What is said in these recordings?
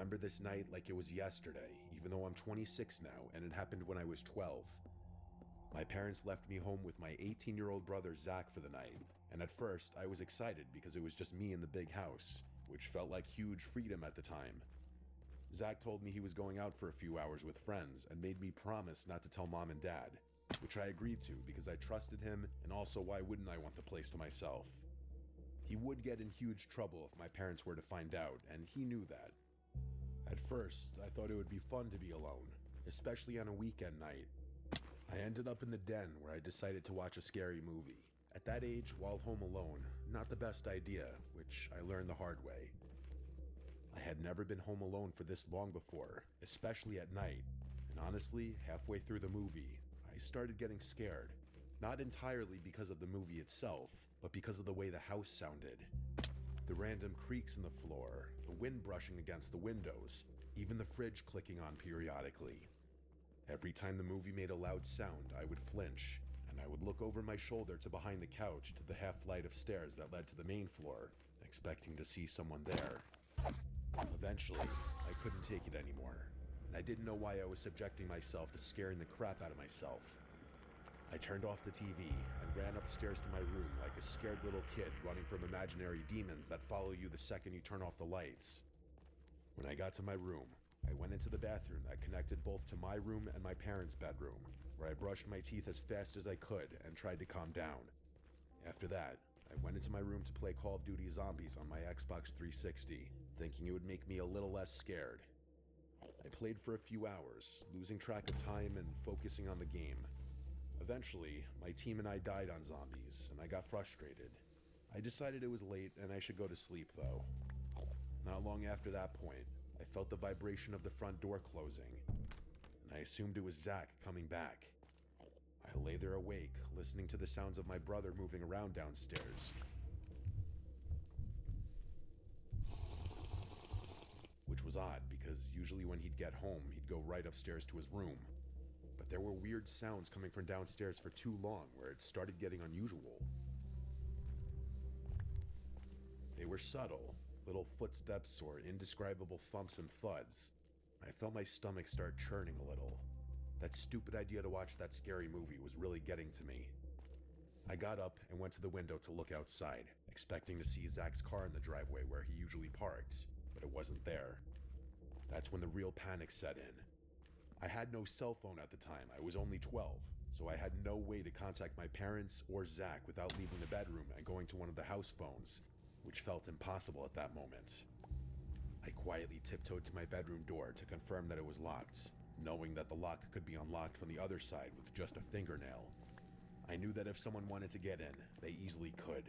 remember this night like it was yesterday, even though I'm 26 now and it happened when I was 12. My parents left me home with my 18-year-old brother Zach for the night, and at first I was excited because it was just me in the big house, which felt like huge freedom at the time. Zach told me he was going out for a few hours with friends and made me promise not to tell mom and dad, which I agreed to because I trusted him, and also why wouldn't I want the place to myself? He would get in huge trouble if my parents were to find out, and he knew that. At first, I thought it would be fun to be alone, especially on a weekend night. I ended up in the den where I decided to watch a scary movie. At that age, while home alone, not the best idea, which I learned the hard way. I had never been home alone for this long before, especially at night, and honestly, halfway through the movie, I started getting scared. Not entirely because of the movie itself, but because of the way the house sounded. The random creaks in the floor, the wind brushing against the windows, even the fridge clicking on periodically. Every time the movie made a loud sound, I would flinch, and I would look over my shoulder to behind the couch to the half flight of stairs that led to the main floor, expecting to see someone there. Eventually, I couldn't take it anymore, and I didn't know why I was subjecting myself to scaring the crap out of myself. I turned off the TV and ran upstairs to my room like a scared little kid running from imaginary demons that follow you the second you turn off the lights. When I got to my room, I went into the bathroom that connected both to my room and my parents' bedroom, where I brushed my teeth as fast as I could and tried to calm down. After that, I went into my room to play Call of Duty Zombies on my Xbox 360, thinking it would make me a little less scared. I played for a few hours, losing track of time and focusing on the game. Eventually, my team and I died on zombies, and I got frustrated. I decided it was late and I should go to sleep though. Not long after that point, I felt the vibration of the front door closing, and I assumed it was Zach coming back. I lay there awake, listening to the sounds of my brother moving around downstairs. Which was odd, because usually when he'd get home, he'd go right upstairs to his room. But there were weird sounds coming from downstairs for too long, where it started getting unusual. They were subtle, little footsteps or indescribable thumps and thuds. I felt my stomach start churning a little. That stupid idea to watch that scary movie was really getting to me. I got up and went to the window to look outside, expecting to see Zach's car in the driveway where he usually parked, but it wasn't there. That's when the real panic set in. I had no cell phone at the time, I was only 12, so I had no way to contact my parents or Zach without leaving the bedroom and going to one of the house phones, which felt impossible at that moment. I quietly tiptoed to my bedroom door to confirm that it was locked, knowing that the lock could be unlocked from the other side with just a fingernail. I knew that if someone wanted to get in, they easily could.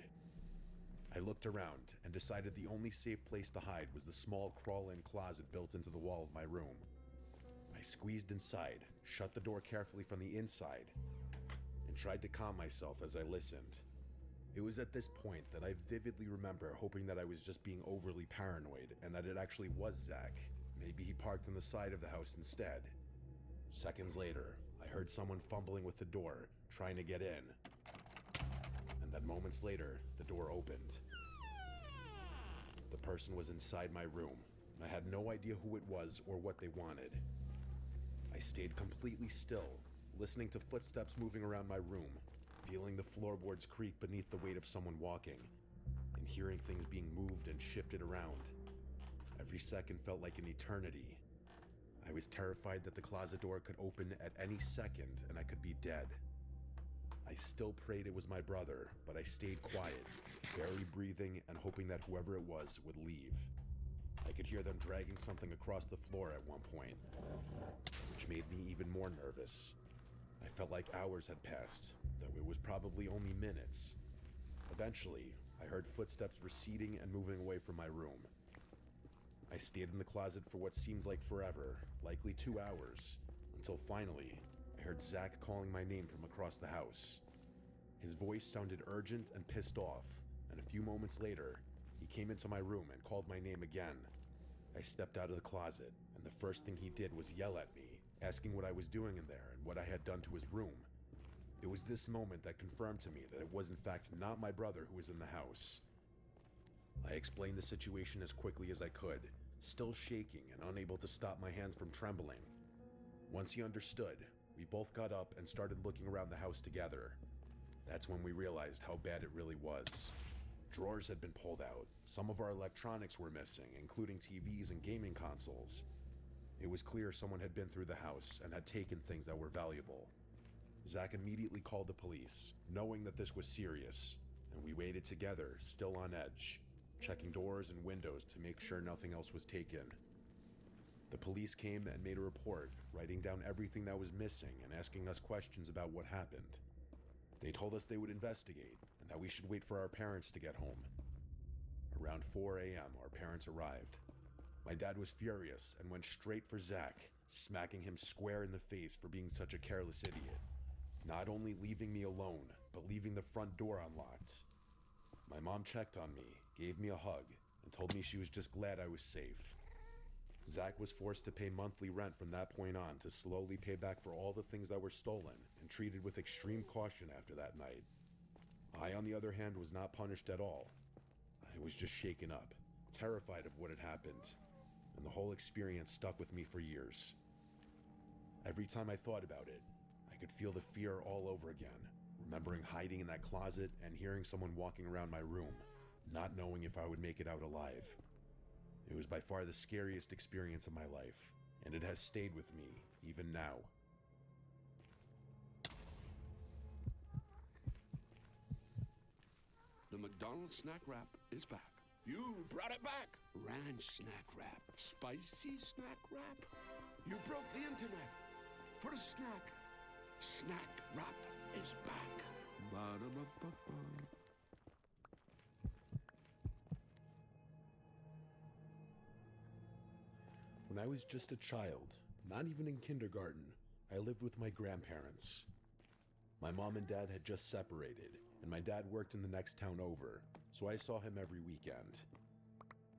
I looked around and decided the only safe place to hide was the small crawl-in closet built into the wall of my room. I squeezed inside, shut the door carefully from the inside, and tried to calm myself as I listened. It was at this point that I vividly remember hoping that I was just being overly paranoid and that it actually was Zach. Maybe he parked on the side of the house instead. Seconds later, I heard someone fumbling with the door, trying to get in. And then moments later, the door opened. The person was inside my room, and I had no idea who it was or what they wanted. I stayed completely still, listening to footsteps moving around my room, feeling the floorboards creak beneath the weight of someone walking, and hearing things being moved and shifted around. Every second felt like an eternity. I was terrified that the closet door could open at any second and I could be dead. I still prayed it was my brother, but I stayed quiet, barely breathing and hoping that whoever it was would leave. I could hear them dragging something across the floor at one point, which made me even more nervous. I felt like hours had passed, though it was probably only minutes. Eventually, I heard footsteps receding and moving away from my room. I stayed in the closet for what seemed like forever, likely 2 hours, until finally, I heard Zach calling my name from across the house. His voice sounded urgent and pissed off, and a few moments later, he came into my room and called my name again. I stepped out of the closet, and the first thing he did was yell at me, asking what I was doing in there and what I had done to his room. It was this moment that confirmed to me that it was in fact not my brother who was in the house. I explained the situation as quickly as I could, still shaking and unable to stop my hands from trembling. Once he understood, we both got up and started looking around the house together. That's when we realized how bad it really was. Drawers had been pulled out, some of our electronics were missing, including TVs and gaming consoles. It was clear someone had been through the house and had taken things that were valuable. Zach immediately called the police, knowing that this was serious, and we waited together, still on edge, checking doors and windows to make sure nothing else was taken. The police came and made a report, writing down everything that was missing and asking us questions about what happened. They told us they would investigate and that we should wait for our parents to get home. Around 4 a.m., our parents arrived. My dad was furious and went straight for Zach, smacking him square in the face for being such a careless idiot. Not only leaving me alone, but leaving the front door unlocked. My mom checked on me, gave me a hug, and told me she was just glad I was safe. Zach was forced to pay monthly rent from that point on to slowly pay back for all the things that were stolen and treated with extreme caution after that night. I, on the other hand, was not punished at all. I was just shaken up, terrified of what had happened, and the whole experience stuck with me for years. Every time I thought about it, I could feel the fear all over again, remembering hiding in that closet and hearing someone walking around my room, not knowing if I would make it out alive. It was by far the scariest experience of my life, and it has stayed with me, even now. The McDonald's snack wrap is back. You brought it back. Ranch snack wrap. Spicy snack wrap. You broke the internet for a snack. Snack wrap is back. Ba-da-ba-ba-ba. When I was just a child, not even in kindergarten, I lived with my grandparents. My mom and dad had just separated, and my dad worked in the next town over, so I saw him every weekend.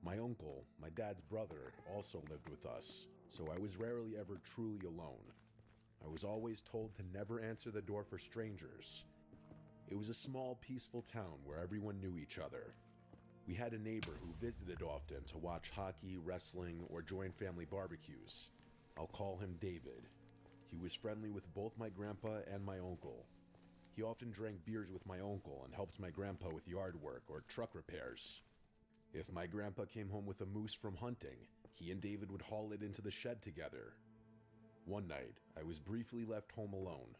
My uncle, my dad's brother, also lived with us, so I was rarely ever truly alone. I was always told to never answer the door for strangers. It was a small, peaceful town where everyone knew each other. We had a neighbor who visited often to watch hockey, wrestling, or join family barbecues. I'll call him David. He was friendly with both my grandpa and my uncle. He often drank beers with my uncle and helped my grandpa with yard work or truck repairs. If my grandpa came home with a moose from hunting, he and David would haul it into the shed together. One night, I was briefly left home alone.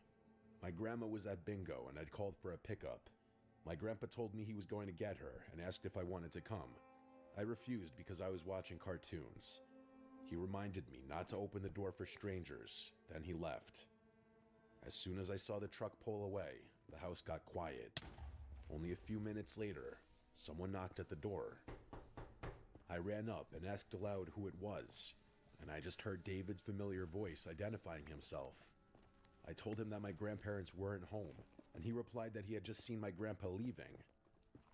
My grandma was at bingo and had called for a pickup. My grandpa told me he was going to get her and asked if I wanted to come. I refused because I was watching cartoons. He reminded me not to open the door for strangers, then he left. As soon as I saw the truck pull away, the house got quiet. Only a few minutes later, someone knocked at the door. I ran up and asked aloud who it was, and I just heard David's familiar voice identifying himself. I told him that my grandparents weren't home, and he replied that he had just seen my grandpa leaving.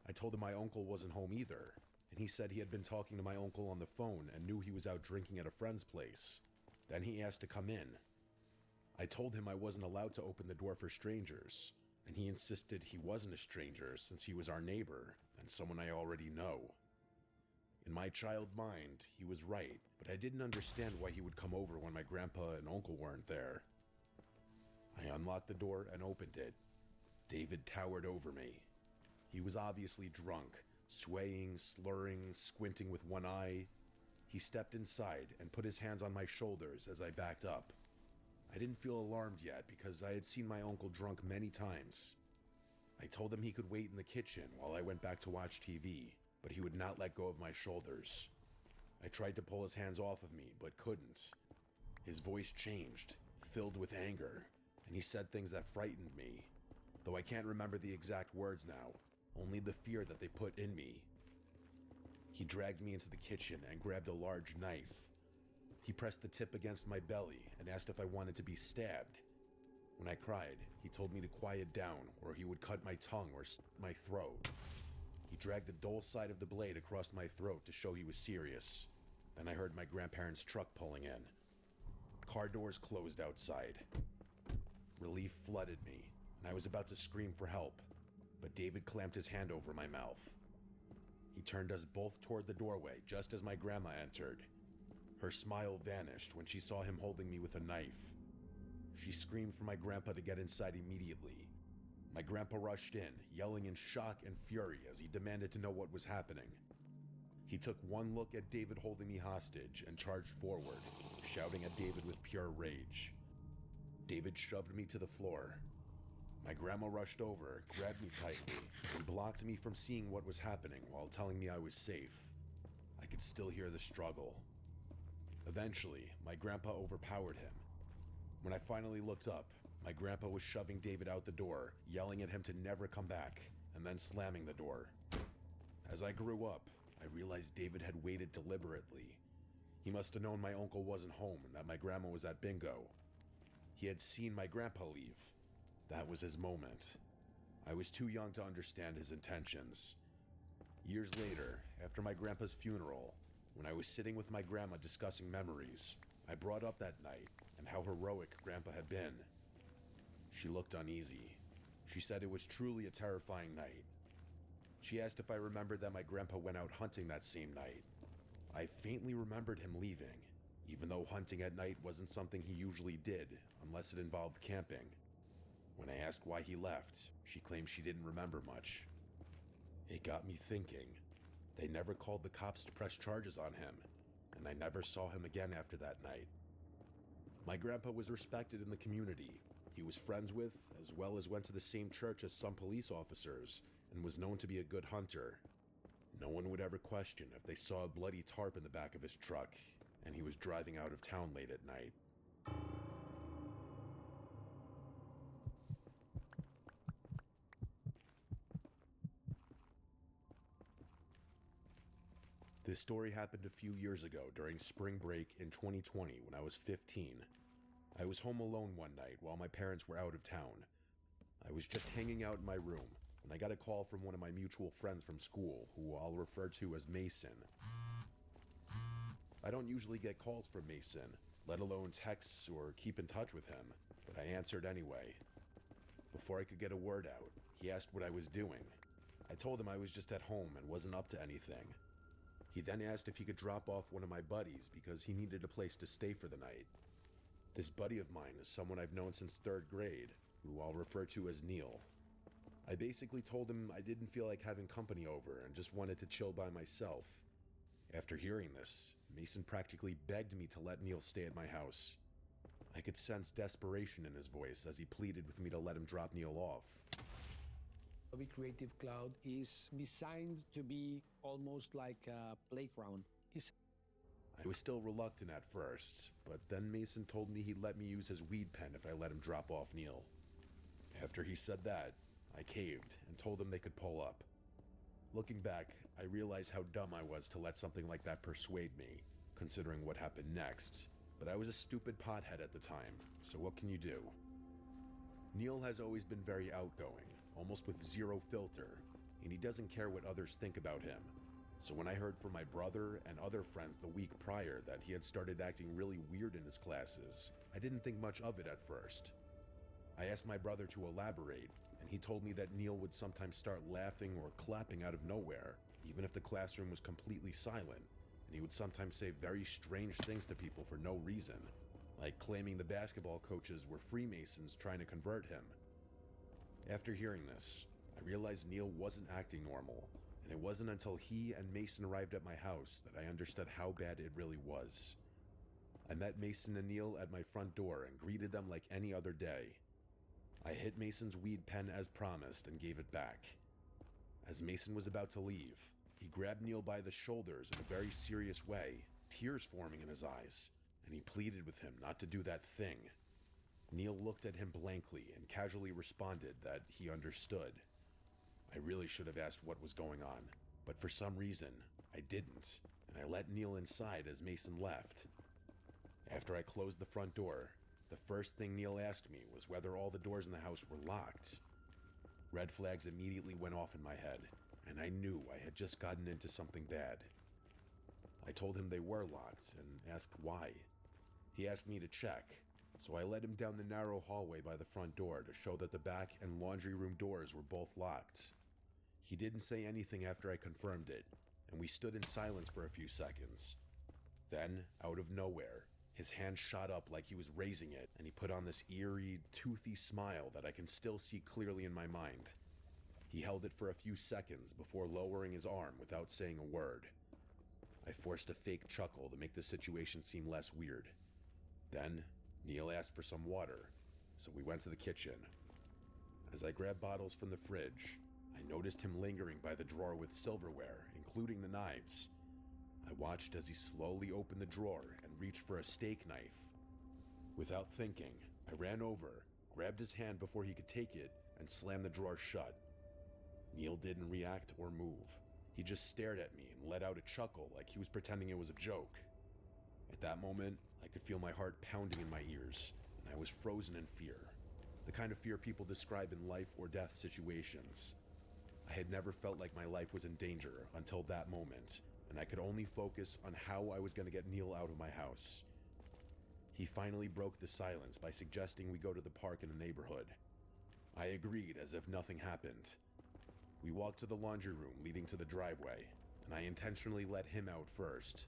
I told him my uncle wasn't home either, and he said he had been talking to my uncle on the phone and knew he was out drinking at a friend's place. Then he asked to come in. I told him I wasn't allowed to open the door for strangers, and he insisted he wasn't a stranger since he was our neighbor and someone I already know. In my child mind, he was right, but I didn't understand why he would come over when my grandpa and uncle weren't there. I unlocked the door and opened it. David towered over me. He was obviously drunk, swaying, slurring, squinting with one eye. He stepped inside and put his hands on my shoulders as I backed up. I didn't feel alarmed yet because I had seen my uncle drunk many times. I told him he could wait in the kitchen while I went back to watch TV, but he would not let go of my shoulders. I tried to pull his hands off of me, but couldn't. His voice changed, filled with anger, and he said things that frightened me, though I can't remember the exact words now, only the fear that they put in me. He dragged me into the kitchen and grabbed a large knife. He pressed the tip against my belly and asked if I wanted to be stabbed. When I cried, he told me to quiet down or he would cut my tongue or slit my throat. He dragged the dull side of the blade across my throat to show he was serious. Then I heard my grandparents' truck pulling in. Car doors closed outside. Relief flooded me, and I was about to scream for help, but David clamped his hand over my mouth. He turned us both toward the doorway just as my grandma entered, Her smile vanished when she saw him holding me with a knife. She screamed for my grandpa to get inside immediately. My grandpa rushed in, yelling in shock and fury as he demanded to know what was happening. He took one look at David holding me hostage and charged forward, shouting at David with pure rage. David shoved me to the floor. My grandma rushed over, grabbed me tightly, and blocked me from seeing what was happening while telling me I was safe. I could still hear the struggle. Eventually, my grandpa overpowered him. When I finally looked up, my grandpa was shoving David out the door, yelling at him to never come back, and then slamming the door. As I grew up, I realized David had waited deliberately. He must have known my uncle wasn't home and that my grandma was at bingo. He had seen my grandpa leave. That was his moment. I was too young to understand his intentions. Years later, after my grandpa's funeral, when I was sitting with my grandma discussing memories, I brought up that night and how heroic grandpa had been. She looked uneasy. She said it was truly a terrifying night. She asked if I remembered that my grandpa went out hunting that same night. I faintly remembered him leaving, even though hunting at night wasn't something he usually did unless it involved camping. When I asked why he left, she claimed she didn't remember much. It got me thinking. They never called the cops to press charges on him, and I never saw him again after that night. My grandpa was respected in the community. He was friends with, as well as went to the same church as some police officers, and was known to be a good hunter. No one would ever question if they saw a bloody tarp in the back of his truck, and he was driving out of town late at night. This story happened a few years ago during spring break in 2020 when I was 15. I was home alone one night while my parents were out of town. I was just hanging out in my room when I got a call from one of my mutual friends from school, who I'll refer to as Mason. I don't usually get calls from Mason, let alone texts or keep in touch with him, but I answered anyway. Before I could get a word out, he asked what I was doing. I told him I was just at home and wasn't up to anything. He then asked if he could drop off one of my buddies because he needed a place to stay for the night. This buddy of mine is someone I've known since 3rd grade, who I'll refer to as Neil. I basically told him I didn't feel like having company over and just wanted to chill by myself. After hearing this, Mason practically begged me to let Neil stay at my house. I could sense desperation in his voice as he pleaded with me to let him drop Neil off. Adobe Creative Cloud is designed to be almost like a playground. I was still reluctant at first, but then Mason told me he'd let me use his weed pen if I let him drop off Neil. After he said that, I caved and told him they could pull up. Looking back, I realized how dumb I was to let something like that persuade me, considering what happened next, but I was a stupid pothead at the time, so what can you do? Neil has always been very outgoing, almost with zero filter, and he doesn't care what others think about him. So when I heard from my brother and other friends the week prior that he had started acting really weird in his classes, I didn't think much of it at first. I asked my brother to elaborate, and he told me that Neil would sometimes start laughing or clapping out of nowhere, even if the classroom was completely silent, and he would sometimes say very strange things to people for no reason, like claiming the basketball coaches were Freemasons trying to convert him. After hearing this, I realized Neil wasn't acting normal, and it wasn't until he and Mason arrived at my house that I understood how bad it really was. I met Mason and Neil at my front door and greeted them like any other day. I hit Mason's weed pen as promised and gave it back. As Mason was about to leave, he grabbed Neil by the shoulders in a very serious way, tears forming in his eyes, and he pleaded with him not to do that thing. Neil looked at him blankly and casually responded that he understood. I really should have asked what was going on, but for some reason, I didn't, and I let Neil inside as Mason left. After I closed the front door, the first thing Neil asked me was whether all the doors in the house were locked. Red flags immediately went off in my head, and I knew I had just gotten into something bad. I told him they were locked and asked why. He asked me to check, so I led him down the narrow hallway by the front door to show that the back and laundry room doors were both locked. He didn't say anything after I confirmed it, and we stood in silence for a few seconds. Then, out of nowhere, his hand shot up like he was raising it, and he put on this eerie, toothy smile that I can still see clearly in my mind. He held it for a few seconds before lowering his arm without saying a word. I forced a fake chuckle to make the situation seem less weird. Then, Neil asked for some water, so we went to the kitchen. As I grabbed bottles from the fridge, I noticed him lingering by the drawer with silverware, including the knives. I watched as he slowly opened the drawer and reached for a steak knife. Without thinking, I ran over, grabbed his hand before he could take it, and slammed the drawer shut. Neil didn't react or move. He just stared at me and let out a chuckle like he was pretending it was a joke. At that moment, I could feel my heart pounding in my ears, and I was frozen in fear. The kind of fear people describe in life or death situations. I had never felt like my life was in danger until that moment, and I could only focus on how I was going to get Neil out of my house. He finally broke the silence by suggesting we go to the park in the neighborhood. I agreed as if nothing happened. We walked to the laundry room leading to the driveway, and I intentionally let him out first.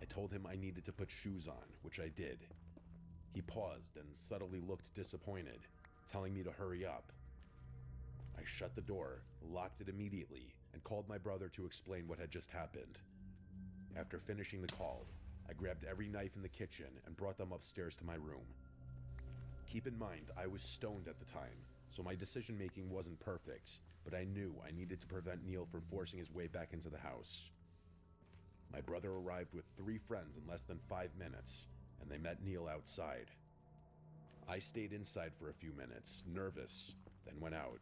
I told him I needed to put shoes on, which I did. He paused and subtly looked disappointed, telling me to hurry up. I shut the door, locked it immediately, and called my brother to explain what had just happened. After finishing the call, I grabbed every knife in the kitchen and brought them upstairs to my room. Keep in mind, I was stoned at the time, so my decision-making wasn't perfect, but I knew I needed to prevent Neil from forcing his way back into the house. My brother arrived with 3 friends in less than 5 minutes, and they met Neil outside. I stayed inside for a few minutes, nervous, then went out.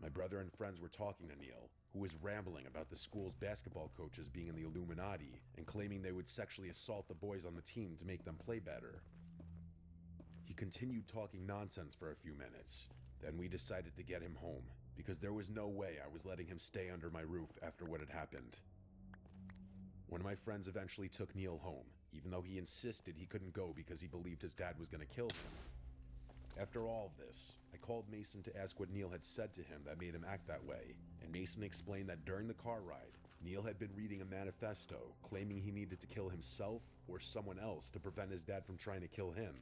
My brother and friends were talking to Neil, who was rambling about the school's basketball coaches being in the Illuminati and claiming they would sexually assault the boys on the team to make them play better. He continued talking nonsense for a few minutes, then we decided to get him home, because there was no way I was letting him stay under my roof after what had happened. One of my friends eventually took Neil home, even though he insisted he couldn't go because he believed his dad was going to kill him. After all of this, I called Mason to ask what Neil had said to him that made him act that way, and Mason explained that during the car ride, Neil had been reading a manifesto claiming he needed to kill himself or someone else to prevent his dad from trying to kill him.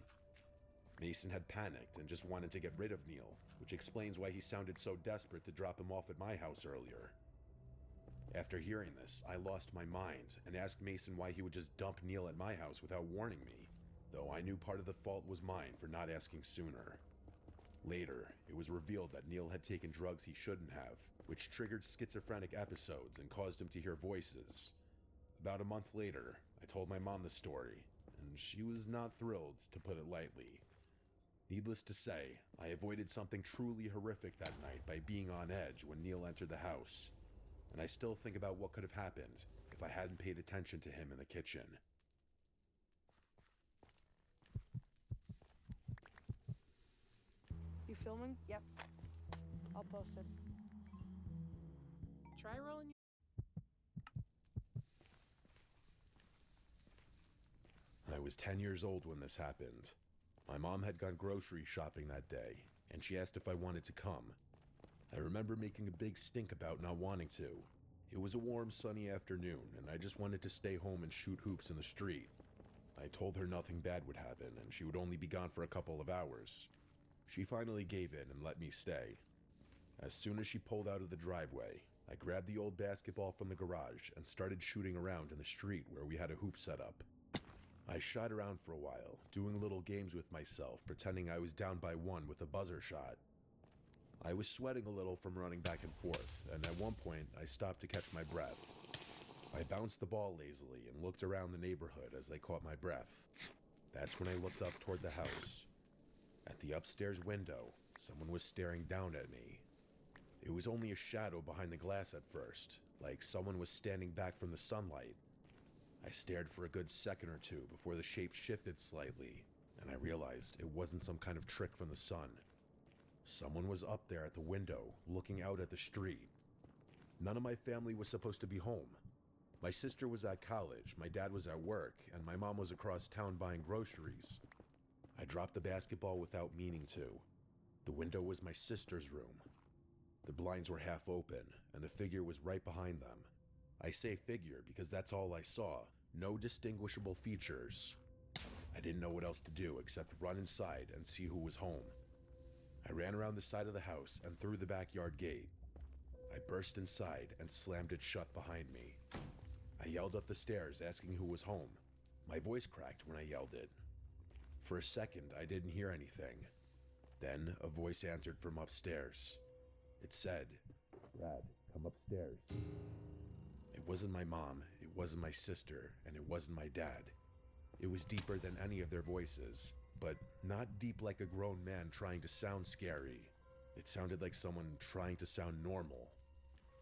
Mason had panicked and just wanted to get rid of Neil, which explains why he sounded so desperate to drop him off at my house earlier. After hearing this, I lost my mind and asked Mason why he would just dump Neil at my house without warning me, though I knew part of the fault was mine for not asking sooner. Later, it was revealed that Neil had taken drugs he shouldn't have, which triggered schizophrenic episodes and caused him to hear voices. About a month later, I told my mom the story, and she was not thrilled, to put it lightly. Needless to say, I avoided something truly horrific that night by being on edge when Neil entered the house, and I still think about what could have happened if I hadn't paid attention to him in the kitchen. You filming? Yep. I'll post it. Try rolling. I was 10 years old when this happened. My mom had gone grocery shopping that day, and she asked if I wanted to come. I remember making a big stink about not wanting to. It was a warm, sunny afternoon, and I just wanted to stay home and shoot hoops in the street. I told her nothing bad would happen, and she would only be gone for a couple of hours. She finally gave in and let me stay. As soon as she pulled out of the driveway, I grabbed the old basketball from the garage and started shooting around in the street where we had a hoop set up. I shot around for a while, doing little games with myself, pretending I was down by 1 with a buzzer shot. I was sweating a little from running back and forth, and at one point, I stopped to catch my breath. I bounced the ball lazily and looked around the neighborhood as I caught my breath. That's when I looked up toward the house. At the upstairs window, someone was staring down at me. It was only a shadow behind the glass at first, like someone was standing back from the sunlight. I stared for a good second or two before the shape shifted slightly, and I realized it wasn't some kind of trick from the sun. Someone was up there at the window, looking out at the street. None of my family was supposed to be home. My sister was at college, my dad was at work, and my mom was across town buying groceries. I dropped the basketball without meaning to. The window was my sister's room. The blinds were half open, and the figure was right behind them. I say figure because that's all I saw, No distinguishable features. I didn't know what else to do except run inside and see who was home. I ran around the side of the house and through the backyard gate. I burst inside and slammed it shut behind me. I yelled up the stairs asking who was home. My voice cracked when I yelled it. For a second, I didn't hear anything. Then a voice answered from upstairs. It said, "Brad, come upstairs." It wasn't my mom, it wasn't my sister, and it wasn't my dad. It was deeper than any of their voices, but not deep like a grown man trying to sound scary. It sounded like someone trying to sound normal.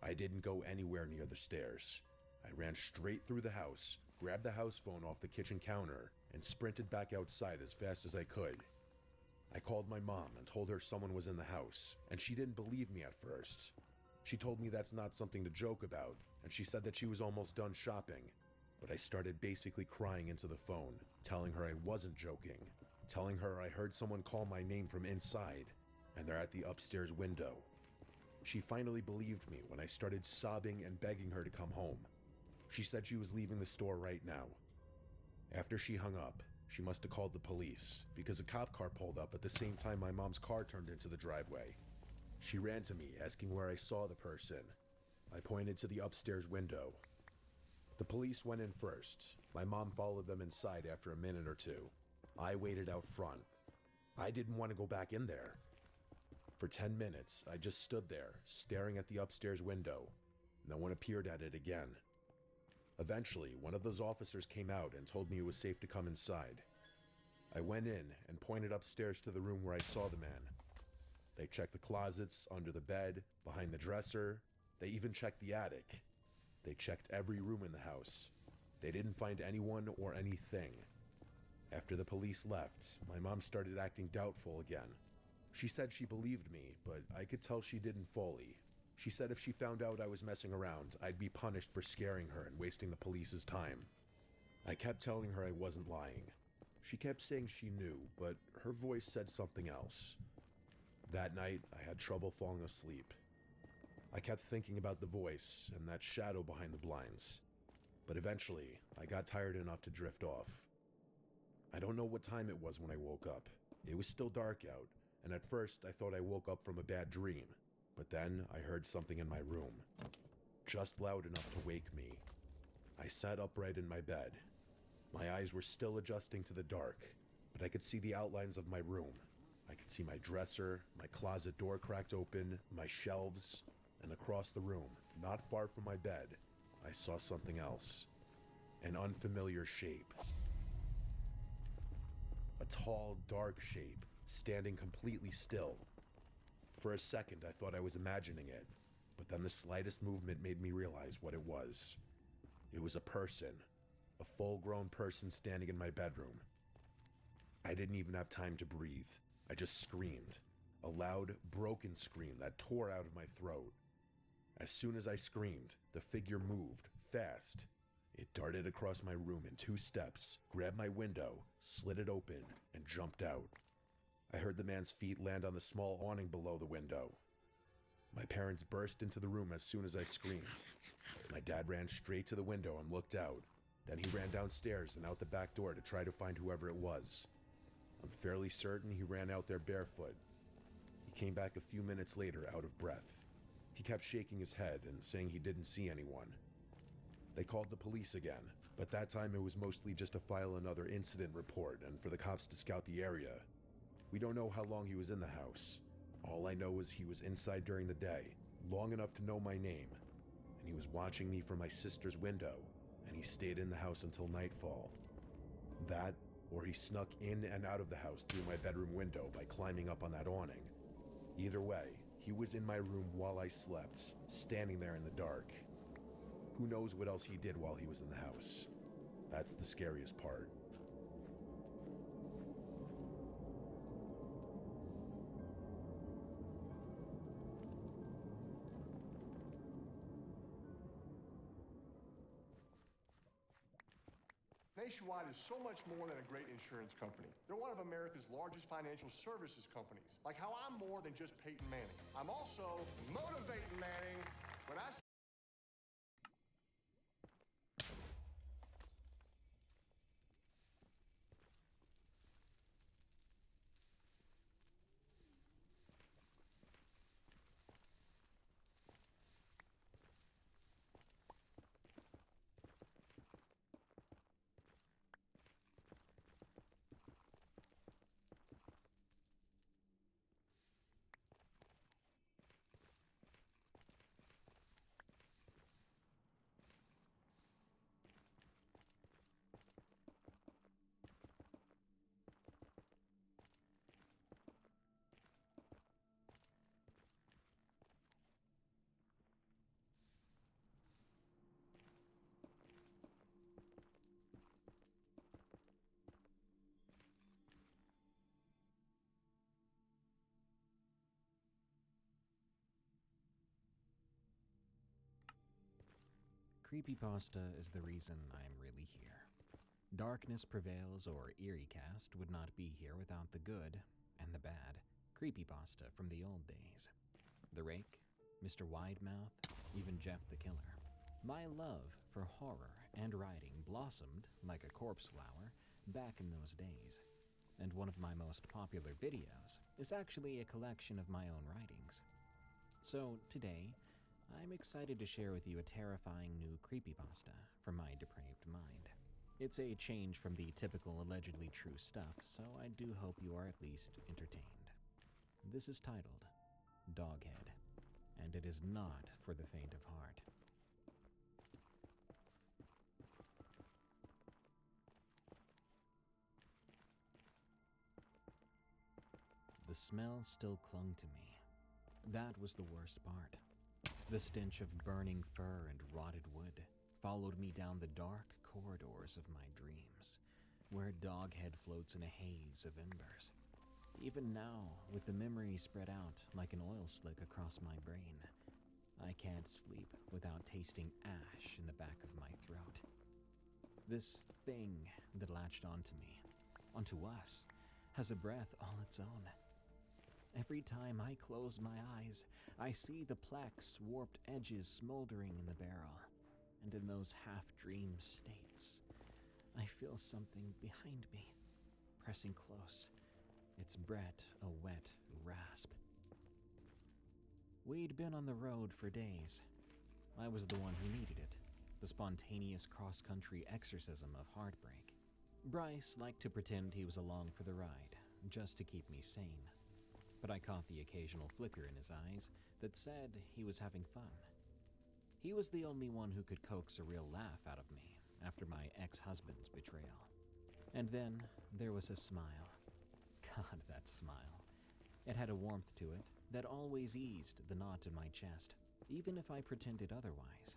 I didn't go anywhere near the stairs. I ran straight through the house, grabbed the house phone off the kitchen counter, and sprinted back outside as fast as I could. I called my mom and told her someone was in the house, and she didn't believe me at first. She told me that's not something to joke about, and she said that she was almost done shopping. But I started basically crying into the phone, telling her I wasn't joking, telling her I heard someone call my name from inside, and they're at the upstairs window. She finally believed me when I started sobbing and begging her to come home. She said she was leaving the store right now. After she hung up, she must have called the police, because a cop car pulled up at the same time my mom's car turned into the driveway. She ran to me, asking where I saw the person. I pointed to the upstairs window. The police went in first. My mom followed them inside after a minute or two. I waited out front. I didn't want to go back in there. For 10 minutes, I just stood there, staring at the upstairs window. No one appeared at it again. Eventually, one of those officers came out and told me it was safe to come inside. I went in and pointed upstairs to the room where I saw the man. They checked the closets, under the bed, behind the dresser. They even checked the attic. They checked every room in the house. They didn't find anyone or anything. After the police left, my mom started acting doubtful again. She said she believed me, but I could tell she didn't fully. She said if she found out I was messing around, I'd be punished for scaring her and wasting the police's time. I kept telling her I wasn't lying. She kept saying she knew, but her voice said something else. That night, I had trouble falling asleep. I kept thinking about the voice and that shadow behind the blinds. But eventually, I got tired enough to drift off. I don't know what time it was when I woke up. It was still dark out, and at first I thought I woke up from a bad dream. But then I heard something in my room, just loud enough to wake me. I sat upright in my bed. My eyes were still adjusting to the dark, but I could see the outlines of my room. I could see my dresser, my closet door cracked open, my shelves, and across the room, not far from my bed, I saw something else. An unfamiliar shape. A tall, dark shape, standing completely still. For a second, I thought I was imagining it, but then the slightest movement made me realize what it was. It was a person, a full-grown person standing in my bedroom. I didn't even have time to breathe. I just screamed, a loud, broken scream that tore out of my throat. As soon as I screamed, the figure moved, fast. It darted across my room in 2 steps, grabbed my window, slid it open, and jumped out. I heard the man's feet land on the small awning below the window. My parents burst into the room as soon as I screamed. My dad ran straight to the window and looked out. Then he ran downstairs and out the back door to try to find whoever it was. I'm fairly certain he ran out there barefoot. He came back a few minutes later out of breath. He kept shaking his head and saying he didn't see anyone. They called the police again, but that time it was mostly just to file another incident report and for the cops to scout the area. We don't know how long he was in the house. All I know is he was inside during the day, long enough to know my name, and he was watching me from my sister's window, and he stayed in the house until nightfall. That, or he snuck in and out of the house through my bedroom window by climbing up on that awning. Either way, he was in my room while I slept, standing there in the dark. Who knows what else he did while he was in the house? That's the scariest part. Nationwide is so much more than a great insurance company. They're one of America's largest financial services companies. Like how I'm more than just Peyton Manning. I'm also motivating Manning when I creepypasta is the reason I'm really here. Darkness Prevails or EerieCast would not be here without the good and the bad creepypasta from the old days. The Rake, Mr. Widemouth, even Jeff the Killer. My love for horror and writing blossomed like a corpse flower back in those days, and one of my most popular videos is actually a collection of my own writings. So today, I'm excited to share with you a terrifying new creepypasta from my depraved mind. It's a change from the typical allegedly true stuff, so I do hope you are at least entertained. This is titled Doghead, and it is not for the faint of heart. The smell still clung to me. That was the worst part. The stench of burning fur and rotted wood followed me down the dark corridors of my dreams, where Doghead floats in a haze of embers. Even now, with the memory spread out like an oil slick across my brain, I can't sleep without tasting ash in the back of my throat. This thing that latched onto me, onto us, has a breath all its own. Every time I close my eyes, I see the plaque's warped edges smoldering in the barrel, and in those half-dream states, I feel something behind me, pressing close, its breath a wet rasp. We'd been on the road for days. I was the one who needed it, the spontaneous cross-country exorcism of heartbreak. Bryce liked to pretend he was along for the ride, just to keep me sane. But I caught the occasional flicker in his eyes that said he was having fun. He was the only one who could coax a real laugh out of me after my ex-husband's betrayal. And then there was his smile. God, that smile. It had a warmth to it that always eased the knot in my chest, even if I pretended otherwise.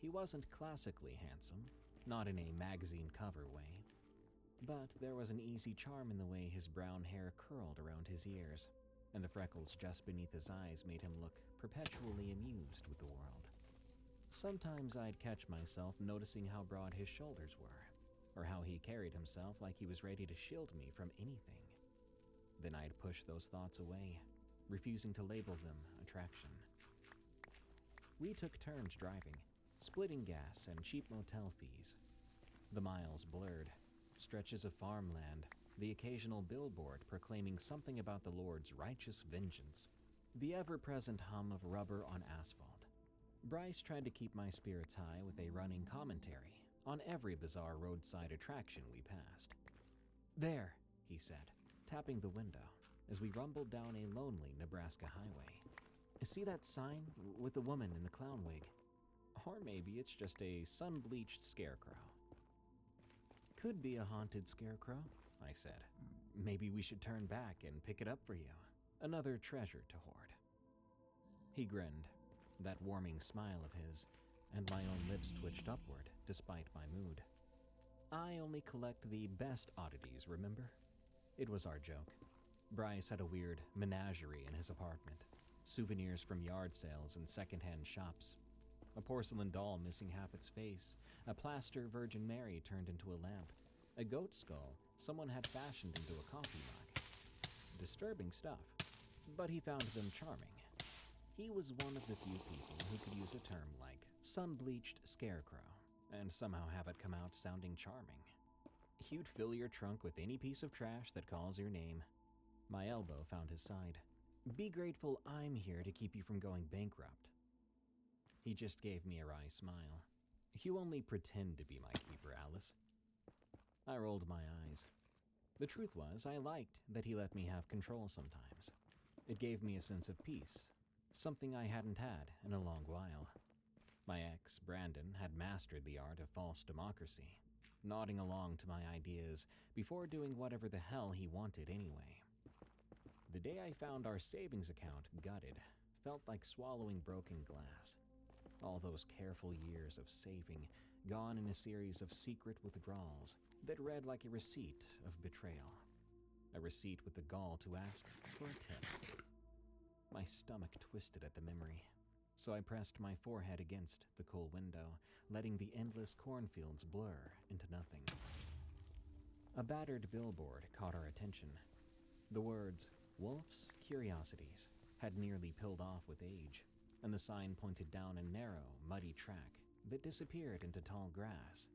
He wasn't classically handsome, not in a magazine cover way, but there was an easy charm in the way his brown hair curled around his ears, and the freckles just beneath his eyes made him look perpetually amused with the world. Sometimes I'd catch myself noticing how broad his shoulders were, or how he carried himself like he was ready to shield me from anything. Then I'd push those thoughts away, refusing to label them attraction. We took turns driving, splitting gas and cheap motel fees. The miles blurred, stretches of farmland, the occasional billboard proclaiming something about the Lord's righteous vengeance, the ever-present hum of rubber on asphalt. Bryce tried to keep my spirits high with a running commentary on every bizarre roadside attraction we passed. "There," he said, tapping the window as we rumbled down a lonely Nebraska highway. "See that sign with the woman in the clown wig? Or maybe it's just a sun-bleached scarecrow." "Could be a haunted scarecrow," I said. "Maybe we should turn back and pick it up for you. Another treasure to hoard." He grinned, that warming smile of his, and my own lips twitched upward despite my mood. I only collect the best oddities, remember? It was our joke. Bryce had a weird menagerie in his apartment, souvenirs from yard sales and secondhand shops. A porcelain doll missing half its face, a plaster Virgin Mary turned into a lamp, a goat skull someone had fashioned into a coffee mug. Disturbing stuff, but he found them charming. He was one of the few people who could use a term like sun-bleached scarecrow and somehow have it come out sounding charming. You'd fill your trunk with any piece of trash that calls your name. My elbow found his side. "Be grateful I'm here to keep you from going bankrupt." He just gave me a wry smile. "You only pretend to be my keeper, Alice." I rolled my eyes. The truth was, I liked that he let me have control sometimes. It gave me a sense of peace, something I hadn't had in a long while. My ex, Brandon, had mastered the art of false democracy, nodding along to my ideas before doing whatever the hell he wanted anyway. The day I found our savings account gutted felt like swallowing broken glass. All those careful years of saving gone in a series of secret withdrawals that read like a receipt of betrayal. A receipt with the gall to ask for a tip. My stomach twisted at the memory. so I pressed my forehead against the cool window, letting the endless cornfields blur into nothing. A battered billboard caught our attention. The words, "Wolf's Curiosities," had nearly peeled off with age, and the sign pointed down a narrow, muddy track that disappeared into tall grass.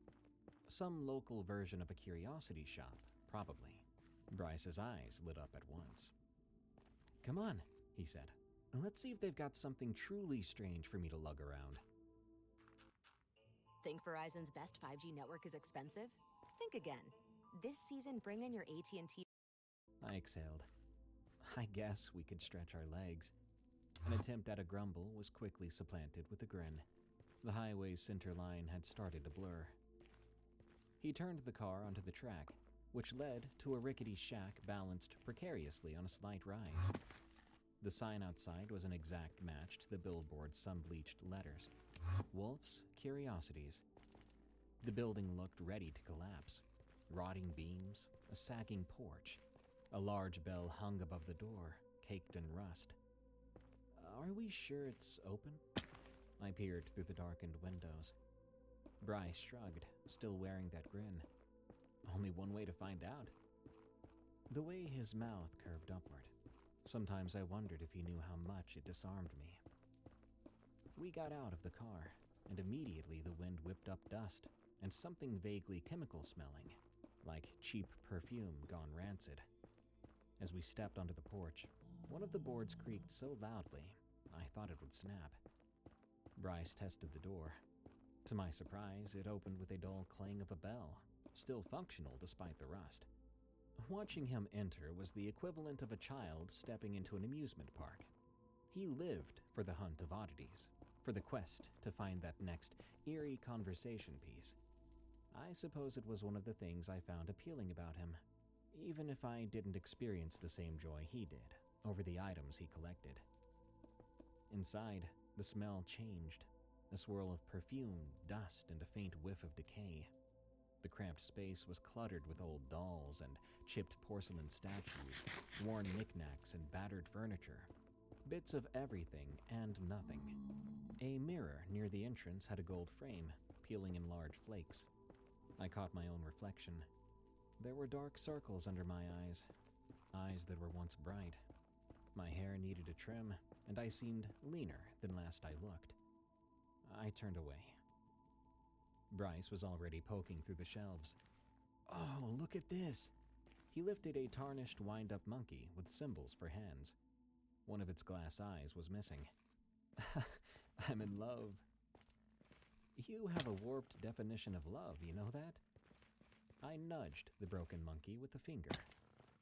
Some local version of a curiosity shop, probably. Bryce's eyes lit up at once. "Come on," he said. "Let's see if they've got something truly strange for me to lug around." Think Verizon's best 5G network is expensive? Think again. This season, bring in your AT&T. I exhaled. I guess we could stretch our legs. An attempt at a grumble was quickly supplanted with a grin. The highway's center line had started to blur. He turned the car onto the track, which led to a rickety shack balanced precariously on a slight rise. The sign outside was an exact match to the billboard's sun-bleached letters. Wolf's Curiosities. The building looked ready to collapse. Rotting beams, a sagging porch. A large bell hung above the door, caked in rust. "Are we sure it's open?" I peered through the darkened windows. Bryce shrugged, still wearing that grin. "Only one way to find out." The way his mouth curved upward. Sometimes I wondered if he knew how much it disarmed me. We got out of the car, and immediately the wind whipped up dust and something vaguely chemical-smelling, like cheap perfume gone rancid. As we stepped onto the porch, one of the boards creaked so loudly, I thought it would snap. Bryce tested the door. To my surprise, it opened with a dull clang of a bell, still functional despite the rust. Watching him enter was the equivalent of a child stepping into an amusement park. He lived for the hunt of oddities, for the quest to find that next eerie conversation piece. I suppose it was one of the things I found appealing about him, even if I didn't experience the same joy he did over the items he collected. Inside, the smell changed, a swirl of perfume, dust, and a faint whiff of decay. The cramped space was cluttered with old dolls and chipped porcelain statues, worn knickknacks and battered furniture. Bits of everything and nothing. A mirror near the entrance had a gold frame, peeling in large flakes. I caught my own reflection. There were dark circles under my eyes, eyes that were once bright. My hair needed a trim, and I seemed leaner than last I looked. I turned away. Bryce was already poking through the shelves. "Oh, look at this!" He lifted a tarnished wind-up monkey with symbols for hands. One of its glass eyes was missing. "I'm in love." "You have a warped definition of love, you know that?" I nudged the broken monkey with a finger.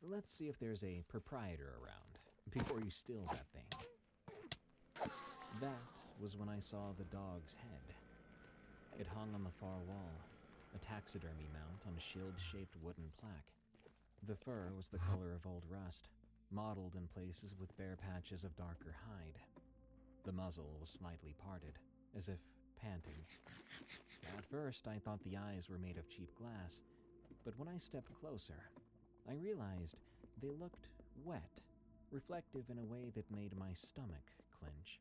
"Let's see if there's a proprietor around before you steal that thing." That was when I saw the dog's head. It hung on the far wall, a taxidermy mount on a shield-shaped wooden plaque. The fur was the color of old rust, mottled in places with bare patches of darker hide. The muzzle was slightly parted, as if panting. At first, I thought the eyes were made of cheap glass, but when I stepped closer, I realized they looked wet, reflective in a way that made my stomach clench.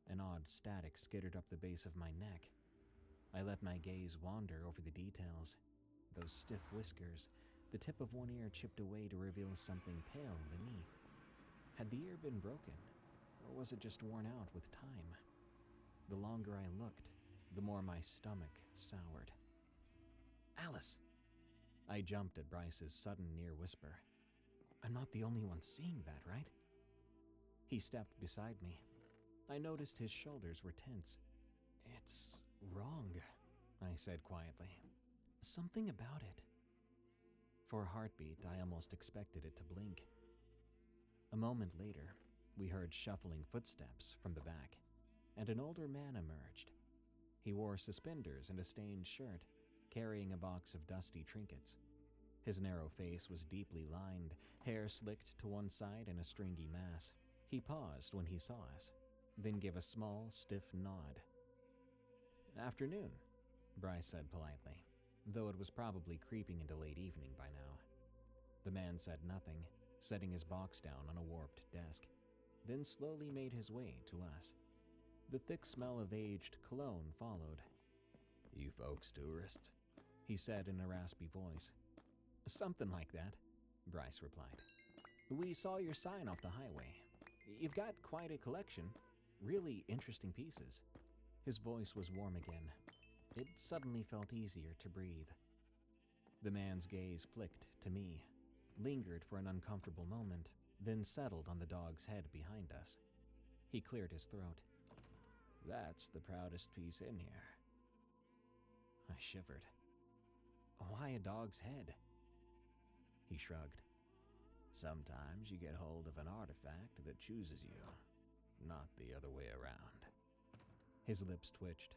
An odd static skittered up the base of my neck. I let my gaze wander over the details. Those stiff whiskers, the tip of one ear chipped away to reveal something pale beneath. Had the ear been broken, or was it just worn out with time? The longer I looked, the more my stomach soured. "Alice!" I jumped at Bryce's sudden near whisper. "I'm not the only one seeing that, right?" He stepped beside me. I noticed his shoulders were tense. "It's wrong," I said quietly. "Something about it." For a heartbeat, I almost expected it to blink. A moment later, we heard shuffling footsteps from the back, and an older man emerged. He wore suspenders and a stained shirt, carrying a box of dusty trinkets. His narrow face was deeply lined, hair slicked to one side in a stringy mass. He paused when he saw us, then gave a small, stiff nod. "Afternoon," Bryce said politely, though it was probably creeping into late evening by now. The man said nothing, setting his box down on a warped desk, then slowly made his way to us. The thick smell of aged cologne followed. "You folks tourists?" he said in a raspy voice. "Something like that," Bryce replied. "We saw your sign off the highway. You've got quite a collection. Really interesting pieces." His voice was warm again. It suddenly felt easier to breathe. The man's gaze flicked to me, lingered for an uncomfortable moment, then settled on the dog's head behind us. He cleared his throat. "That's the proudest piece in here." I shivered. "Why a dog's head?" He shrugged. "Sometimes you get hold of an artifact that chooses you, not the other way around." His lips twitched.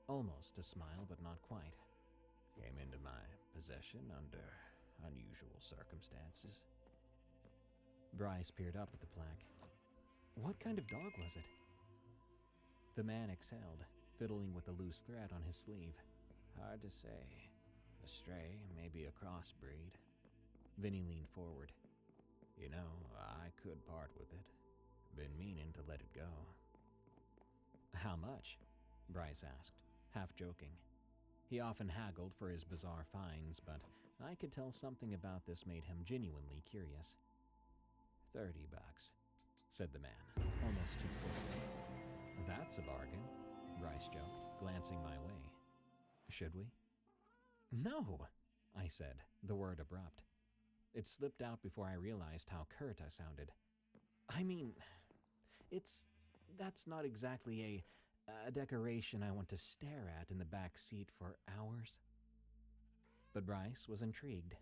Almost a smile, but not quite. "Came into my possession under unusual circumstances." Bryce peered up at the plaque. "What kind of dog was it?" The man exhaled, fiddling with a loose thread on his sleeve. "Hard to say. A stray, maybe a crossbreed." Then he leaned forward. "You know, I could part with it. Been meaning to let it go." "How much?" Bryce asked, half joking. He often haggled for his bizarre finds, but I could tell something about this made him genuinely curious. $30, said the man, almost too quickly. "That's a bargain," Bryce joked, glancing my way. "Should we?" "No," I said, the word abrupt. It slipped out before I realized how curt I sounded. "I mean, that's not exactly a decoration I want to stare at in the back seat for hours." But Bryce was intrigued.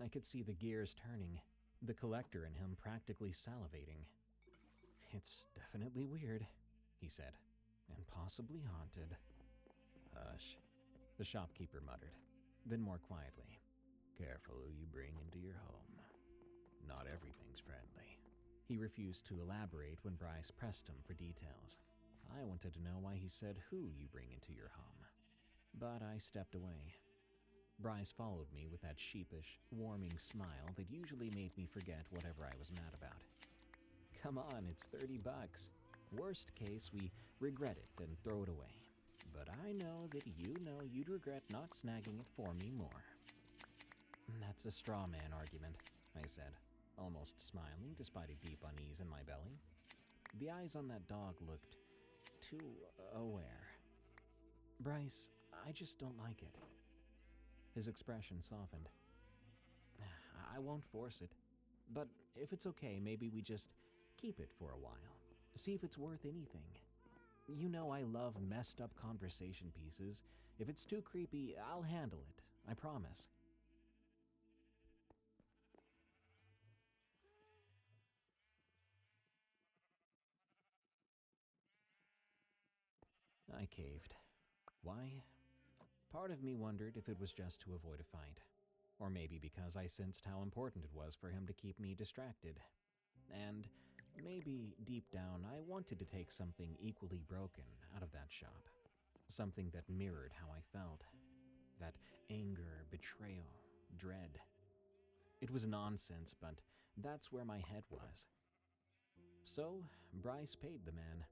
I could see the gears turning, the collector in him practically salivating. "It's definitely weird," he said, "and possibly haunted." "Hush," the shopkeeper muttered, then more quietly, "Careful who you bring into your home. Not everything's friendly." He refused to elaborate when Bryce pressed him for details. I wanted to know why he said who you bring into your home. But I stepped away. Bryce followed me with that sheepish, warming smile that usually made me forget whatever I was mad about. "Come on, it's $30. Worst case, we regret it and throw it away. But I know that you know you'd regret not snagging it for me more." "That's a straw man argument," I said, almost smiling despite a deep unease in my belly. The eyes on that dog looked too aware. "Bryce, I just don't like it." His expression softened. "I won't force it. But if it's okay, maybe we just keep it for a while. See if it's worth anything. You know I love messed up conversation pieces. If it's too creepy, I'll handle it. I promise." I caved. Why? Part of me wondered if it was just to avoid a fight, or maybe because I sensed how important it was for him to keep me distracted. And maybe, deep down, I wanted to take something equally broken out of that shop. Something that mirrored how I felt. That anger, betrayal, dread. It was nonsense, but that's where my head was. So, Bryce paid the man.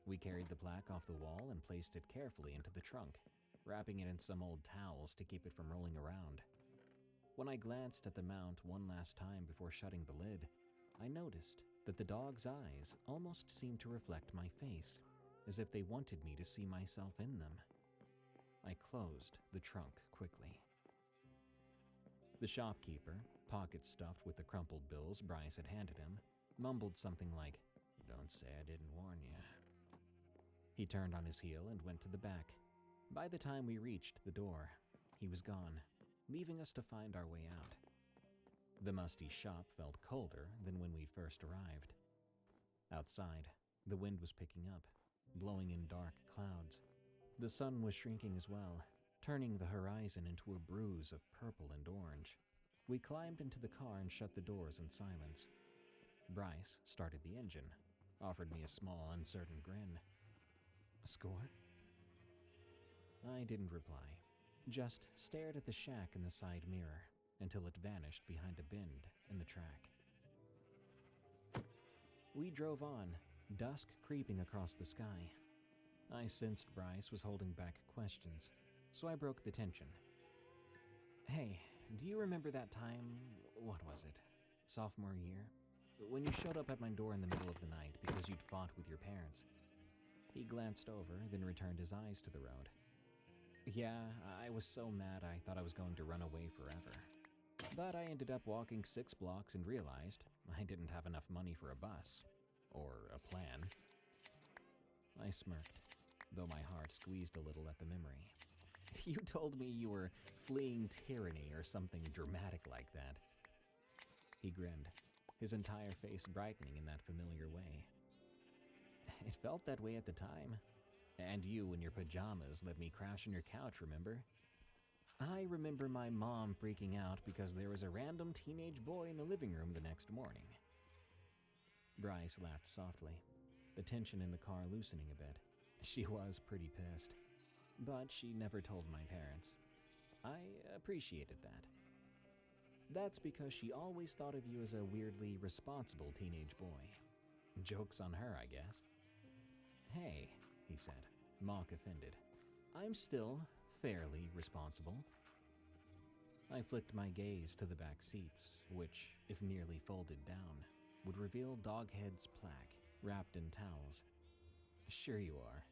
We carried the plaque off the wall and placed it carefully into the trunk, wrapping it in some old towels to keep it from rolling around. When I glanced at the mount one last time before shutting the lid, I noticed that the dog's eyes almost seemed to reflect my face, as if they wanted me to see myself in them. I closed the trunk quickly. The shopkeeper, pockets stuffed with the crumpled bills Bryce had handed him, mumbled something like, "Don't say I didn't warn you." He turned on his heel and went to the back. By the time we reached the door, he was gone, leaving us to find our way out. The musty shop felt colder than when we'd first arrived. Outside, the wind was picking up, blowing in dark clouds. The sun was shrinking as well, turning the horizon into a bruise of purple and orange. We climbed into the car and shut the doors in silence. Bryce started the engine, offered me a small, uncertain grin. "A score?" I didn't reply, just stared at the shack in the side mirror until it vanished behind a bend in the track. We drove on, dusk creeping across the sky. I sensed Bryce was holding back questions, so I broke the tension. Hey, do you remember that time, what was it, sophomore year? When you showed up at my door in the middle of the night because you'd fought with your parents. He glanced over, then returned his eyes to the road. Yeah, I was so mad I thought I was going to run away forever. But I ended up walking 6 blocks and realized I didn't have enough money for a bus. Or a plan. I smirked, though my heart squeezed a little at the memory. You told me you were fleeing tyranny or something dramatic like that. He grinned, his entire face brightening in that familiar way. It felt that way at the time. And you in your pajamas let me crash on your couch, remember? I remember my mom freaking out because there was a random teenage boy in the living room the next morning. Bryce laughed softly, the tension in the car loosening a bit. She was pretty pissed, but she never told my parents. I appreciated that. That's because she always thought of you as a weirdly responsible teenage boy. Joke's on her, I guess. Hey, he said, mock offended. I'm still fairly responsible. I flicked my gaze to the back seats, which, if nearly folded down, would reveal Doghead's plaque, wrapped in towels. Sure you are.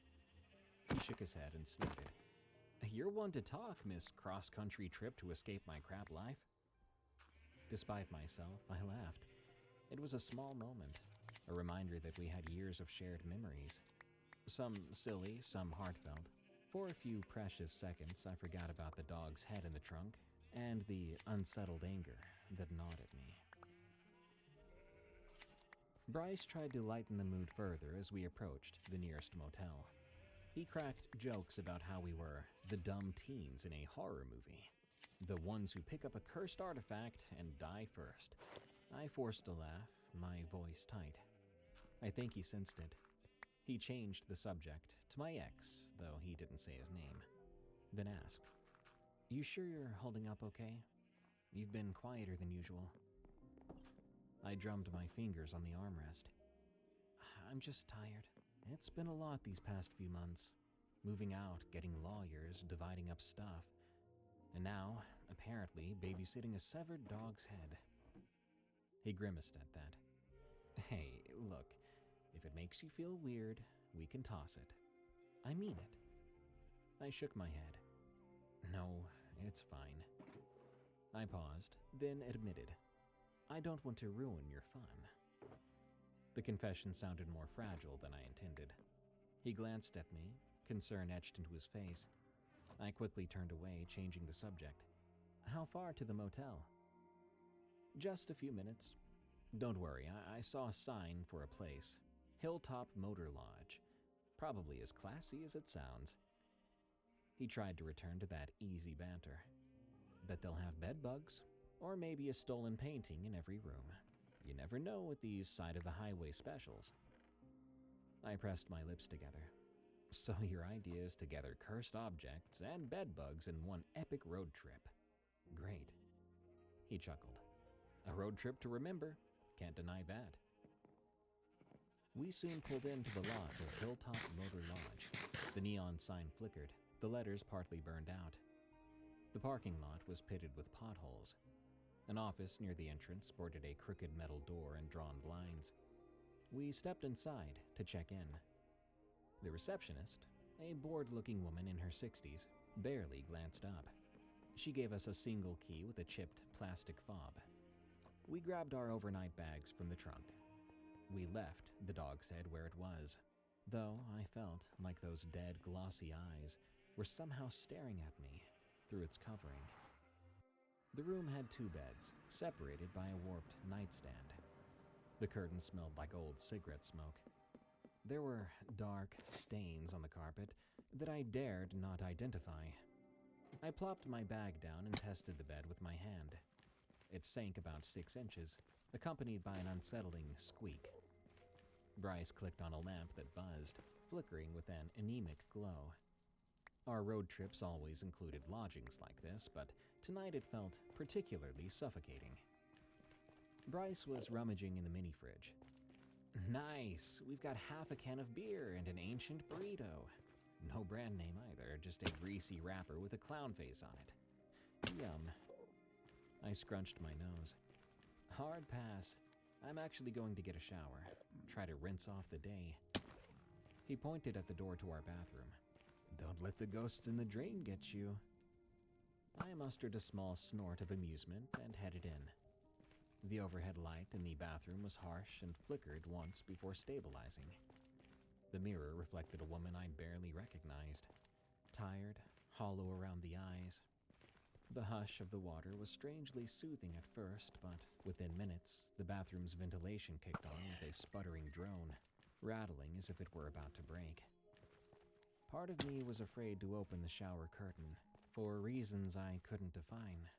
He shook his head and snorted. You're one to talk, Miss Cross-Country Trip to escape my crap life. Despite myself, I laughed. It was a small moment, a reminder that we had years of shared memories. Some silly, some heartfelt. For a few precious seconds, I forgot about the dog's head in the trunk and the unsettled anger that gnawed at me. Bryce tried to lighten the mood further as we approached the nearest motel. He cracked jokes about how we were the dumb teens in a horror movie, the ones who pick up a cursed artifact and die first. I forced a laugh, my voice tight. I think he sensed it. He changed the subject to my ex, though he didn't say his name, then asked, You sure you're holding up okay? You've been quieter than usual. I drummed my fingers on the armrest. I'm just tired. It's been a lot these past few months. Moving out, getting lawyers, dividing up stuff. And now, apparently, babysitting a severed dog's head. He grimaced at that. Hey, look, if it makes you feel weird, we can toss it. I mean it. I shook my head. No, it's fine. I paused, then admitted. I don't want to ruin your fun. The confession sounded more fragile than I intended. He glanced at me, concern etched into his face. I quickly turned away, changing the subject. How far to the motel? Just a few minutes. Don't worry, I saw a sign for a place. Hilltop Motor Lodge. Probably as classy as it sounds. He tried to return to that easy banter. Bet they'll have bed bugs, or maybe a stolen painting in every room. You never know with these side-of-the-highway specials. I pressed my lips together. So your idea is to gather cursed objects and bed bugs in one epic road trip. Great. He chuckled. A road trip to remember. Can't deny that. We soon pulled into the lot of Hilltop Motor Lodge. The neon sign flickered, the letters partly burned out. The parking lot was pitted with potholes. An office near the entrance sported a crooked metal door and drawn blinds. We stepped inside to check in. The receptionist, a bored-looking woman in her 60s, barely glanced up. She gave us a single key with a chipped plastic fob. We grabbed our overnight bags from the trunk. We left the dog's head where it was, though I felt like those dead, glossy eyes were somehow staring at me through its covering. The room had 2 beds, separated by a warped nightstand. The curtains smelled like old cigarette smoke. There were dark stains on the carpet that I dared not identify. I plopped my bag down and tested the bed with my hand. It sank about 6 inches, accompanied by an unsettling squeak. Bryce clicked on a lamp that buzzed, flickering with an anemic glow. Our road trips always included lodgings like this, but tonight it felt particularly suffocating. Bryce was rummaging in the mini-fridge. Nice! We've got half a can of beer and an ancient burrito. No brand name either, just a greasy wrapper with a clown face on it. Yum. I scrunched my nose. Hard pass. I'm actually going to get a shower. Try to rinse off the day. He pointed at the door to our bathroom. Don't let the ghosts in the drain get you. I mustered a small snort of amusement and headed in. The overhead light in the bathroom was harsh and flickered once before stabilizing. The mirror reflected a woman I barely recognized. Tired, hollow around the eyes. The hush of the water was strangely soothing at first, but within minutes, the bathroom's ventilation kicked on with a sputtering drone, rattling as if it were about to break. Part of me was afraid to open the shower curtain, for reasons I couldn't define.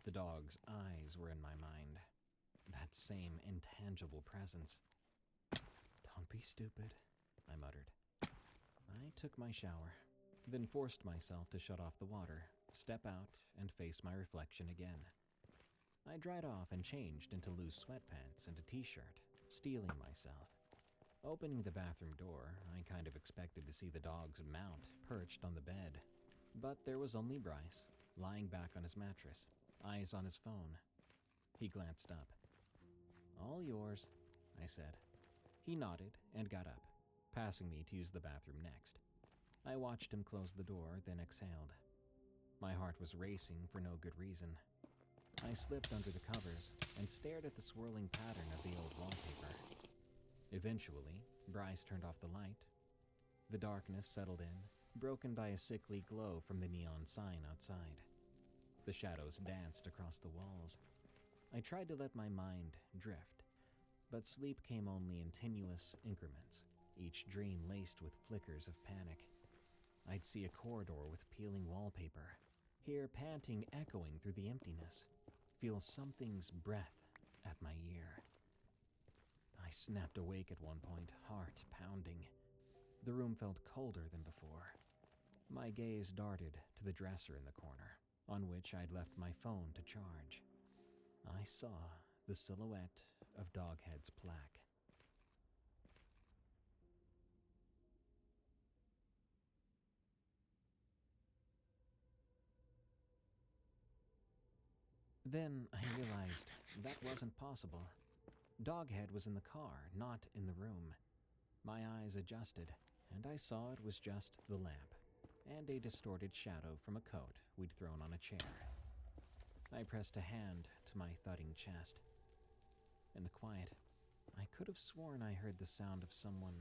The dog's eyes were in my mind. That same intangible presence. Don't be stupid, I muttered. I took my shower, then forced myself to shut off the water, step out, and face my reflection again. I dried off and changed into loose sweatpants and a t-shirt, steeling myself. Opening the bathroom door, I kind of expected to see the dog's mount perched on the bed. But there was only Bryce, lying back on his mattress, eyes on his phone. He glanced up. All yours, I said. He nodded and got up, passing me to use the bathroom next. I watched him close the door, then exhaled. My heart was racing for no good reason. I slipped under the covers and stared at the swirling pattern of the old wallpaper. Eventually, Bryce turned off the light. The darkness settled in, broken by a sickly glow from the neon sign outside. The shadows danced across the walls. I tried to let my mind drift, but sleep came only in tenuous increments, each dream laced with flickers of panic. I'd see a corridor with peeling wallpaper, hear panting echoing through the emptiness, feel something's breath at my ear. I snapped awake at one point, heart pounding. The room felt colder than before. My gaze darted to the dresser in the corner, on which I'd left my phone to charge. I saw the silhouette of Doghead's plaque. Then I realized that wasn't possible. Doghead was in the car, not in the room. My eyes adjusted, and I saw it was just the lamp, and a distorted shadow from a coat we'd thrown on a chair. I pressed a hand to my thudding chest. In the quiet, I could have sworn I heard the sound of someone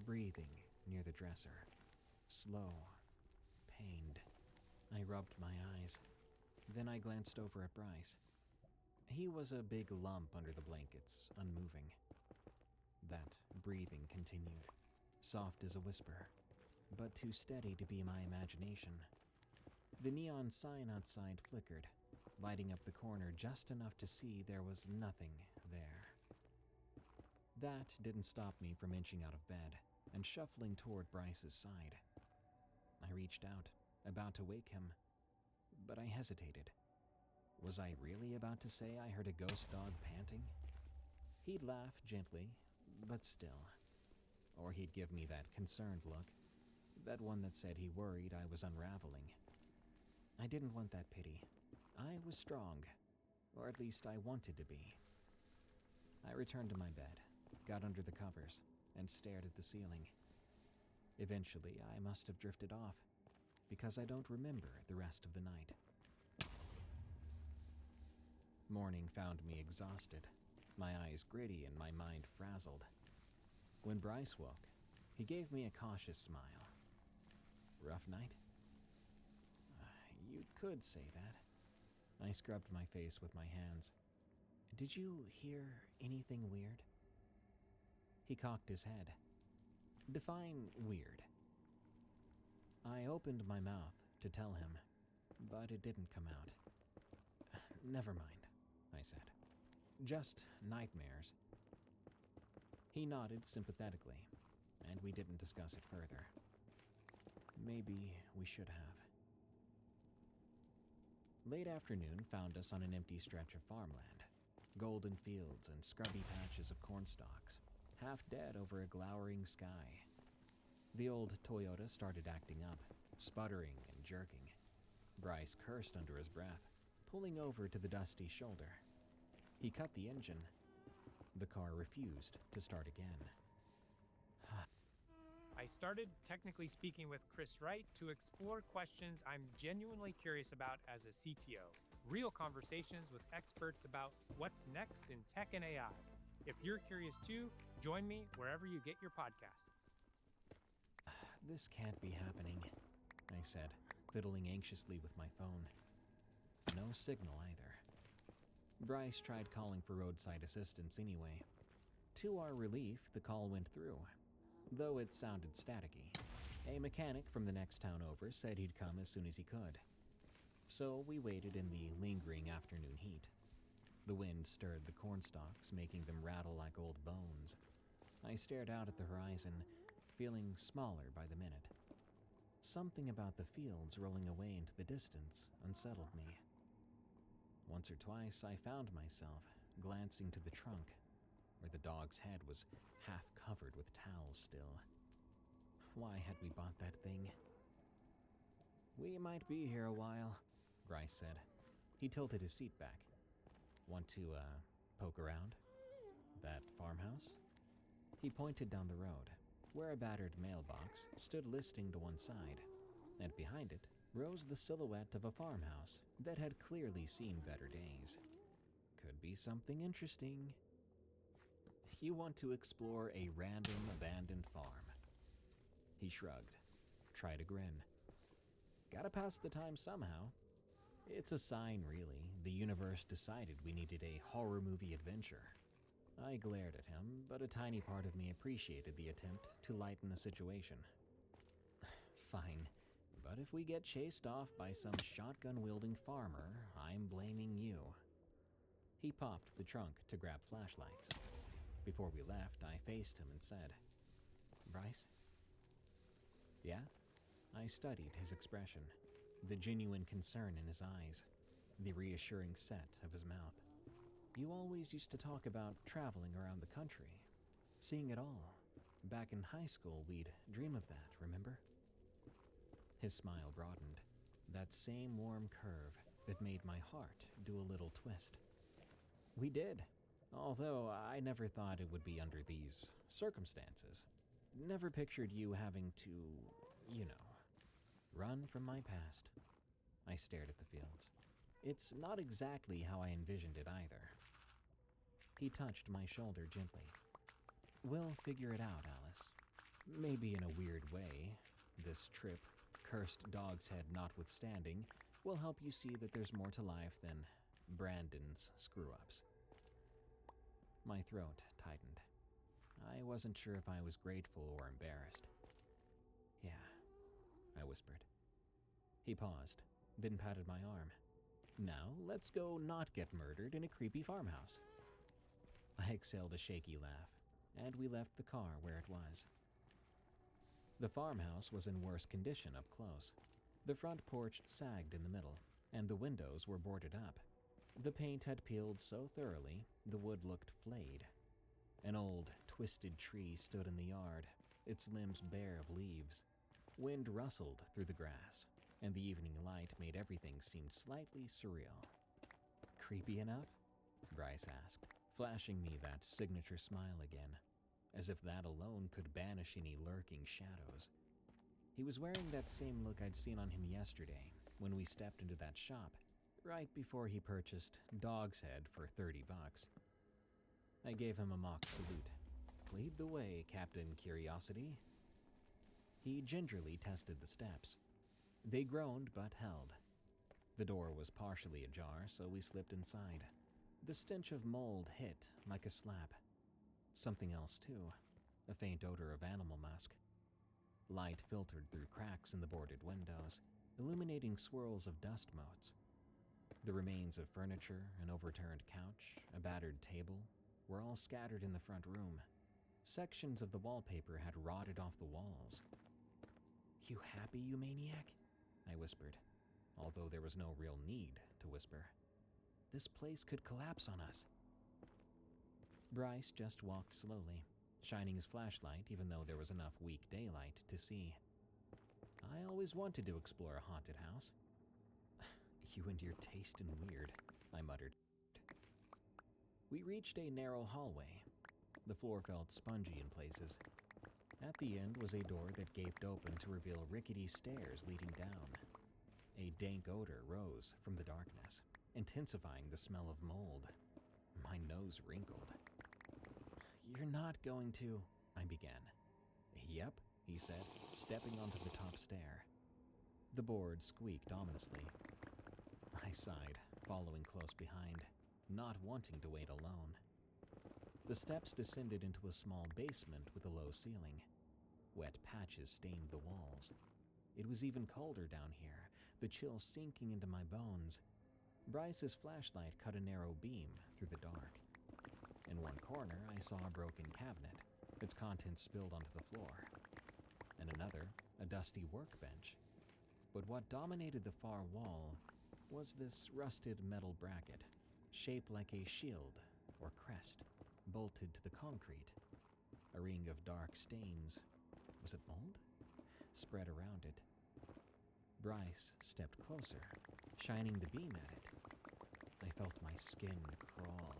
breathing near the dresser. Slow, pained. I rubbed my eyes. Then I glanced over at Bryce. He was a big lump under the blankets, unmoving. That breathing continued, soft as a whisper, but too steady to be my imagination. The neon sign outside flickered, lighting up the corner just enough to see there was nothing there. That didn't stop me from inching out of bed and shuffling toward Bryce's side. I reached out, about to wake him, but I hesitated. Was I really about to say I heard a ghost dog panting? He'd laugh gently, but still. Or he'd give me that concerned look, that one that said he worried I was unraveling. I didn't want that pity. I was strong, or at least I wanted to be. I returned to my bed, got under the covers, and stared at the ceiling. Eventually, I must have drifted off, because I don't remember the rest of the night. Morning found me exhausted, my eyes gritty and my mind frazzled. When Bryce woke, he gave me a cautious smile. Rough night? You could say that. I scrubbed my face with my hands. Did you hear anything weird? He cocked his head. Define weird. I opened my mouth to tell him, but it didn't come out. Never mind, I said. Just nightmares. He nodded sympathetically, and we didn't discuss it further. Maybe we should have. Late afternoon found us on an empty stretch of farmland, golden fields and scrubby patches of corn stalks, half dead over a glowering sky. The old Toyota started acting up, sputtering and jerking. Bryce cursed under his breath, pulling over to the dusty shoulder. He cut the engine. The car refused to start again. I started technically speaking with Chris Wright to explore questions I'm genuinely curious about as a CTO. Real conversations with experts about what's next in tech and AI. If you're curious too, join me wherever you get your podcasts. This can't be happening, I said, fiddling anxiously with my phone. No signal either. Bryce tried calling for roadside assistance anyway. To our relief, the call went through, though it sounded staticky. A mechanic from the next town over said he'd come as soon as he could. So we waited in the lingering afternoon heat. The wind stirred the cornstalks, making them rattle like old bones. I stared out at the horizon, feeling smaller by the minute. Something about the fields rolling away into the distance unsettled me. Once or twice I found myself glancing to the trunk, where the dog's head was half covered with towels still. Why had we bought that thing? "We might be here a while," Bryce said. He tilted his seat back. "Want to, poke around? That farmhouse?" He pointed down the road, where a battered mailbox stood listing to one side, and behind it rose the silhouette of a farmhouse that had clearly seen better days. Could be something interesting. "You want to explore a random abandoned farm?" He shrugged, tried a grin. "Gotta pass the time somehow. It's a sign, really. The universe decided we needed a horror movie adventure." I glared at him, but a tiny part of me appreciated the attempt to lighten the situation. "Fine, but if we get chased off by some shotgun-wielding farmer, I'm blaming you." He popped the trunk to grab flashlights. Before we left, I faced him and said, "Bryce?" "Yeah?" I studied his expression, the genuine concern in his eyes, the reassuring set of his mouth. "You always used to talk about traveling around the country, seeing it all. Back in high school, we'd dream of that, remember?" His smile broadened, that same warm curve that made my heart do a little twist. "We did, although I never thought it would be under these circumstances. Never pictured you having to, run from my past." I stared at the fields. "It's not exactly how I envisioned it either." He touched my shoulder gently. "We'll figure it out, Alice. Maybe in a weird way. This trip, cursed dog's head notwithstanding, will help you see that there's more to life than Brandon's screw-ups." My throat tightened. I wasn't sure if I was grateful or embarrassed. "Yeah," I whispered. He paused, then patted my arm. "Now, let's go not get murdered in a creepy farmhouse." I exhaled a shaky laugh, and we left the car where it was. The farmhouse was in worse condition up close. The front porch sagged in the middle, and the windows were boarded up. The paint had peeled so thoroughly, the wood looked flayed. An old, twisted tree stood in the yard, its limbs bare of leaves. Wind rustled through the grass, and the evening light made everything seem slightly surreal. "Creepy enough?" Bryce asked, flashing me that signature smile again, as if that alone could banish any lurking shadows. He was wearing that same look I'd seen on him yesterday, when we stepped into that shop, right before he purchased Dog's Head for $30. I gave him a mock salute. "Lead the way, Captain Curiosity." He gingerly tested the steps. They groaned but held. The door was partially ajar, so we slipped inside. The stench of mold hit like a slap. Something else, too, a faint odor of animal musk. Light filtered through cracks in the boarded windows, illuminating swirls of dust motes. The remains of furniture, an overturned couch, a battered table, were all scattered in the front room. Sections of the wallpaper had rotted off the walls. "You happy, you maniac?" I whispered, although there was no real need to whisper. "This place could collapse on us." Bryce just walked slowly, shining his flashlight even though there was enough weak daylight to see. I always wanted to explore a haunted house. You and your taste in weird, I muttered. We reached a narrow hallway. The floor felt spongy in places. At the end was a door that gaped open to reveal rickety stairs leading down. A dank odor rose from the darkness, intensifying the smell of mold. My nose wrinkled. You're not going to... I began. Yep, he said, stepping onto the top stair. The board squeaked ominously. I sighed, following close behind, not wanting to wait alone. The steps descended into a small basement with a low ceiling. Wet patches stained the walls. It was even colder down here, the chill sinking into my bones. Bryce's flashlight cut a narrow beam through the dark. In one corner, I saw a broken cabinet, its contents spilled onto the floor. In another, a dusty workbench. But what dominated the far wall was this rusted metal bracket, shaped like a shield or crest, bolted to the concrete. A ring of dark stains, was it mold? Spread around it. Bryce stepped closer, shining the beam at it. I felt my skin crawl.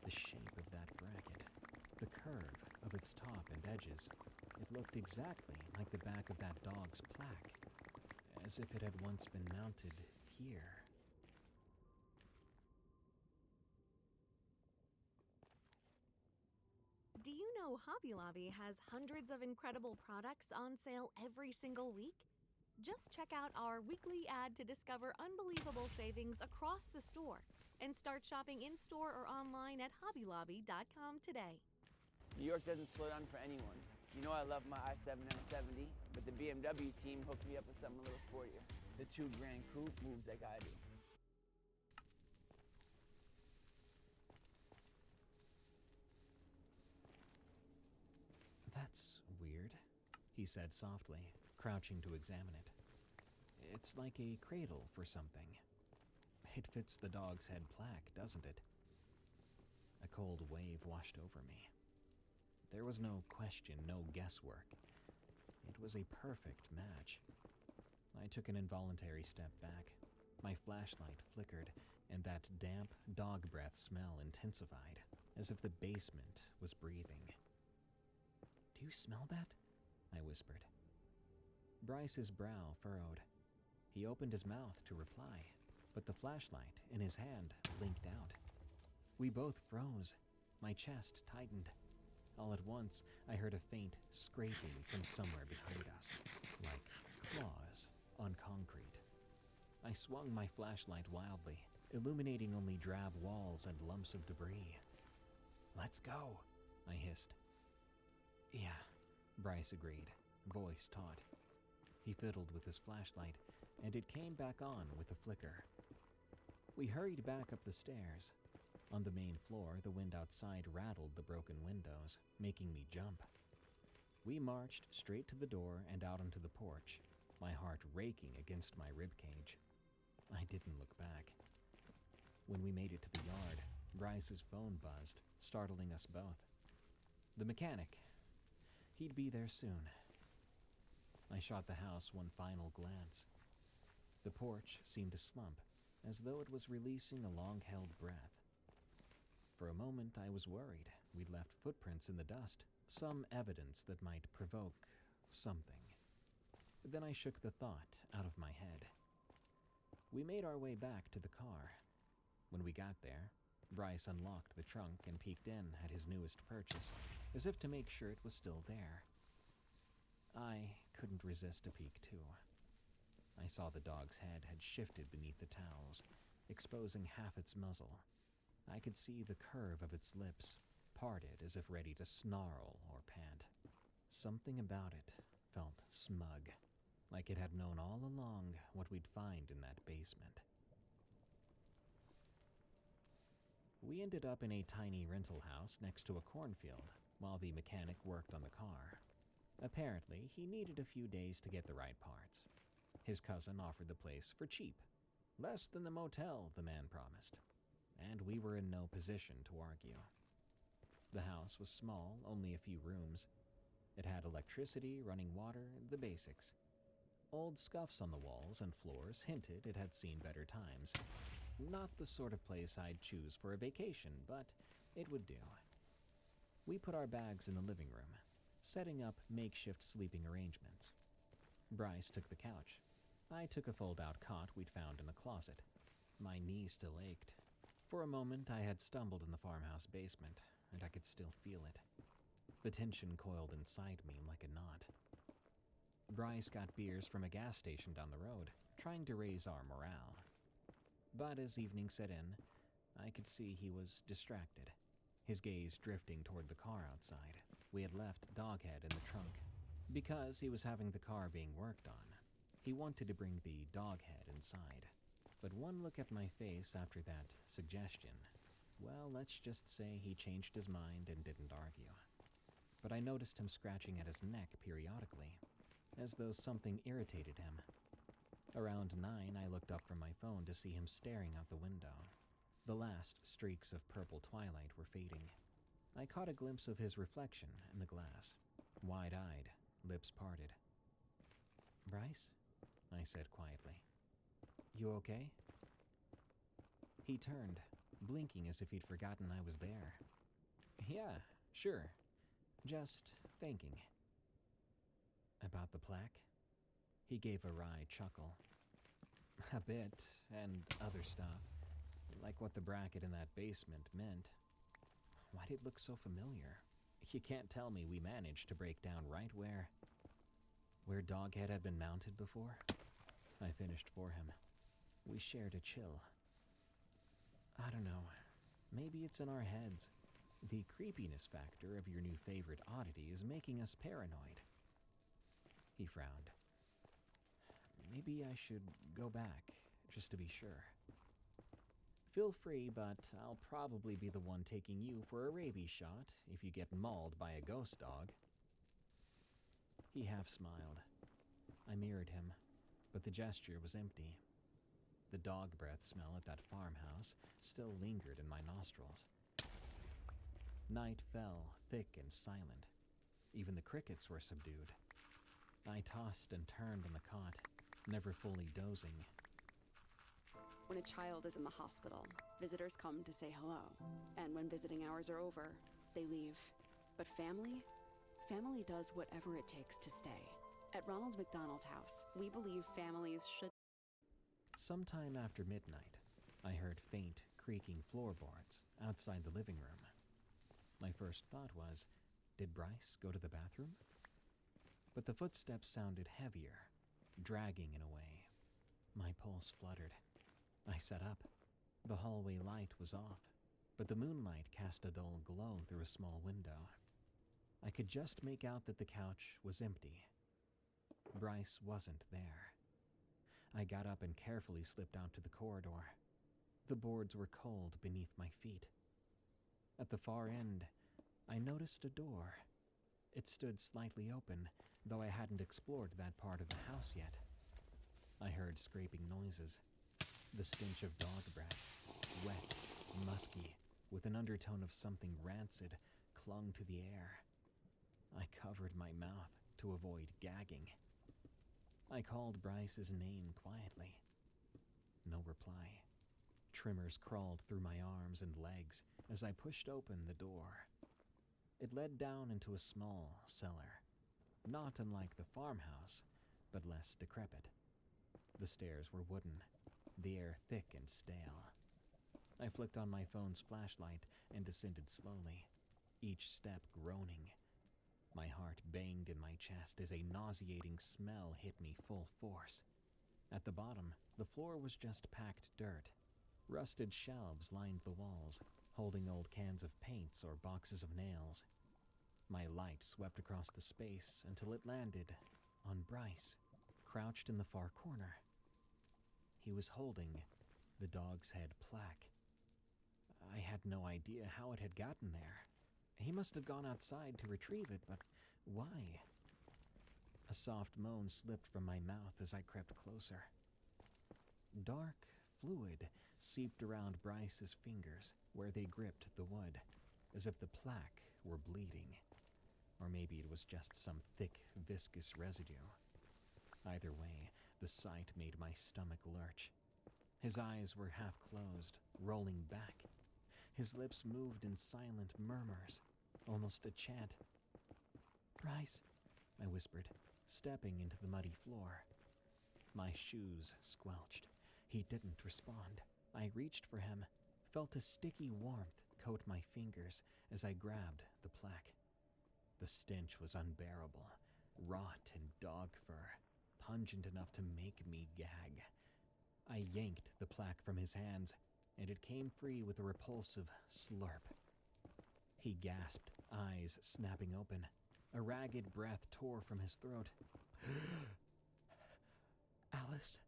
The shape of that bracket, the curve of its top and edges, it looked exactly like the back of that dog's plaque, as if it had once been mounted here. Do you know Hobby Lobby has hundreds of incredible products on sale every single week? Just check out our weekly ad to discover unbelievable savings across the store and start shopping in-store or online at hobbylobby.com today. New York doesn't slow down for anyone. You know I love my i7 M70, but the BMW team hooked me up with something a little sportier. The 2 Grand Coupe moves like I do. That's weird, he said softly, crouching to examine it. It's like a cradle for something. It fits the dog's head plaque, doesn't it? A cold wave washed over me. There was no question, no guesswork. It was a perfect match. I took an involuntary step back. My flashlight flickered, and that damp dog breath smell intensified, as if the basement was breathing. Do you smell that? I whispered. Bryce's brow furrowed. He opened his mouth to reply, but the flashlight in his hand blinked out. We both froze. My chest tightened. All at once, I heard a faint scraping from somewhere behind us, like claws on concrete. I swung my flashlight wildly, illuminating only drab walls and lumps of debris. Let's go, I hissed. Yeah, Bryce agreed, voice taut. He fiddled with his flashlight, and it came back on with a flicker. We hurried back up the stairs. On the main floor, the wind outside rattled the broken windows, making me jump. We marched straight to the door and out onto the porch, my heart raking against my ribcage. I didn't look back. When we made it to the yard, Bryce's phone buzzed, startling us both. The mechanic. He'd be there soon. I shot the house one final glance. The porch seemed to slump, as though it was releasing a long-held breath. For a moment, I was worried we'd left footprints in the dust, some evidence that might provoke something. But then I shook the thought out of my head. We made our way back to the car. When we got there, Bryce unlocked the trunk and peeked in at his newest purchase, as if to make sure it was still there. I couldn't resist a peek, too. I saw the dog's head had shifted beneath the towels, exposing half its muzzle. I could see the curve of its lips, parted as if ready to snarl or pant. Something about it felt smug, like it had known all along what we'd find in that basement. We ended up in a tiny rental house next to a cornfield, while the mechanic worked on the car. Apparently, he needed a few days to get the right parts. His cousin offered the place for cheap, less than the motel, the man promised, and we were in no position to argue. The house was small, only a few rooms. It had electricity, running water, the basics. Old scuffs on the walls and floors hinted it had seen better times. Not the sort of place I'd choose for a vacation, but it would do. We put our bags in the living room, setting up makeshift sleeping arrangements. Bryce took the couch. I took a fold-out cot we'd found in a closet. My knees still ached. For a moment, I had stumbled in the farmhouse basement, and I could still feel it. The tension coiled inside me like a knot. Bryce got beers from a gas station down the road, trying to raise our morale. But as evening set in, I could see he was distracted, his gaze drifting toward the car outside. We had left Doghead in the trunk. Because he was having the car being worked on, he wanted to bring the Doghead inside. But one look at my face after that suggestion, well, let's just say he changed his mind and didn't argue. But I noticed him scratching at his neck periodically, as though something irritated him. Around 9, I looked up from my phone to see him staring out the window. The last streaks of purple twilight were fading. I caught a glimpse of his reflection in the glass, wide-eyed, lips parted. "Bryce?" I said quietly. "You okay?" He turned, blinking as if he'd forgotten I was there. "Yeah, sure. Just thinking." "About the plaque?" He gave a wry chuckle. "A bit, and other stuff, like what the bracket in that basement meant. Why did it look so familiar? You can't tell me we managed to break down right where Doghead had been mounted before?" I finished for him. We shared a chill. "I don't know. Maybe it's in our heads. The creepiness factor of your new favorite oddity is making us paranoid." He frowned. "Maybe I should go back, just to be sure." "Feel free, but I'll probably be the one taking you for a rabies shot if you get mauled by a ghost dog." He half smiled. I mirrored him, but the gesture was empty. The dog breath smell at that farmhouse still lingered in my nostrils. Night fell, thick and silent. Even the crickets were subdued. I tossed and turned on the cot, never fully dozing. When a child is in the hospital, visitors come to say hello. And when visiting hours are over, they leave. But family does whatever it takes to stay. At Ronald McDonald's house, we believe families should... Sometime after midnight, I heard faint, creaking floorboards outside the living room. My first thought was, did Bryce go to the bathroom? But the footsteps sounded heavier, dragging in a way. My pulse fluttered. I sat up. The hallway light was off, but the moonlight cast a dull glow through a small window. I could just make out that the couch was empty. Bryce wasn't there. I got up and carefully slipped out to the corridor. The boards were cold beneath my feet. At the far end, I noticed a door. It stood slightly open, though I hadn't explored that part of the house yet. I heard scraping noises. The stench of dog breath, wet, musky, with an undertone of something rancid, clung to the air. I covered my mouth to avoid gagging. I called Bryce's name quietly. No reply. Tremors crawled through my arms and legs as I pushed open the door. It led down into a small cellar, not unlike the farmhouse, but less decrepit. The stairs were wooden, the air thick and stale. I flicked on my phone's flashlight and descended slowly, each step groaning. My heart banged in my chest as a nauseating smell hit me full force. At the bottom, the floor was just packed dirt. Rusted shelves lined the walls, holding old cans of paints or boxes of nails. My light swept across the space until it landed on Bryce, crouched in the far corner. He was holding the dog's head plaque. I had no idea how it had gotten there. He must have gone outside to retrieve it, but why? A soft moan slipped from my mouth as I crept closer. Dark fluid seeped around Bryce's fingers where they gripped the wood. as if the plaque were bleeding. Or maybe it was just some thick, viscous residue. Either way, the sight made my stomach lurch. His eyes were half closed, rolling back. His lips moved in silent murmurs, almost a chant. "Bryce," I whispered, stepping into the muddy floor. My shoes squelched. He didn't respond. I reached for him, felt a sticky warmth coat my fingers as I grabbed the plaque. The stench was unbearable, rot and dog fur, pungent enough to make me gag. I yanked the plaque from his hands, and it came free with a repulsive slurp. He gasped, eyes snapping open. A ragged breath tore from his throat. "Alice?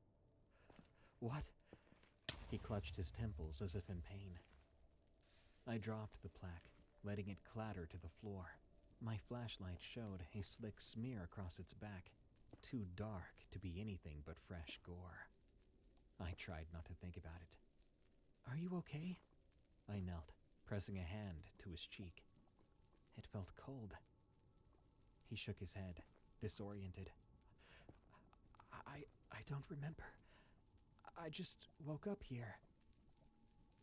What?" He clutched his temples as if in pain. I dropped the plaque, letting it clatter to the floor. My flashlight showed a slick smear across its back, too dark to be anything but fresh gore. I tried not to think about it. "Are you okay?" I knelt, pressing a hand to his cheek. It felt cold. He shook his head, disoriented. I don't remember. I just woke up here."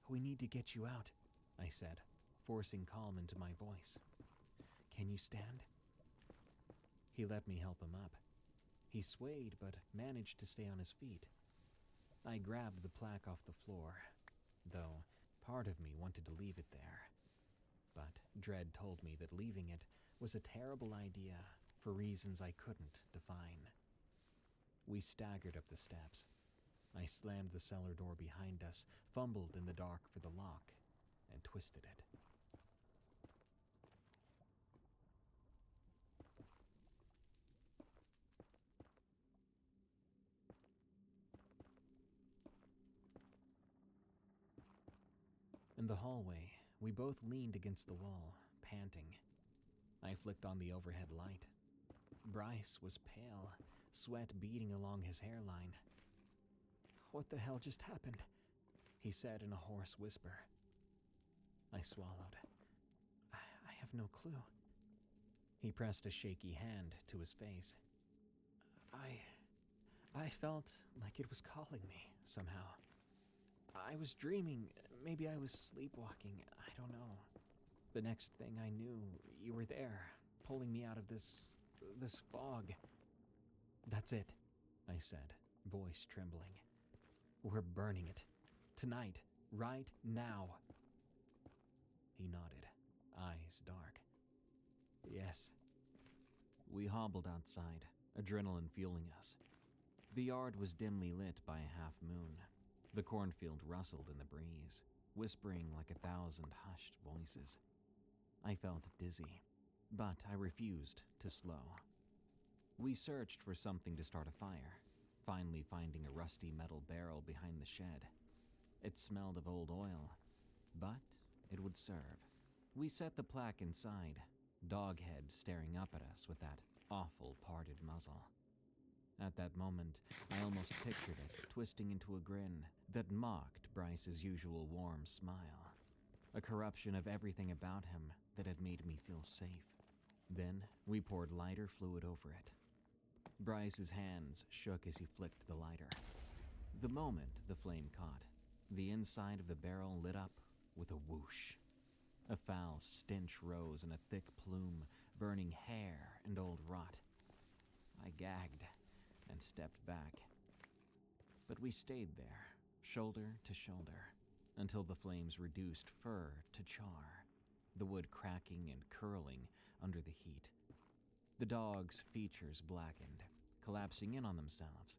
"We need to get you out," I said, forcing calm into my voice. "Can you stand?" He let me help him up. He swayed but managed to stay on his feet. I grabbed the plaque off the floor, though part of me wanted to leave it there. But dread told me that leaving it was a terrible idea for reasons I couldn't define. We staggered up the steps. I slammed the cellar door behind us, fumbled in the dark for the lock, and twisted it. In the hallway, we both leaned against the wall, panting. I flicked on the overhead light. Bryce was pale, sweat beading along his hairline. "What the hell just happened?" he said in a hoarse whisper. I swallowed. I have no clue. He pressed a shaky hand to his face. I felt like it was calling me, somehow. I was dreaming. Maybe I was sleepwalking. I don't know. The next thing I knew, you were there, pulling me out of this fog. "That's it," I said, voice trembling. "We're burning it. Tonight. Right now." He nodded, eyes dark. "Yes." We hobbled outside, adrenaline fueling us. The yard was dimly lit by a half moon. The cornfield rustled in the breeze, whispering like 1,000 hushed voices. I felt dizzy, but I refused to slow. We searched for something to start a fire, finally finding a rusty metal barrel behind the shed. It smelled of old oil, but it would serve. We set the plaque inside, Doghead staring up at us with that awful parted muzzle. At that moment, I almost pictured it twisting into a grin that mocked Bryce's usual warm smile, a corruption of everything about him that had made me feel safe. Then we poured lighter fluid over it. Bryce's hands shook as he flicked the lighter. The moment the flame caught, the inside of the barrel lit up with a whoosh. A foul stench rose in a thick plume, burning hair and old rot. I gagged and stepped back. But we stayed there, shoulder to shoulder, until the flames reduced fur to char, the wood cracking and curling under the heat. The dog's features blackened, collapsing in on themselves.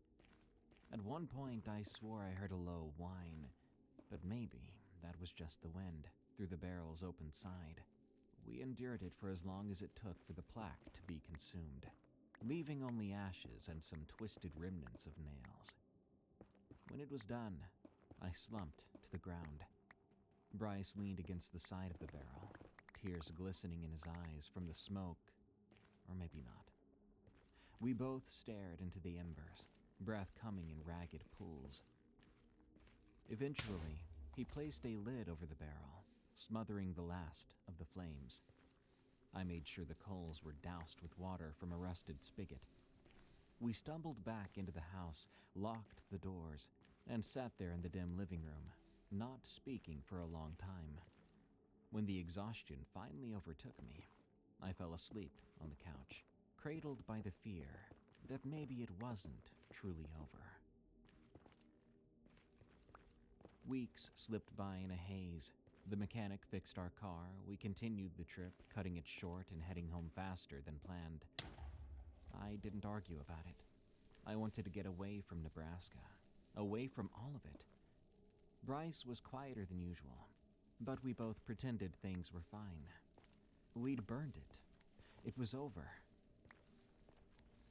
At one point, I swore I heard a low whine, but maybe that was just the wind through the barrel's open side. We endured it for as long as it took for the plaque to be consumed, leaving only ashes and some twisted remnants of nails. When it was done, I slumped to the ground. Bryce leaned against the side of the barrel, tears glistening in his eyes from the smoke, or maybe not. We both stared into the embers, breath coming in ragged pools. Eventually, he placed a lid over the barrel, smothering the last of the flames. I made sure the coals were doused with water from a rusted spigot. We stumbled back into the house, locked the doors, and sat there in the dim living room, not speaking for a long time. When the exhaustion finally overtook me, I fell asleep on the couch, cradled by the fear that maybe it wasn't truly over. Weeks slipped by in a haze. The mechanic fixed our car. We continued the trip, cutting it short and heading home faster than planned. I didn't argue about it. I wanted to get away from Nebraska, away from all of it. Bryce was quieter than usual, but we both pretended things were fine. We'd burned it. It was over.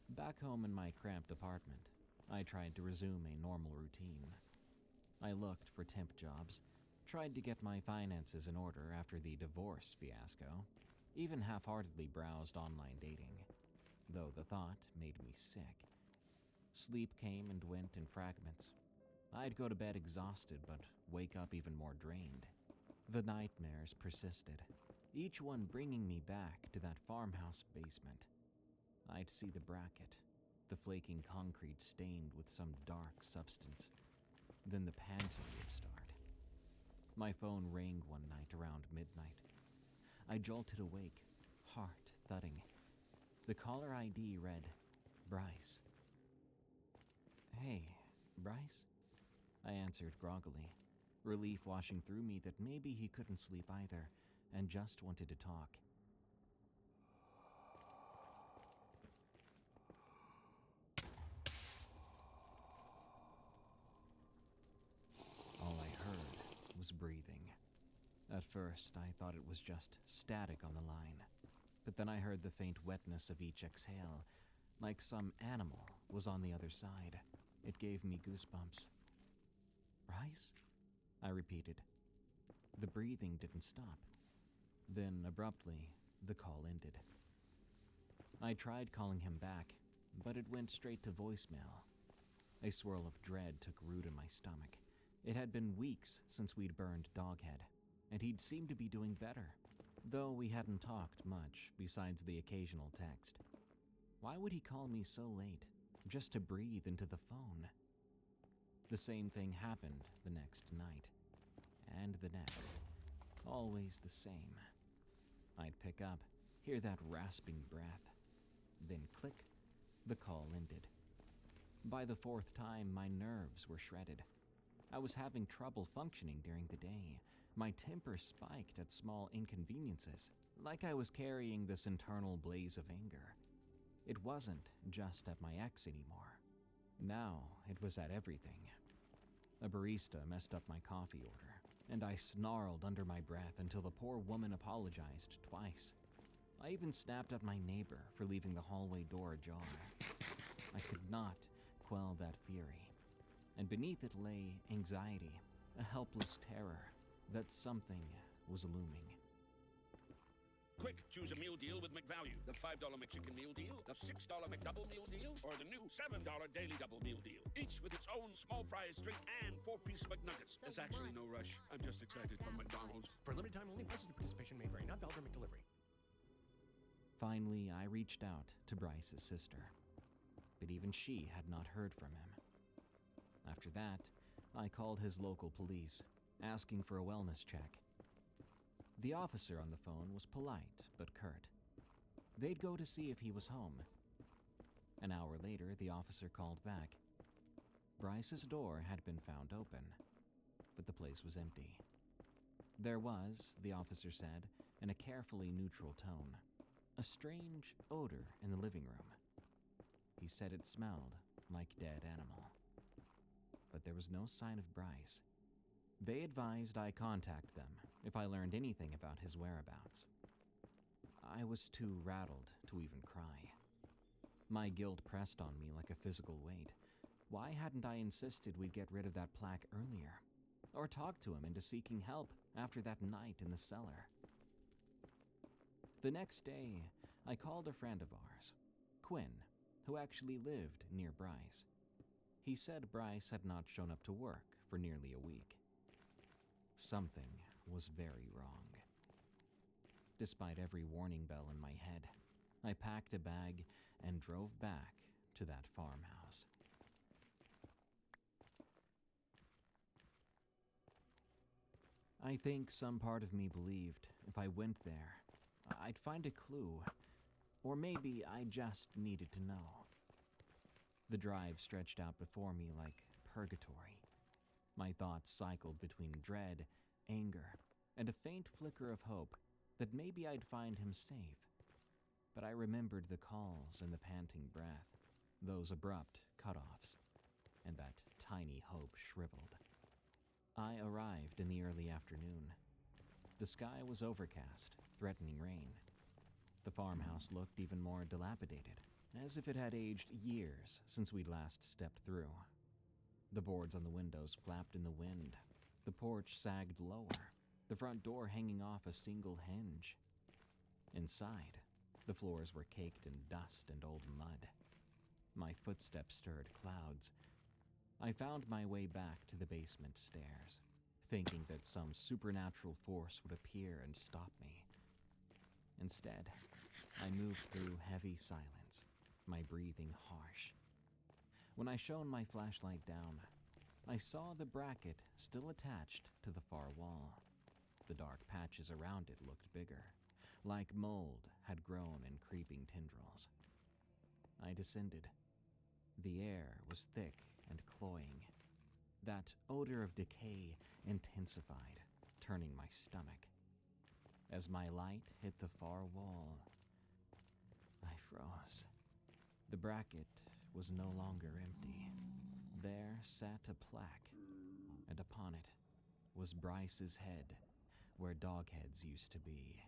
Back home in my cramped apartment, I tried to resume a normal routine. I looked for temp jobs, tried to get my finances in order after the divorce fiasco, even half-heartedly browsed online dating, though the thought made me sick. Sleep came and went in fragments. I'd go to bed exhausted but wake up even more drained. The nightmares persisted, each one bringing me back to that farmhouse basement. I'd see the bracket, the flaking concrete stained with some dark substance. Then the panting would start. My phone rang one night around midnight. I jolted awake, heart thudding. The caller ID read, Bryce. Hey, Bryce? I answered groggily, relief washing through me that maybe he couldn't sleep either and just wanted to talk. All I heard was breathing. At first, I thought it was just static on the line, but then I heard the faint wetness of each exhale, like some animal was on the other side. It gave me goosebumps. Bryce? I repeated. The breathing didn't stop. Then, abruptly, the call ended. I tried calling him back, but it went straight to voicemail. A swirl of dread took root in my stomach. It had been weeks since we'd burned Doghead, and he'd seemed to be doing better, though we hadn't talked much besides the occasional text. Why would he call me so late, just to breathe into the phone? The same thing happened the next night, and the next. Always the same. I'd pick up, hear that rasping breath, then click, the call ended. By the fourth time, my nerves were shredded. I was having trouble functioning during the day. My temper spiked at small inconveniences, like I was carrying this internal blaze of anger. It wasn't just at my ex anymore. Now it was at everything. A barista messed up my coffee order, and I snarled under my breath until the poor woman apologized twice. I even snapped at my neighbor for leaving the hallway door ajar. I could not quell that fury, and beneath it lay anxiety, a helpless terror that something was looming. Quick, choose a meal deal with McValue. The $5 McChicken meal deal, the $6 McDouble meal deal, or the new $7 Daily Double meal deal. Each with its own small fries, drink, and 4-piece McNuggets. There's actually no rush. I'm just excited for McDonald's. For a limited time only, prices and participation may vary. Not valid for McDelivery. Finally, I reached out to Bryce's sister, but even she had not heard from him. After that, I called his local police, asking for a wellness check. The officer on the phone was polite but curt. They'd go to see if he was home. An hour later, the officer called back. Bryce's door had been found open, but the place was empty. There was, the officer said, in a carefully neutral tone, a strange odor in the living room. He said it smelled like dead animal. But there was no sign of Bryce. They advised I contact them if I learned anything about his whereabouts. I was too rattled to even cry. My guilt pressed on me like a physical weight. Why hadn't I insisted we'd get rid of that plaque earlier? Or talked to him into seeking help after that night in the cellar? The next day, I called a friend of ours, Quinn, who actually lived near Bryce. He said Bryce had not shown up to work for nearly a week. Something was very wrong. Despite every warning bell in my head, I packed a bag and drove back to that farmhouse. I think some part of me believed if I went there, I'd find a clue, or maybe I just needed to know. The drive stretched out before me like purgatory. My thoughts cycled between dread, anger, and a faint flicker of hope that maybe I'd find him safe. But I remembered the calls and the panting breath, those abrupt cutoffs, and that tiny hope shriveled. I arrived in the early afternoon. The sky was overcast, threatening rain. The farmhouse looked even more dilapidated, as if it had aged years since we'd last stepped through. The boards on the windows flapped in the wind. The porch sagged lower, the front door hanging off a single hinge. Inside, the floors were caked in dust and old mud. My footsteps stirred clouds. I found my way back to the basement stairs, thinking that some supernatural force would appear and stop me. Instead, I moved through heavy silence, my breathing harsh. When I shone my flashlight down, I saw the bracket still attached to the far wall. The dark patches around it looked bigger, like mold had grown in creeping tendrils. I descended. The air was thick and cloying. That odor of decay intensified, turning my stomach. As my light hit the far wall, I froze. The bracket was no longer empty. There sat a plaque, and upon it was Bryce's head, where dog heads used to be.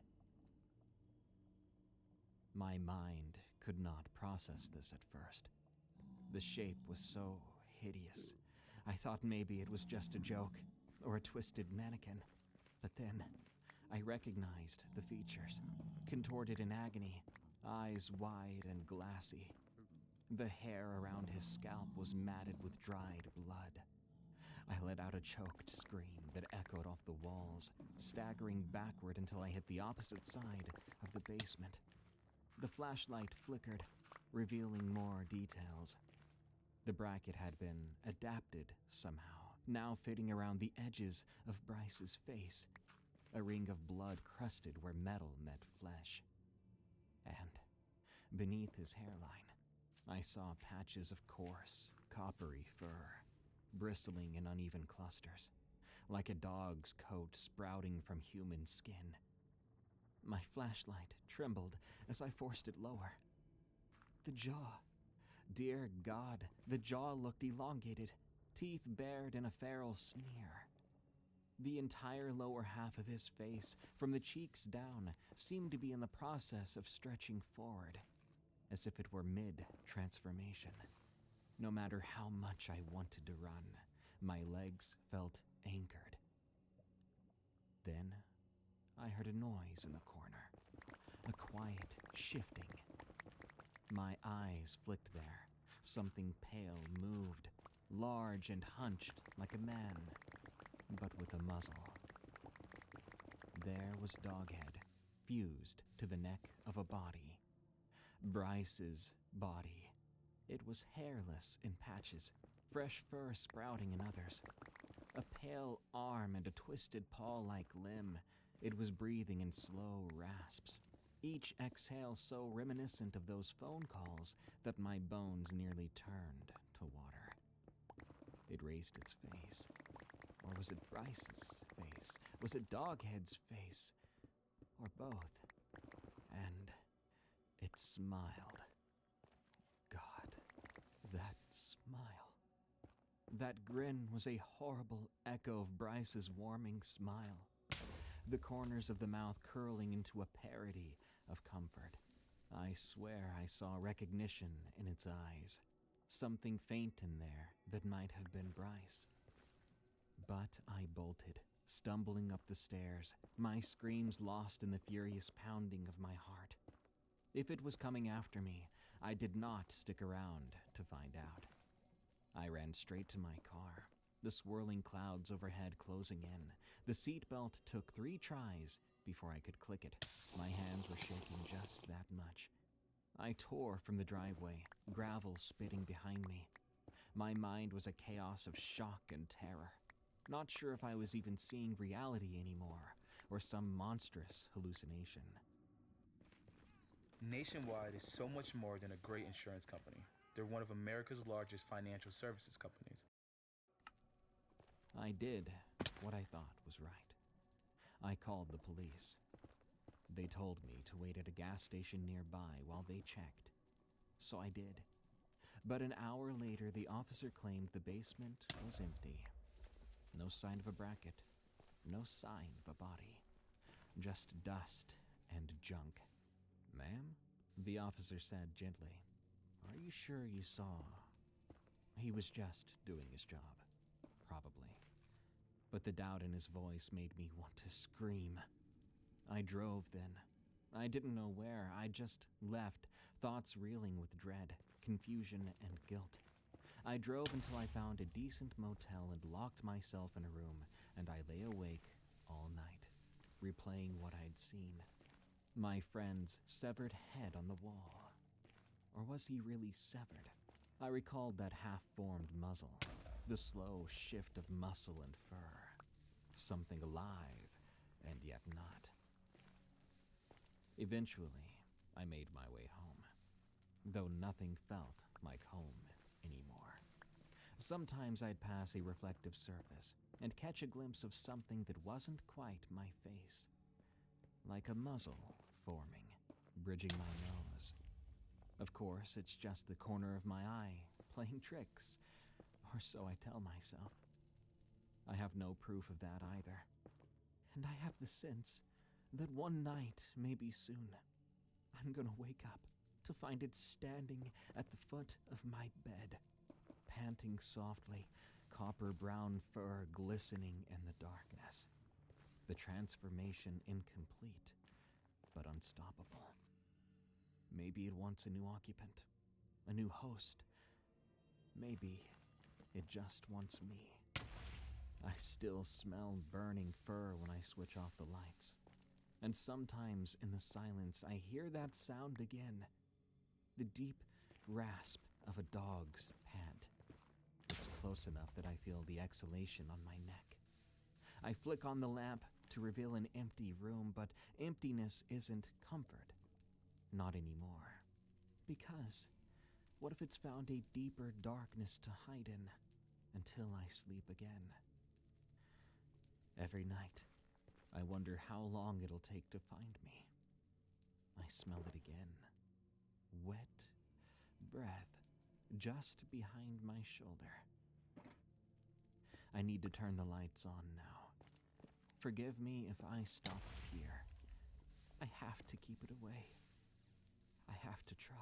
My mind could not process this at first. The shape was so hideous. I thought maybe it was just a joke, or a twisted mannequin. But then, I recognized the features, contorted in agony, eyes wide and glassy. The hair around his scalp was matted with dried blood. I let out a choked scream that echoed off the walls, staggering backward until I hit the opposite side of the basement. The flashlight flickered, revealing more details. The bracket had been adapted somehow, now fitting around the edges of Bryce's face, a ring of blood crusted where metal met flesh. And beneath his hairline, I saw patches of coarse, coppery fur, bristling in uneven clusters, like a dog's coat sprouting from human skin. My flashlight trembled as I forced it lower. The jaw. Dear God, the jaw looked elongated, teeth bared in a feral sneer. The entire lower half of his face, from the cheeks down, seemed to be in the process of stretching forward, as if it were mid-transformation. No matter how much I wanted to run, my legs felt anchored. Then, I heard a noise in the corner, a quiet shifting. My eyes flicked there. Something pale moved, large and hunched like a man, but with a muzzle. There was Doghead, fused to the neck of a body. Bryce's body. It was hairless in patches, fresh fur sprouting in others. A pale arm and a twisted paw-like limb. It was breathing in slow rasps, each exhale so reminiscent of those phone calls that my bones nearly turned to water. It raised its face. Or was it Bryce's face? Was it Doghead's face? Or both? And it smiled. God, that smile. That grin was a horrible echo of Bryce's warming smile, the corners of the mouth curling into a parody of comfort. I swear I saw recognition in its eyes, something faint in there that might have been Bryce. But I bolted, stumbling up the stairs, my screams lost in the furious pounding of my heart. If it was coming after me, I did not stick around to find out. I ran straight to my car, the swirling clouds overhead closing in. The seatbelt took 3 tries before I could click it. My hands were shaking just that much. I tore from the driveway, gravel spitting behind me. My mind was a chaos of shock and terror. Not sure if I was even seeing reality anymore, or some monstrous hallucination. Nationwide is so much more than a great insurance company. They're one of America's largest financial services companies. I did what I thought was right. I called the police. They told me to wait at a gas station nearby while they checked. So I did. But an hour later, the officer claimed the basement was empty. No sign of a bracket. No sign of a body. Just dust and junk. "Ma'am?" the officer said gently. "Are you sure you saw?" He was just doing his job. Probably. But the doubt in his voice made me want to scream. I drove then. I didn't know where. I just left, thoughts reeling with dread, confusion, and guilt. I drove until I found a decent motel and locked myself in a room, and I lay awake all night, replaying what I'd seen. My friend's severed head on the wall. Or was he really severed? I recalled that half-formed muzzle, the slow shift of muscle and fur. Something alive, and yet not. Eventually, I made my way home, though nothing felt like home anymore. Sometimes I'd pass a reflective surface and catch a glimpse of something that wasn't quite my face, like a muzzle forming, bridging my nose. Of course, it's just the corner of my eye, playing tricks, or so I tell myself. I have no proof of that either, and I have the sense that one night, maybe soon, I'm gonna wake up to find it standing at the foot of my bed, panting softly, copper-brown fur glistening in the darkness. The transformation incomplete, but unstoppable. Maybe it wants a new occupant, a new host. Maybe it just wants me. I still smell burning fur when I switch off the lights. And sometimes in the silence, I hear that sound again. The deep rasp of a dog's pant. It's close enough that I feel the exhalation on my neck. I flick on the lamp to reveal an empty room, but emptiness isn't comfort. Not anymore. Because what if it's found a deeper darkness to hide in until I sleep again? Every night, I wonder how long it'll take to find me. I smell it again. Wet breath just behind my shoulder. I need to turn the lights on now. Forgive me if I stop here. I have to keep it away. I have to try.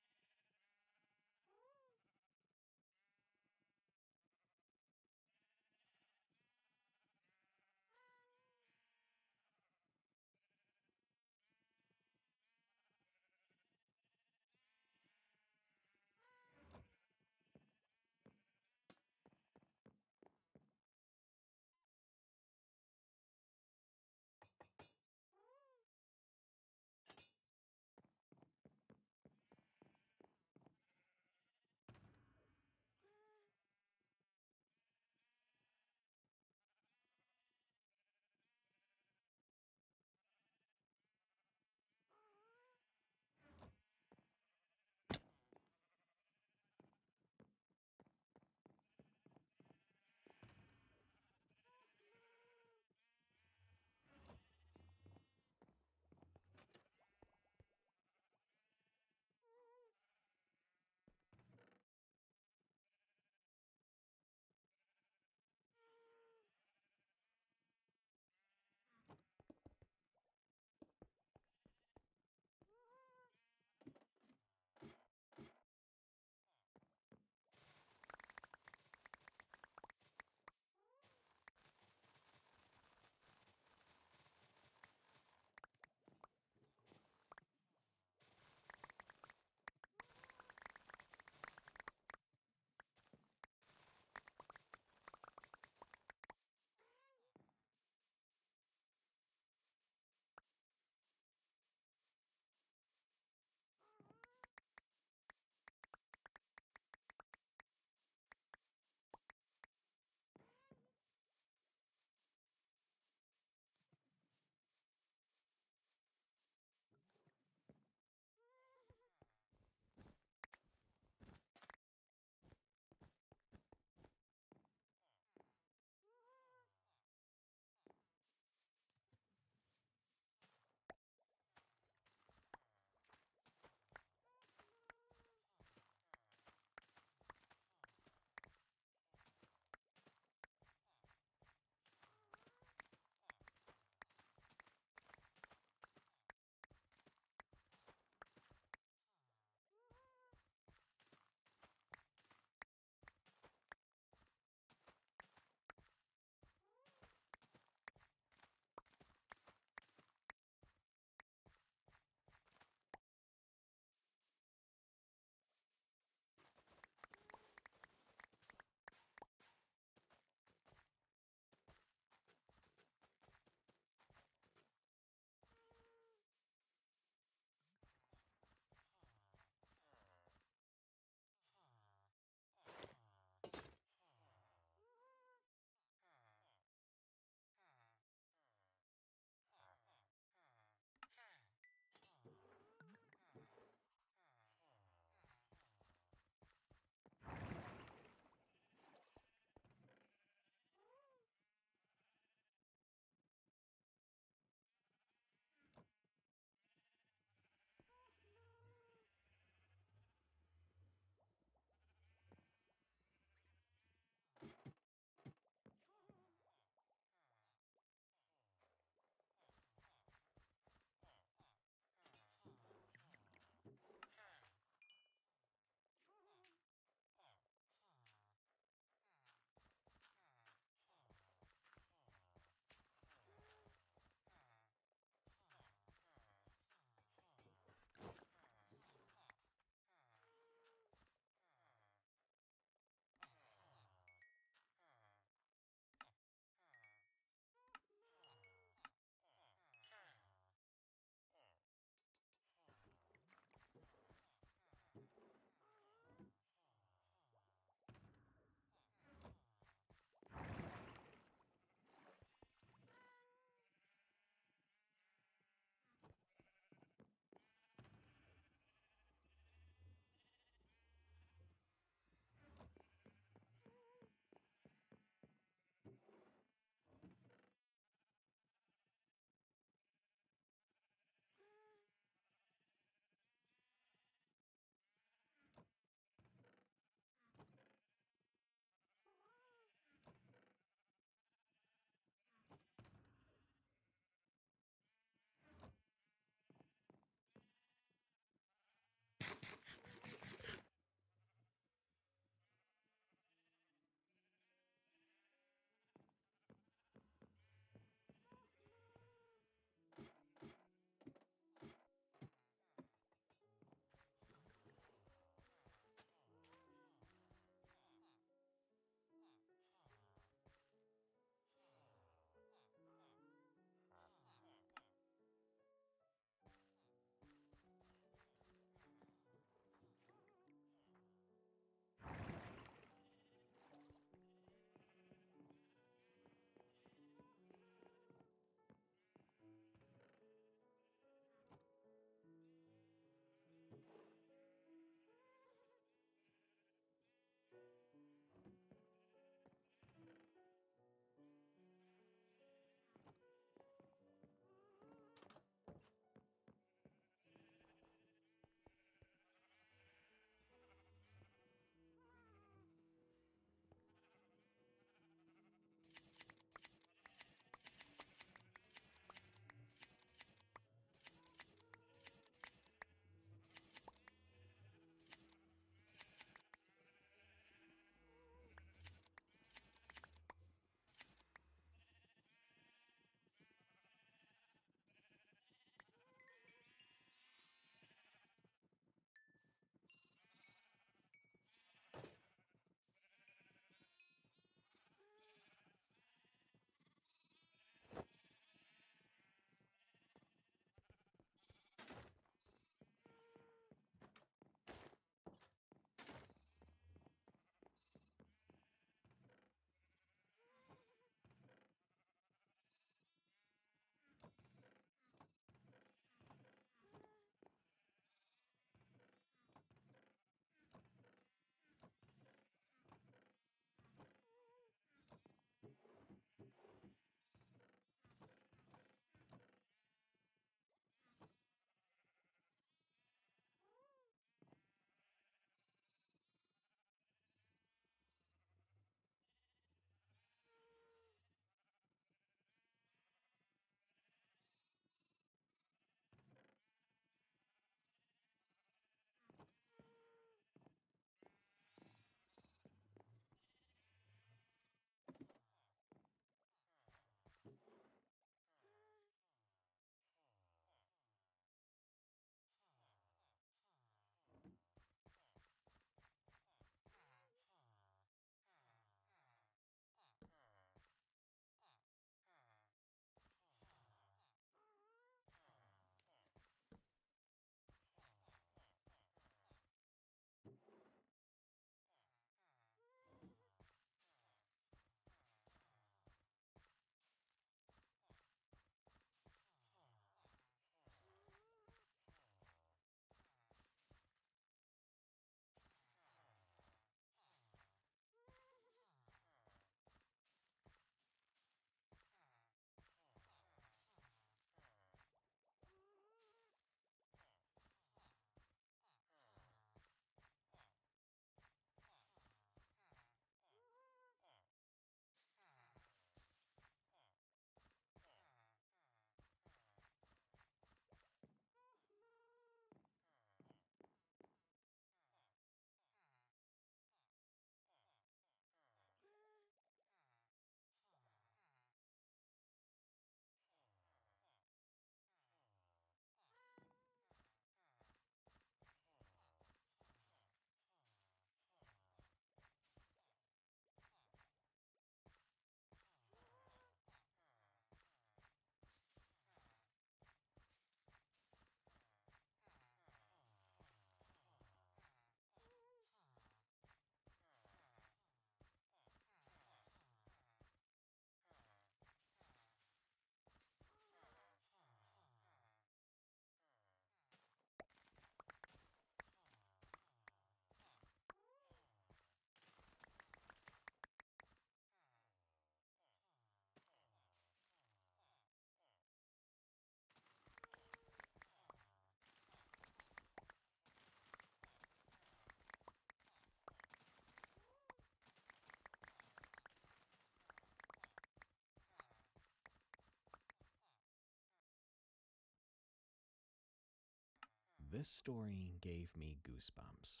This story gave me goosebumps.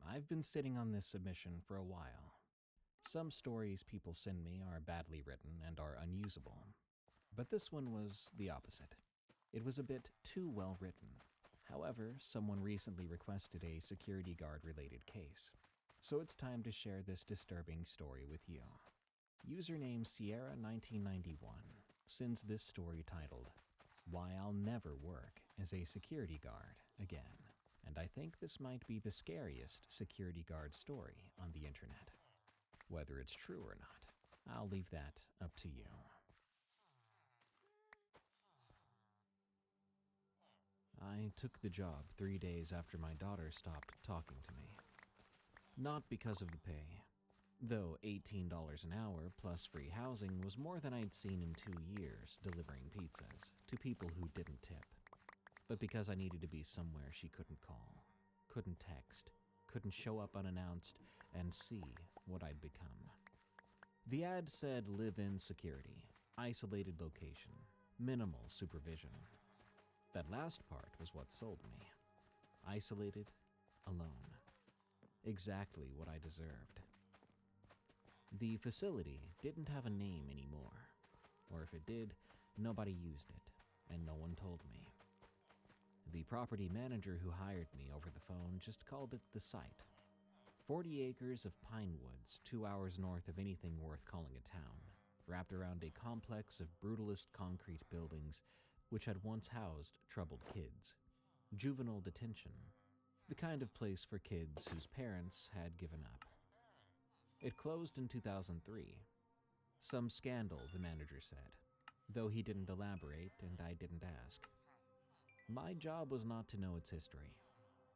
I've been sitting on this submission for a while. Some stories people send me are badly written and are unusable, but this one was the opposite. It was a bit too well written. However, someone recently requested a security guard related case, so it's time to share this disturbing story with you. Username Sierra1991 sends this story titled, "Why I'll Never Work as a Security Guard Again," and I think this might be the scariest security guard story on the internet. Whether it's true or not, I'll leave that up to you. I took the job 3 days after my daughter stopped talking to me. Not because of the pay, though $18 an hour plus free housing was more than I'd seen in 2 years delivering pizzas to people who didn't tip, but because I needed to be somewhere she couldn't call, couldn't text, couldn't show up unannounced, and see what I'd become. The ad said live-in security, isolated location, minimal supervision. That last part was what sold me. Isolated, alone. Exactly what I deserved. The facility didn't have a name anymore, or if it did, nobody used it, and no one told me. The property manager who hired me over the phone just called it the site. 40 acres of pine woods, 2 hours north of anything worth calling a town, wrapped around a complex of brutalist concrete buildings which had once housed troubled kids. Juvenile detention. The kind of place for kids whose parents had given up. It closed in 2003. Some scandal, the manager said, though he didn't elaborate and I didn't ask. My job was not to know its history.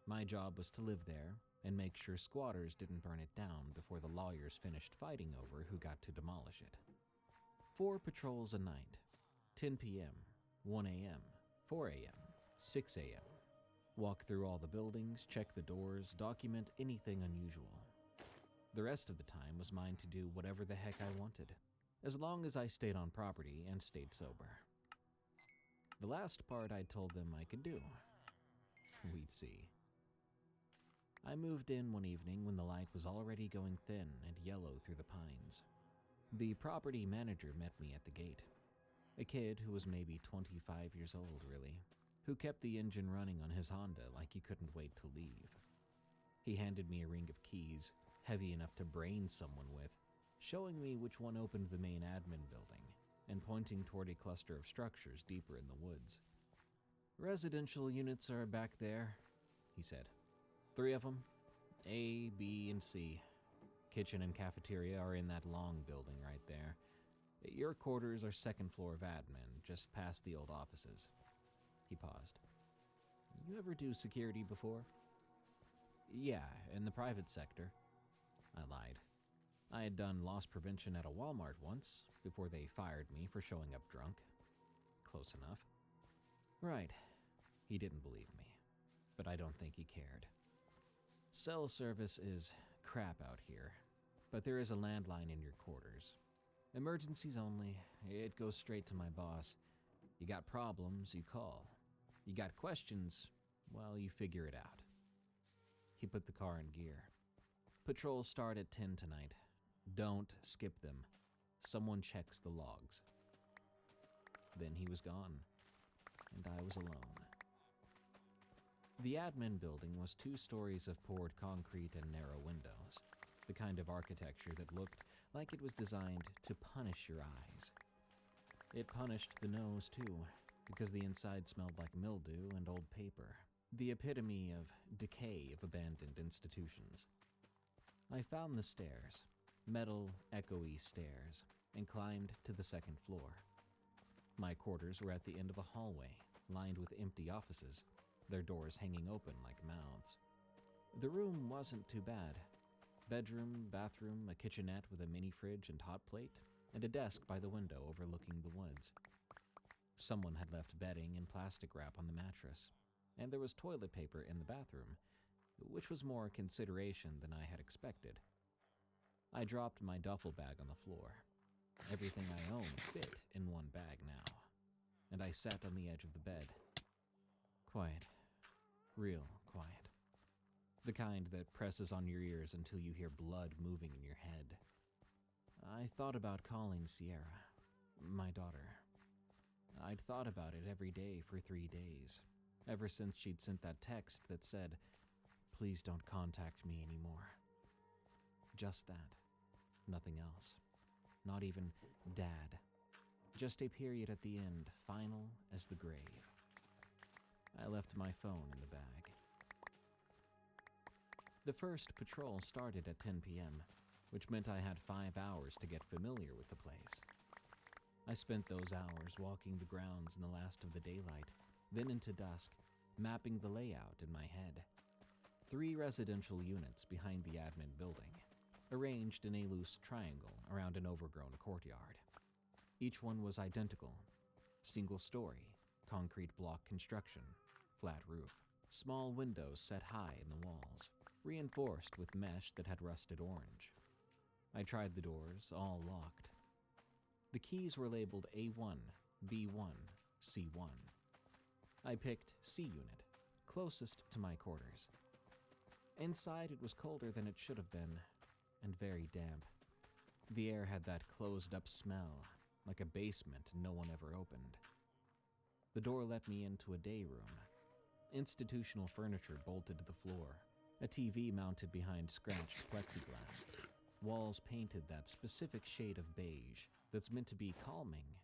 My job was to live there and make sure squatters didn't burn it down before the lawyers finished fighting over who got to demolish it. 4 patrols a night. 10 p.m., 1 a.m., 4 a.m., 6 a.m. Walk through all the buildings, check the doors, document anything unusual. The rest of the time was mine to do whatever the heck I wanted, as long as I stayed on property and stayed sober. The last part I told them I could do. We'd see. I moved in one evening when the light was already going thin and yellow through the pines. The property manager met me at the gate. A kid who was maybe 25 years old, really, who kept the engine running on his Honda like he couldn't wait to leave. He handed me a ring of keys, heavy enough to brain someone with, showing me which one opened the main admin building, and pointing toward a cluster of structures deeper in the woods. "Residential units are back there," he said. 3 of them, A, B, and C. Kitchen and cafeteria are in that long building right there. Your quarters are second floor of admin, just past the old offices. He paused. "You ever do security before?" "Yeah, in the private sector." I lied. I had done loss prevention at a Walmart once, before they fired me for showing up drunk. Close enough. Right. He didn't believe me, but I don't think he cared. Cell service is crap out here, but there is a landline in your quarters. Emergencies only. It goes straight to my boss. You got problems, you call. You got questions, well, you figure it out. He put the car in gear. "Patrols start at 10 tonight. Don't skip them. Someone checks the logs." Then he was gone, and I was alone. The admin building was 2 stories of poured concrete and narrow windows, the kind of architecture that looked like it was designed to punish your eyes. It punished the nose, too, because the inside smelled like mildew and old paper, the epitome of decay of abandoned institutions. I found the stairs, metal, echoey stairs, and climbed to the 2nd floor. My quarters were at the end of a hallway, lined with empty offices, their doors hanging open like mouths. The room wasn't too bad. Bedroom, bathroom, a kitchenette with a mini fridge and hot plate, and a desk by the window overlooking the woods. Someone had left bedding and plastic wrap on the mattress, and there was toilet paper in the bathroom, which was more consideration than I had expected. I dropped my duffel bag on the floor. Everything I owned fit in one bag now, and I sat on the edge of the bed. Quiet. Real quiet. The kind that presses on your ears until you hear blood moving in your head. I thought about calling Sierra, my daughter. I'd thought about it every day for 3 days, ever since she'd sent that text that said, "Please don't contact me anymore." Just that. Nothing else. Not even Dad. Just a period at the end, final as the grave. I left my phone in the bag. The first patrol started at 10 p.m., which meant I had 5 hours to get familiar with the place. I spent those hours walking the grounds in the last of the daylight, then into dusk, mapping the layout in my head. 3 residential units behind the admin building, arranged in a loose triangle around an overgrown courtyard. Each one was identical. Single story, concrete block construction, flat roof, small windows set high in the walls, reinforced with mesh that had rusted orange. I tried the doors, all locked. The keys were labeled A1, B1, C1. I picked C unit, closest to my quarters. Inside it was colder than it should have been, and very damp. The air had that closed-up smell, like a basement no one ever opened. The door let me into a day room. Institutional furniture bolted to the floor, a TV mounted behind scratched plexiglass, walls painted that specific shade of beige that's meant to be calming,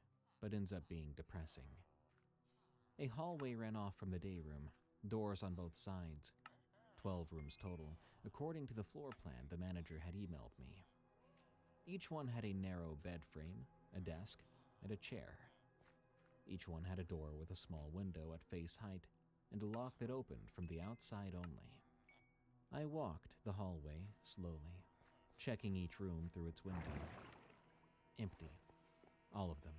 but ends up being depressing. A hallway ran off from the day room, doors on both sides. 12 rooms total, according to the floor plan the manager had emailed me. Each one had a narrow bed frame, a desk, and a chair. Each one had a door with a small window at face height and a lock that opened from the outside only. I walked the hallway slowly, checking each room through its window. Empty. All of them.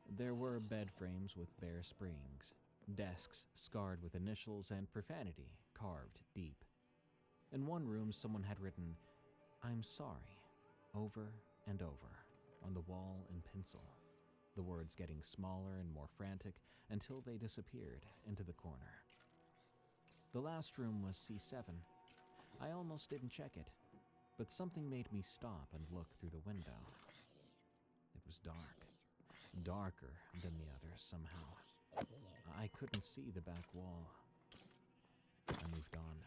There were bed frames with bare springs, desks scarred with initials and profanity carved deep. In one room, someone had written, "I'm sorry," over and over, on the wall in pencil, the words getting smaller and more frantic until they disappeared into the corner. The last room was C7. I almost didn't check it, but something made me stop and look through the window. It was dark. Darker than the others somehow. I couldn't see the back wall. I moved on.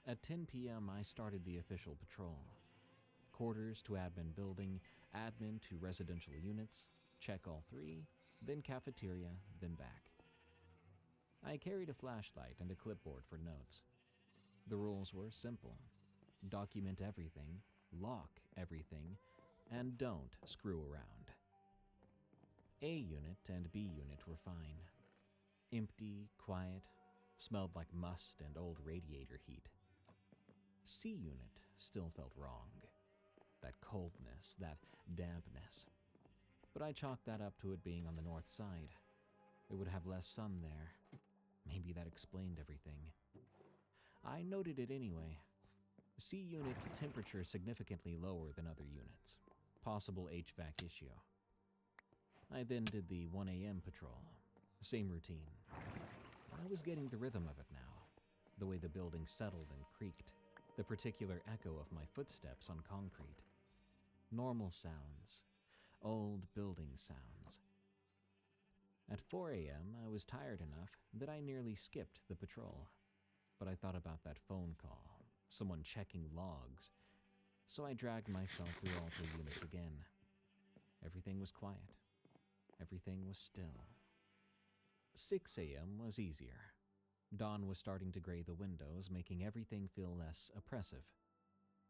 At 10 p.m., I started the official patrol. Quarters to admin building, admin to residential units, check all 3, then cafeteria, then back. I carried a flashlight and a clipboard for notes. The rules were simple. Document everything, lock everything, and don't screw around. A unit and B unit were fine. Empty, quiet, smelled like must and old radiator heat. C unit still felt wrong. That coldness, that dampness. But I chalked that up to it being on the north side. It would have less sun there. Maybe that explained everything. I noted it anyway. C unit temperature significantly lower than other units. Possible HVAC issue. I then did the 1 a.m. patrol. Same routine. I was getting the rhythm of it now. The way the building settled and creaked. The particular echo of my footsteps on concrete. Normal sounds. Old building sounds. At 4 a.m., I was tired enough that I nearly skipped the patrol. But I thought about that phone call, someone checking logs, so I dragged myself through all 3 units again. Everything was quiet. Everything was still. 6 a.m. was easier. Dawn was starting to gray the windows, making everything feel less oppressive.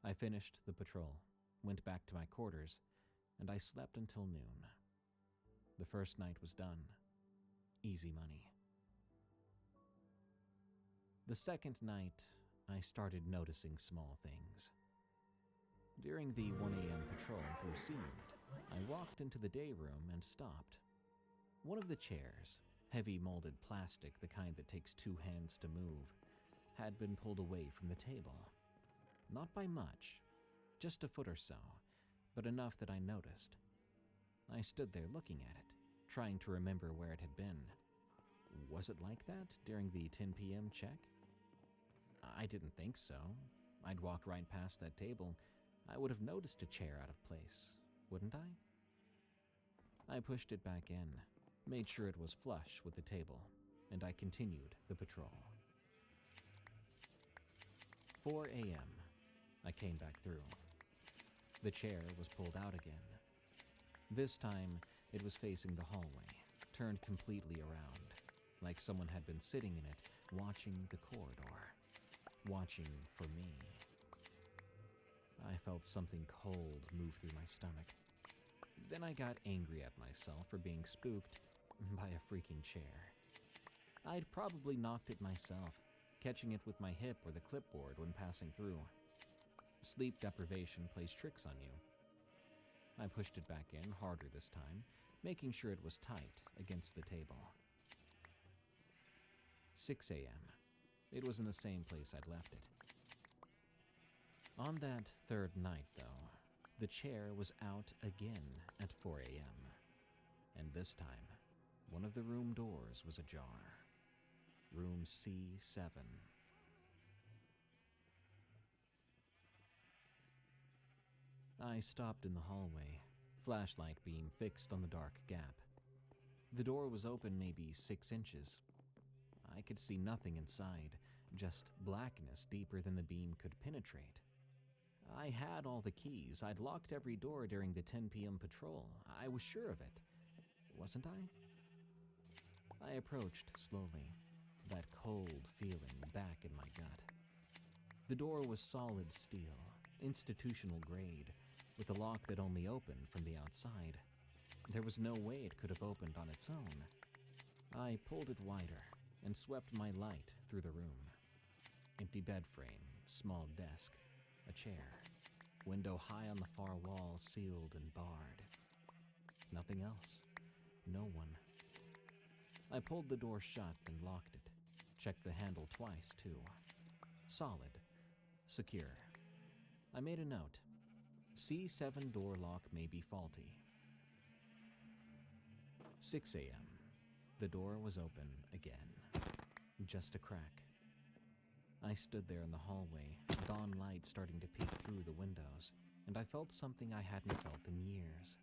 I finished the patrol, went back to my quarters, and I slept until noon. The first night was done. Easy money. The second night, I started noticing small things. During the 1 a.m. patrol through C unit, I walked into the day room and stopped. One of the chairs, heavy molded plastic, the kind that takes 2 hands to move, had been pulled away from the table. Not by much, just a foot or so, but enough that I noticed. I stood there looking at it, trying to remember where it had been. Was it like that during the 10 p.m. check? I didn't think so. I'd walked right past that table. I would have noticed a chair out of place, wouldn't I? I pushed it back in, made sure it was flush with the table, and I continued the patrol. 4 a.m. I came back through. The chair was pulled out again. This time, it was facing the hallway, turned completely around, like someone had been sitting in it, watching the corridor, watching for me. I felt something cold move through my stomach. Then I got angry at myself for being spooked by a freaking chair. I'd probably knocked it myself, catching it with my hip or the clipboard when passing through. Sleep deprivation plays tricks on you. I pushed it back in harder this time, making sure it was tight against the table. 6 a.m. It was in the same place I'd left it. On that third night, though, the chair was out again at 4 a.m. And this time, one of the room doors was ajar. Room C7. I stopped in the hallway, flashlight beam fixed on the dark gap. The door was open maybe 6 inches. I could see nothing inside, just blackness deeper than the beam could penetrate. I had all the keys. I'd locked every door during the 10 p.m. patrol. I was sure of it. Wasn't I? I approached slowly, that cold feeling back in my gut. The door was solid steel, institutional grade, with a lock that only opened from the outside. There was no way it could have opened on its own. I pulled it wider and swept my light through the room. Empty bed frame, small desk, a chair, window high on the far wall, sealed and barred. Nothing else. No one. I pulled the door shut and locked it. Checked the handle twice, too. Solid. Secure. I made a note. C7 door lock may be faulty. 6 a.m. The door was open again. Just a crack. I stood there in the hallway, dawn light starting to peek through the windows, and I felt something I hadn't felt in years.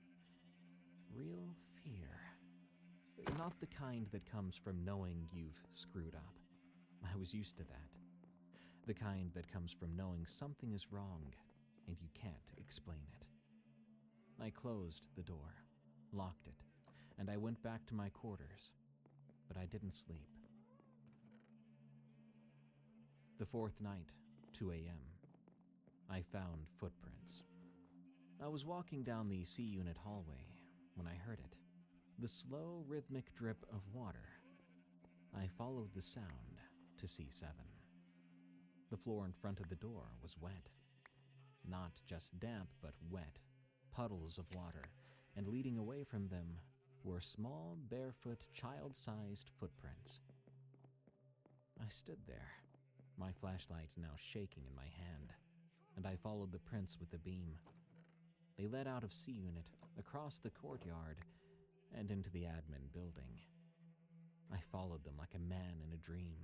Real fear. Not the kind that comes from knowing you've screwed up. I was used to that. The kind that comes from knowing something is wrong and you can't explain it. I closed the door, locked it, and I went back to my quarters, but I didn't sleep. The fourth night, 2 a.m., I found footprints. I was walking down the C-Unit hallway when I heard it, the slow, rhythmic drip of water. I followed the sound to C7. The floor in front of the door was wet. Not just damp, but wet, puddles of water, and leading away from them were small, barefoot, child-sized footprints. I stood there, my flashlight now shaking in my hand, and I followed the prints with the beam. They led out of C-Unit, across the courtyard, and into the admin building. I followed them like a man in a dream,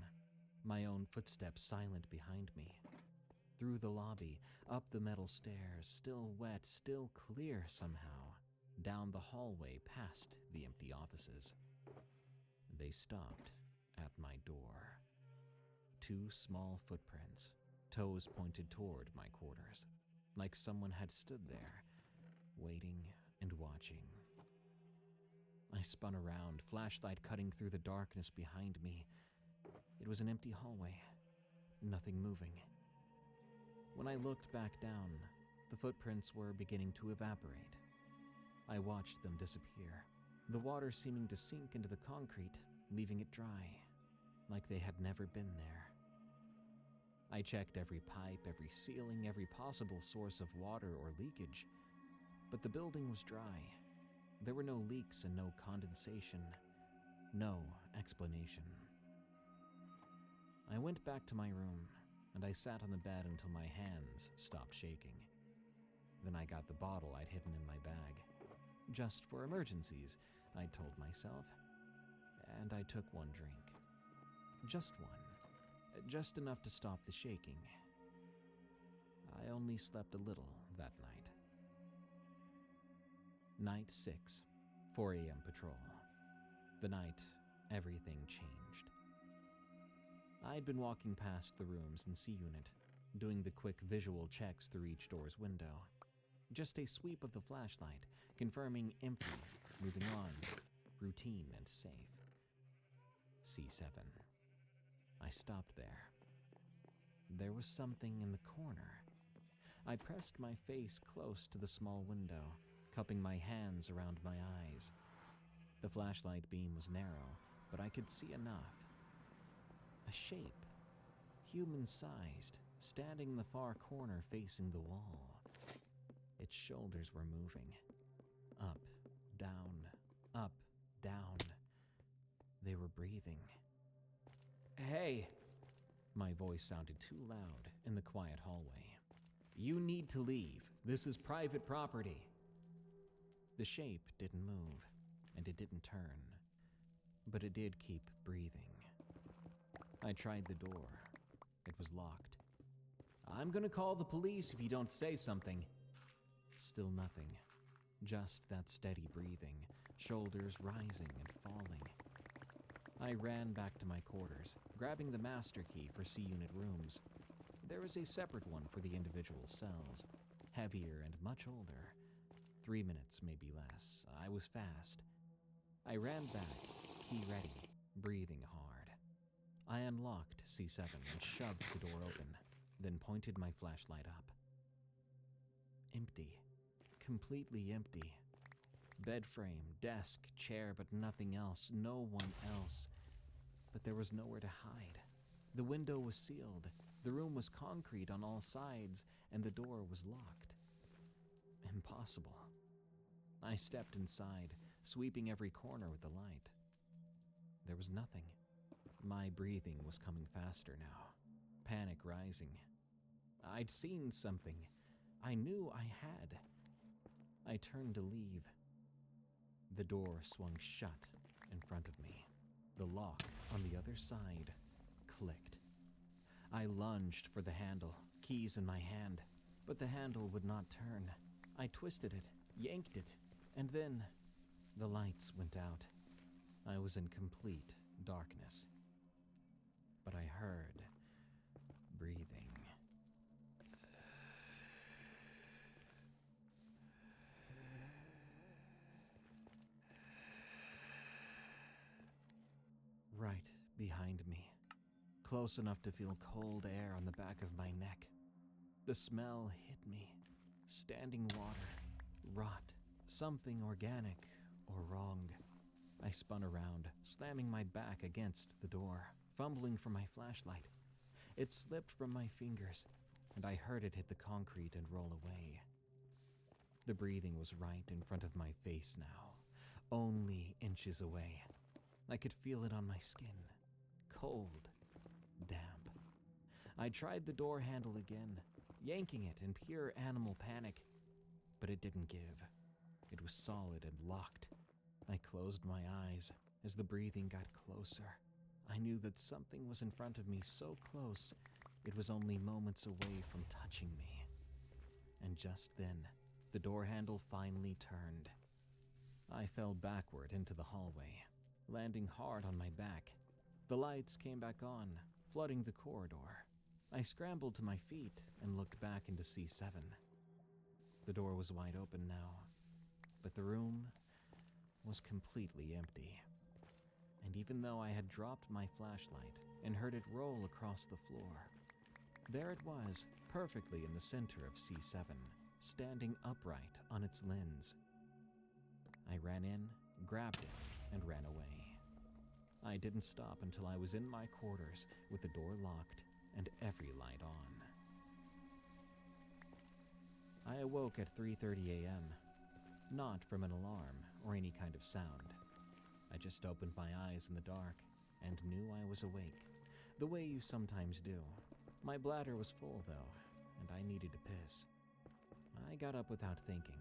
my own footsteps silent behind me. Through the lobby, up the metal stairs, still wet, still clear somehow, down the hallway past the empty offices. They stopped at my door. 2 small footprints, toes pointed toward my quarters, like someone had stood there, waiting and watching. I spun around, flashlight cutting through the darkness behind me. It was an empty hallway, nothing moving. When I looked back down, the footprints were beginning to evaporate. I watched them disappear, the water seeming to sink into the concrete, leaving it dry, like they had never been there. I checked every pipe, every ceiling, every possible source of water or leakage, but the building was dry. There were no leaks and no condensation, no explanation. I went back to my room, and I sat on the bed until my hands stopped shaking. Then I got the bottle I'd hidden in my bag. Just for emergencies, I told myself. and I took one drink. Just one. Just enough to stop the shaking. I only slept a little that night. Night 6, 4 a.m. patrol. The night everything changed. I'd been walking past the rooms in C Unit, doing the quick visual checks through each door's window. Just a sweep of the flashlight, confirming empty, moving on, routine and safe. C7. I stopped there. There was something in the corner. I pressed my face close to the small window, cupping my hands around my eyes. The flashlight beam was narrow, but I could see enough. A shape, human-sized, standing in the far corner facing the wall. Its shoulders were moving. Up, down, up, down. They were breathing. "Hey!" My voice sounded too loud in the quiet hallway. "You need to leave. This is private property." The shape didn't move, and it didn't turn, but it did keep breathing. I tried the door. It was locked. "I'm gonna call the police if you don't say something." Still nothing. Just that steady breathing, shoulders rising and falling. I ran back to my quarters, grabbing the master key for C-Unit rooms. There was a separate one for the individual cells, heavier and much older. 3 minutes, maybe less. I was fast. I ran back, key ready, breathing hard. I unlocked C7 and shoved the door open, then pointed my flashlight up. Empty. Completely empty. Bed frame, desk, chair, but nothing else. No one else. But there was nowhere to hide. The window was sealed. The room was concrete on all sides, and the door was locked. Impossible. I stepped inside, sweeping every corner with the light. There was nothing. My breathing was coming faster now, panic rising. I'd seen something. I knew I had. I turned to leave. The door swung shut in front of me. The lock on the other side clicked. I lunged for the handle, keys in my hand, but the handle would not turn. I twisted it, yanked it, and then the lights went out. I was in complete darkness. But I heard breathing. Right behind me, close enough to feel cold air on the back of my neck. The smell hit me. Standing water, rot, something organic or wrong. I spun around, slamming my back against the door, fumbling for my flashlight. It slipped from my fingers, and I heard it hit the concrete and roll away. The breathing was right in front of my face now, only inches away. I could feel it on my skin, cold, damp. I tried the door handle again, yanking it in pure animal panic, but it didn't give. It was solid and locked. I closed my eyes as the breathing got closer. I knew that something was in front of me so close, it was only moments away from touching me. And just then, the door handle finally turned. I fell backward into the hallway, landing hard on my back. The lights came back on, flooding the corridor. I scrambled to my feet and looked back into C7. The door was wide open now, but the room was completely empty. And even though I had dropped my flashlight and heard it roll across the floor, there it was, perfectly in the center of C7, standing upright on its lens. I ran in, grabbed it, and ran away. I didn't stop until I was in my quarters with the door locked and every light on. I awoke at 3:30 a.m., not from an alarm or any kind of sound. I just opened my eyes in the dark and knew I was awake, the way you sometimes do. My bladder was full, though, and I needed to piss. I got up without thinking,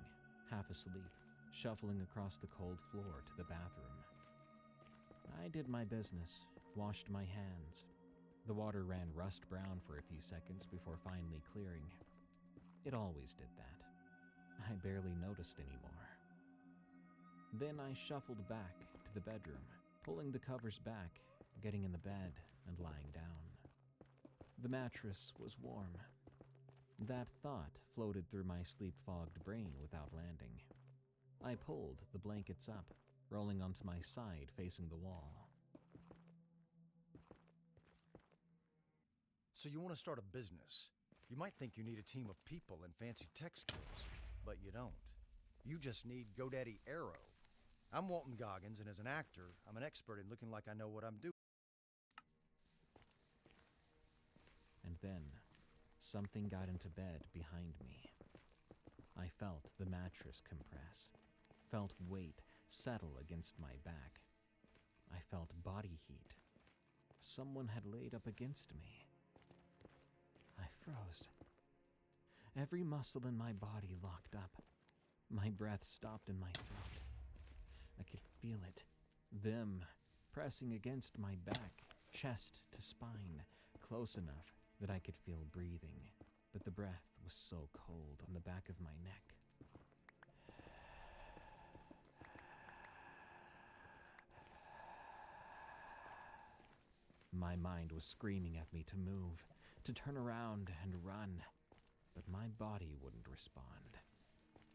half asleep, shuffling across the cold floor to the bathroom. I did my business, washed my hands. The water ran rust brown for a few seconds before finally clearing. It always did that. I barely noticed anymore. Then I shuffled back to the bedroom, pulling the covers back, getting in the bed, and lying down. The mattress was warm. That thought floated through my sleep-fogged brain without landing. I pulled the blankets up, rolling onto my side facing the wall. So you want to start a business. You might think you need a team of people and fancy tech skills, but you don't. You just need GoDaddy Arrow. I'm Walton Goggins, and as an actor, I'm an expert in looking like I know what I'm doing. And then, something got into bed behind me. I felt the mattress compress, felt weight settle against my back. I felt body heat. Someone had laid up against me. I froze. Every muscle in my body locked up. My breath stopped in my throat. I could feel it. Them pressing against my back, chest to spine, close enough that I could feel breathing, but the breath was so cold on the back of my neck. My mind was screaming at me to move, to turn around and run, but my body wouldn't respond.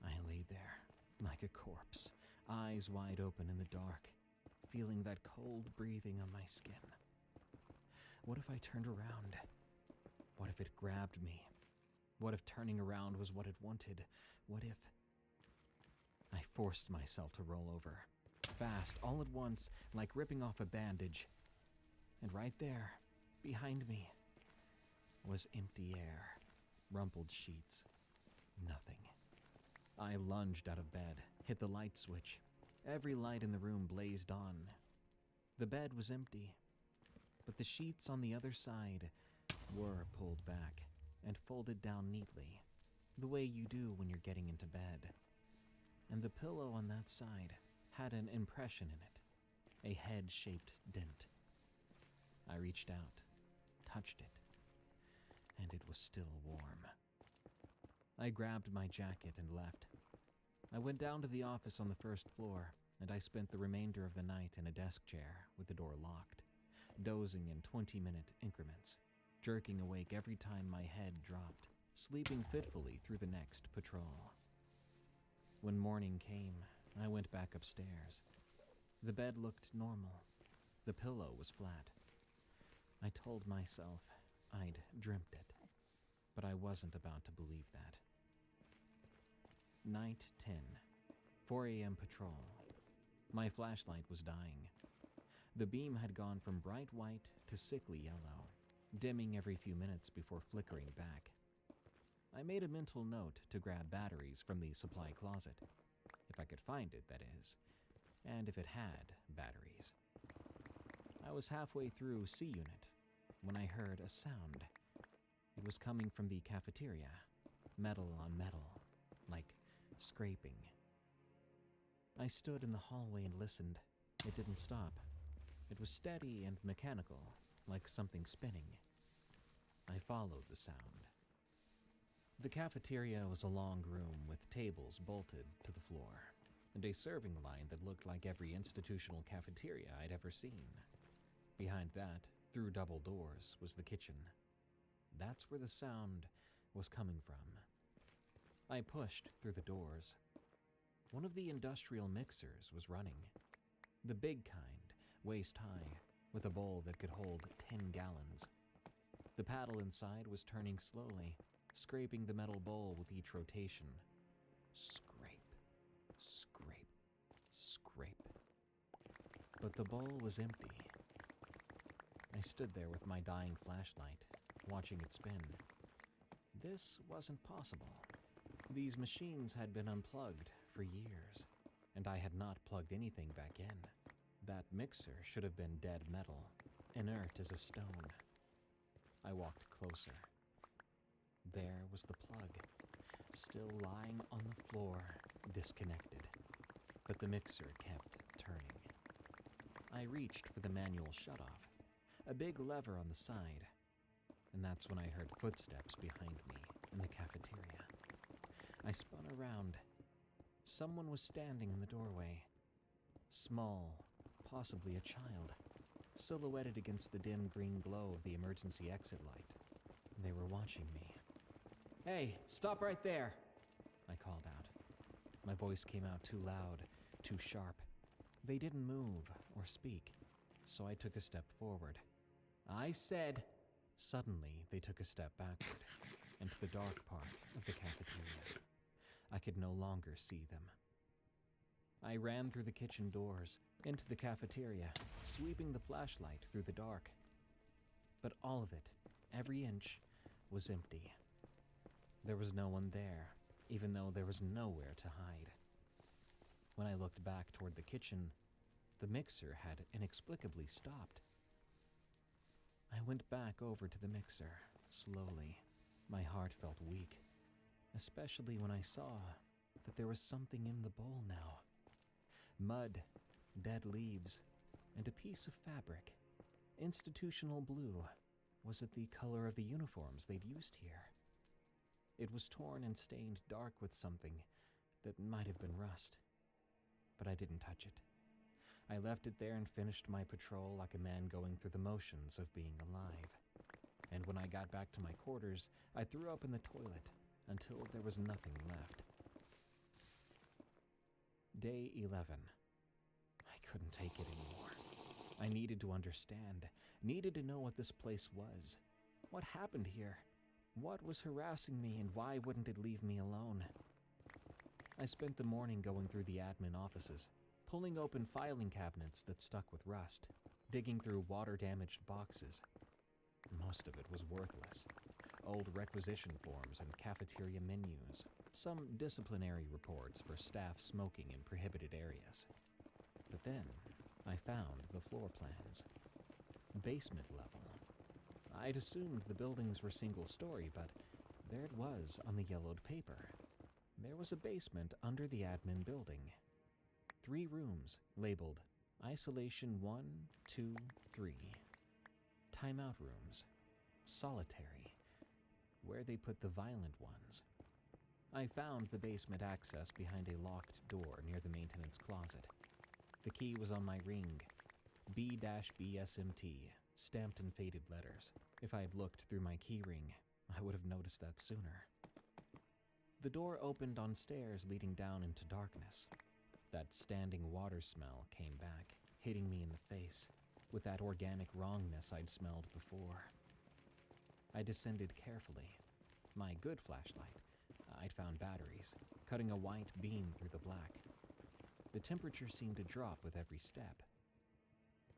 I lay there, like a corpse, eyes wide open in the dark, feeling that cold breathing on my skin. What if I turned around? What if it grabbed me? What if turning around was what it wanted? What if... I forced myself to roll over, fast, all at once, like ripping off a bandage. And right there, behind me, was empty air, rumpled sheets, nothing. I lunged out of bed, hit the light switch. Every light in the room blazed on. The bed was empty, but the sheets on the other side were pulled back and folded down neatly, the way you do when you're getting into bed. And the pillow on that side had an impression in it, a head-shaped dent. I reached out, touched it, and it was still warm. I grabbed my jacket and left. I went down to the office on the first floor, and I spent the remainder of the night in a desk chair with the door locked, dozing in 20-minute increments, jerking awake every time my head dropped, sleeping fitfully through the next patrol. When morning came, I went back upstairs. The bed looked normal. The pillow was flat. I told myself I'd dreamt it, but I wasn't about to believe that. Night 10, 4 a.m. patrol. My flashlight was dying. The beam had gone from bright white to sickly yellow, dimming every few minutes before flickering back. I made a mental note to grab batteries from the supply closet, if I could find it, that is, and if it had batteries. I was halfway through C Unit when I heard a sound. It was coming from the cafeteria, metal on metal, like scraping. I stood in the hallway and listened. It didn't stop. It was steady and mechanical, like something spinning. I followed the sound. The cafeteria was a long room with tables bolted to the floor, and a serving line that looked like every institutional cafeteria I'd ever seen. Behind that, through double doors, was the kitchen. That's where the sound was coming from. I pushed through the doors. One of the industrial mixers was running. The big kind, waist high, with a bowl that could hold 10 gallons. The paddle inside was turning slowly, scraping the metal bowl with each rotation. Scrape, scrape, scrape. But the bowl was empty. I stood there with my dying flashlight, watching it spin. This wasn't possible. These machines had been unplugged for years, and I had not plugged anything back in. That mixer should have been dead metal, inert as a stone. I walked closer. There was the plug, still lying on the floor, disconnected. But the mixer kept turning. I reached for the manual shutoff, a big lever on the side, and that's when I heard footsteps behind me in the cafeteria. I spun around. Someone was standing in the doorway. Small, possibly a child, silhouetted against the dim green glow of the emergency exit light. They were watching me. "Hey, stop right there!" I called out. My voice came out too loud, too sharp. They didn't move or speak, so I took a step forward. I said... Suddenly, they took a step backward, into the dark part of the cafeteria. I could no longer see them. I ran through the kitchen doors, into the cafeteria, sweeping the flashlight through the dark. But all of it, every inch, was empty. There was no one there, even though there was nowhere to hide. When I looked back toward the kitchen, the mixer had inexplicably stopped. I went back over to the mixer, slowly. My heart felt weak, especially when I saw that there was something in the bowl now. Mud, dead leaves, and a piece of fabric. Institutional blue. Was it the color of the uniforms they'd used here? It was torn and stained dark with something that might have been rust. But I didn't touch it. I left it there and finished my patrol like a man going through the motions of being alive. And when I got back to my quarters, I threw up in the toilet until there was nothing left. Day 11. I couldn't take it anymore. I needed to understand, needed to know what this place was. What happened here? What was harassing me, and why wouldn't it leave me alone? I spent the morning going through the admin offices, pulling open filing cabinets that stuck with rust, digging through water-damaged boxes. Most of it was worthless. Old requisition forms and cafeteria menus, some disciplinary reports for staff smoking in prohibited areas. But then, I found the floor plans. Basement level. I'd assumed the buildings were single-story, but there it was on the yellowed paper. There was a basement under the admin building. 3 rooms, labeled Isolation 1, 2, 3. Timeout rooms. Solitary. Where they put the violent ones. I found the basement access behind a locked door near the maintenance closet. The key was on my ring. B-BSMT, stamped in faded letters. If I had looked through my key ring, I would have noticed that sooner. The door opened on stairs leading down into darkness. That standing water smell came back, hitting me in the face, with that organic wrongness I'd smelled before. I descended carefully. My good flashlight, I'd found batteries, cutting a white beam through the black. The temperature seemed to drop with every step.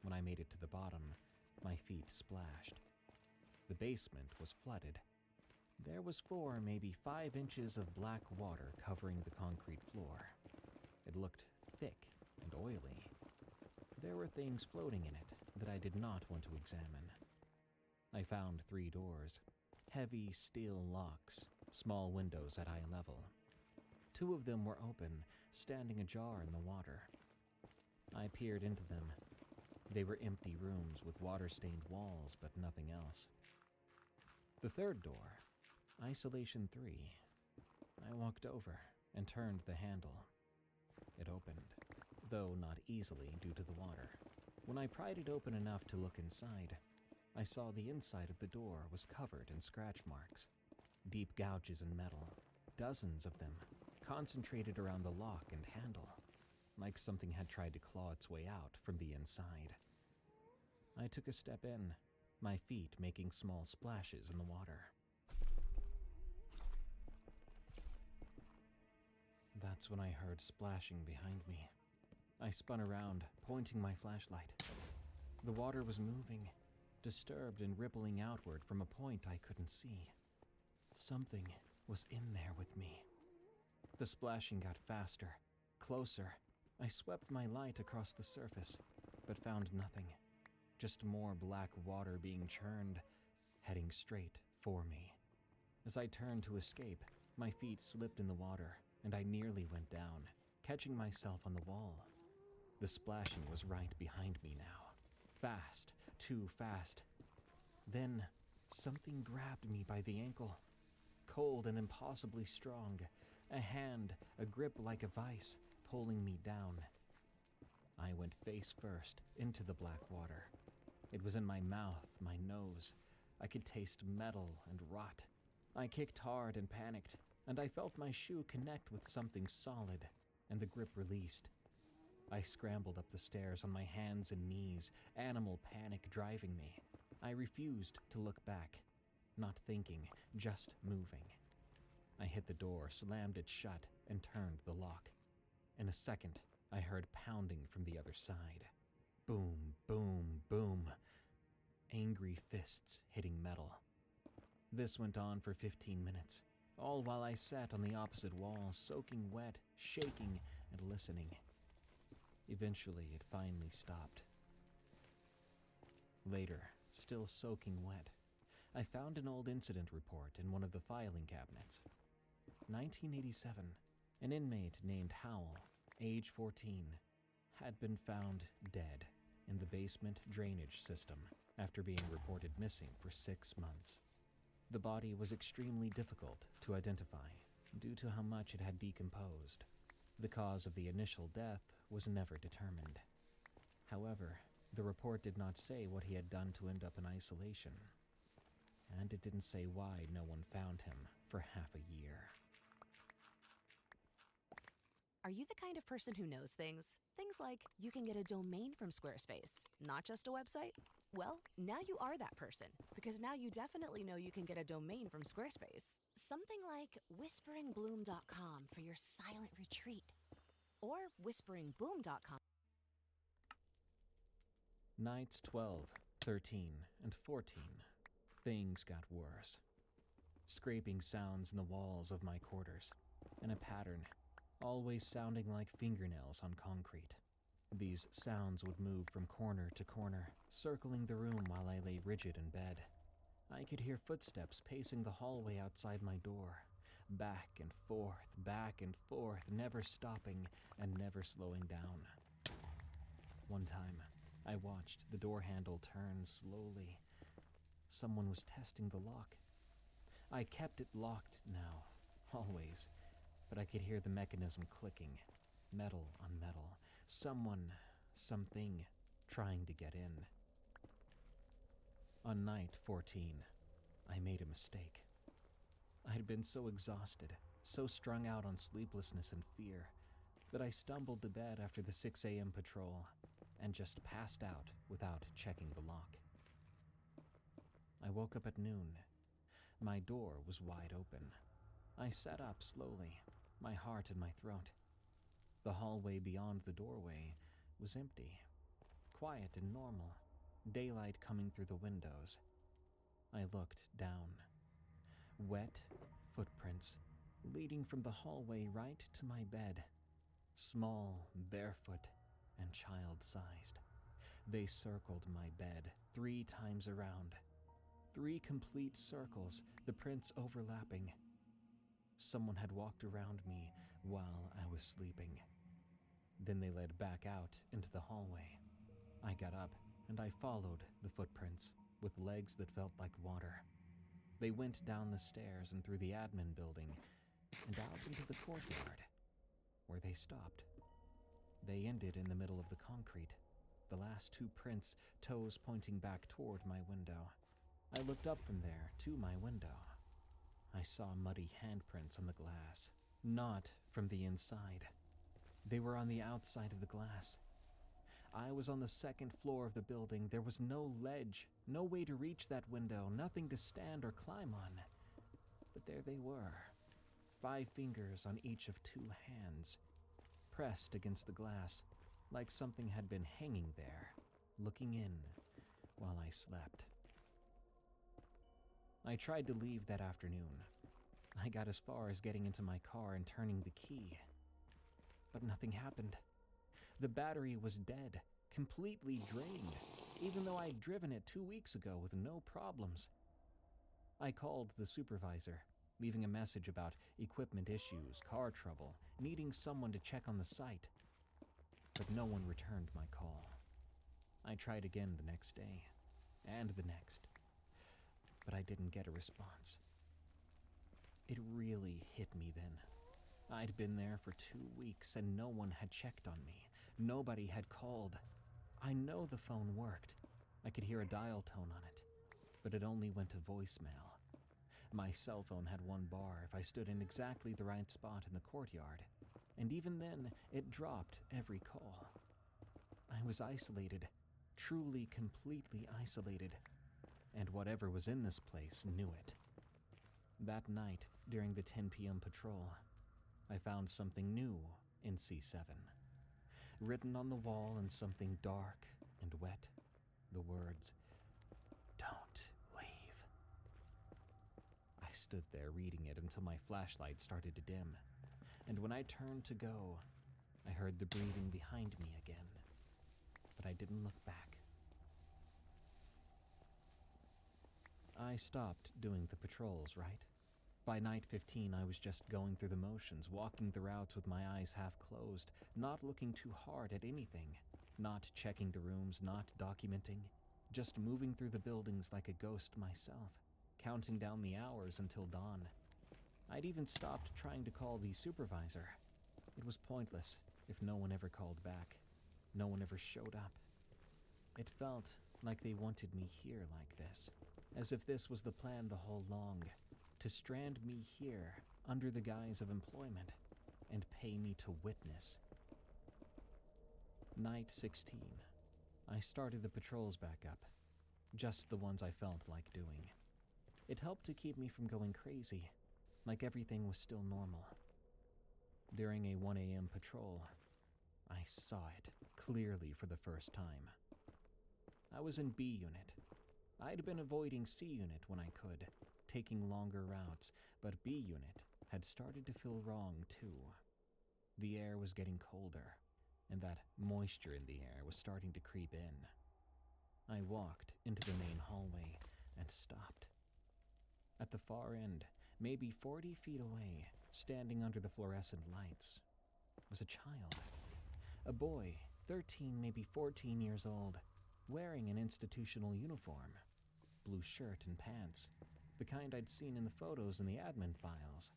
When I made it to the bottom, my feet splashed. The basement was flooded. There was 4, maybe 5 inches of black water covering the concrete floor. It looked thick and oily. There were things floating in it that I did not want to examine. I found 3 doors, heavy steel locks, small windows at eye level. 2 of them were open, standing ajar in the water. I peered into them. They were empty rooms with water-stained walls, but nothing else. The 3rd door, Isolation 3. I walked over and turned the handle. It opened, though not easily due to the water. When I pried it open enough to look inside, I saw the inside of the door was covered in scratch marks. Deep gouges in metal, dozens of them, concentrated around the lock and handle, like something had tried to claw its way out from the inside. I took a step in, my feet making small splashes in the water. That's when I heard splashing behind me. I spun around, pointing my flashlight. The water was moving, disturbed and rippling outward from a point I couldn't see. Something was in there with me. The splashing got faster, closer. I swept my light across the surface, but found nothing. Just more black water being churned, heading straight for me. As I turned to escape, my feet slipped in the water, and I nearly went down, catching myself on the wall. The splashing was right behind me now. Fast, too fast. Then, something grabbed me by the ankle. Cold and impossibly strong. A hand, a grip like a vice, pulling me down. I went face first into the black water. It was in my mouth, my nose. I could taste metal and rot. I kicked hard and panicked, and I felt my shoe connect with something solid, and the grip released. I scrambled up the stairs on my hands and knees, animal panic driving me. I refused to look back, not thinking, just moving. I hit the door, slammed it shut, and turned the lock. In a second, I heard pounding from the other side. Boom, boom, boom. Angry fists hitting metal. This went on for 15 minutes, all while I sat on the opposite wall, soaking wet, shaking, and listening. Eventually, it finally stopped. Later, still soaking wet, I found an old incident report in one of the filing cabinets. 1987, an inmate named Howell, age 14, had been found dead in the basement drainage system after being reported missing for 6 months. The body was extremely difficult to identify due to how much it had decomposed. The cause of the initial death was never determined. However, the report did not say what he had done to end up in isolation, and it didn't say why no one found him for half a year. Are you the kind of person who knows things? Things like you can get a domain from Squarespace, not just a website? Well, now you are that person, because now you definitely know you can get a domain from Squarespace. Something like whisperingbloom.com for your silent retreat, or whisperingboom.com. Nights 12, 13, and 14, things got worse. Scraping sounds in the walls of my quarters, and a pattern, always sounding like fingernails on concrete. These sounds would move from corner to corner, circling the room while I lay rigid in bed. I could hear footsteps pacing the hallway outside my door, back and forth, never stopping and never slowing down. One time, I watched the door handle turn slowly. Someone was testing the lock. I kept it locked now, always, but I could hear the mechanism clicking, metal on metal. Someone, something, trying to get in. On night 14, I made a mistake. I had been so exhausted, so strung out on sleeplessness and fear, that I stumbled to bed after the 6 a.m. patrol and just passed out without checking the lock. I woke up at noon. My door was wide open. I sat up slowly, my heart in my throat. The hallway beyond the doorway was empty, quiet and normal, daylight coming through the windows. I looked down. Wet footprints leading from the hallway right to my bed. Small, barefoot, and child-sized. They circled my bed 3 times around. 3 complete circles, the prints overlapping. Someone had walked around me while I was sleeping. Then they led back out into the hallway. I got up and I followed the footprints with legs that felt like water. They went down the stairs and through the admin building and out into the courtyard, where they stopped. They ended in the middle of the concrete, the last 2 prints, toes pointing back toward my window. I looked up from there to my window. I saw muddy handprints on the glass, not from the inside. They were on the outside of the glass. I was on the 2nd floor of the building. There was no ledge, no way to reach that window, nothing to stand or climb on. But there they were, 5 fingers on each of 2 hands, pressed against the glass, like something had been hanging there, looking in while I slept. I tried to leave that afternoon. I got as far as getting into my car and turning the key. But nothing happened. The battery was dead, completely drained, even though I'd driven it 2 weeks ago with no problems. I called the supervisor, leaving a message about equipment issues, car trouble, needing someone to check on the site. but no one returned my call. I tried again the next day, and the next, but I didn't get a response. It really hit me then. I'd been there for 2 weeks and no one had checked on me. Nobody had called. I know the phone worked. I could hear a dial tone on it, but it only went to voicemail. My cell phone had one bar if I stood in exactly the right spot in the courtyard, and even then, it dropped every call. I was isolated, truly completely isolated, and whatever was in this place knew it. That night, during the 10 p.m. patrol, I found something new in C7. Written on the wall in something dark and wet, the words, "Don't leave." I stood there reading it until my flashlight started to dim, and when I turned to go, I heard the breathing behind me again, but I didn't look back. I stopped doing the patrols, right? By night 15, I was just going through the motions, walking the routes with my eyes half closed, not looking too hard at anything, not checking the rooms, not documenting, just moving through the buildings like a ghost myself, counting down the hours until dawn. I'd even stopped trying to call the supervisor. It was pointless if no one ever called back. No one ever showed up. It felt like they wanted me here like this, as if this was the plan the whole long, to strand me here under the guise of employment and pay me to witness. Night 16. I started the patrols back up, just the ones I felt like doing. It helped to keep me from going crazy, like everything was still normal. During a 1 a.m. patrol, I saw it clearly for the first time. I was in B Unit. I'd been avoiding C Unit when I could, taking longer routes, but B Unit had started to feel wrong too. The air was getting colder, and that moisture in the air was starting to creep in. I walked into the main hallway and stopped. At the far end, maybe 40 feet away, standing under the fluorescent lights, was a child. A boy, 13, maybe 14 years old, wearing an institutional uniform, blue shirt and pants, the kind I'd seen in the photos in the admin files.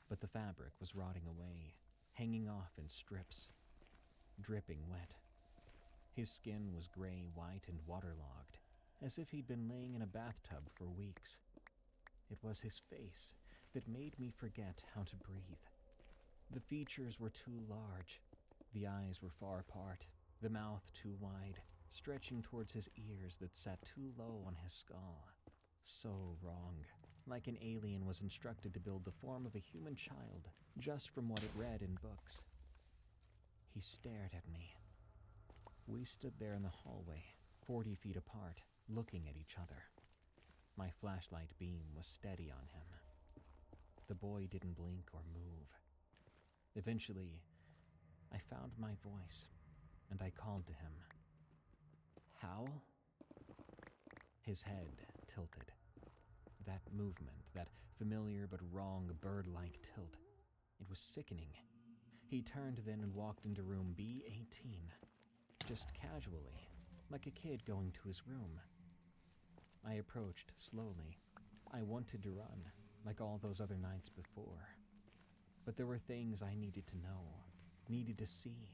But the fabric was rotting away, hanging off in strips, dripping wet. His skin was gray, white, and waterlogged, as if he'd been laying in a bathtub for weeks. It was his face that made me forget how to breathe. The features were too large, the eyes were far apart, the mouth too wide, stretching towards his ears that sat too low on his skull. So wrong, like an alien was instructed to build the form of a human child just from what it read in books. He stared at me. We stood there in the hallway, 40 feet apart, looking at each other. My flashlight beam was steady on him. The boy didn't blink or move. Eventually, I found my voice, and I called to him. "Howl?" His head tilted. That movement, that familiar but wrong bird-like tilt, it was sickening. He turned then and walked into room B18, just casually, like a kid going to his room. I approached slowly. I wanted to run, like all those other nights before. But there were things I needed to know, needed to see.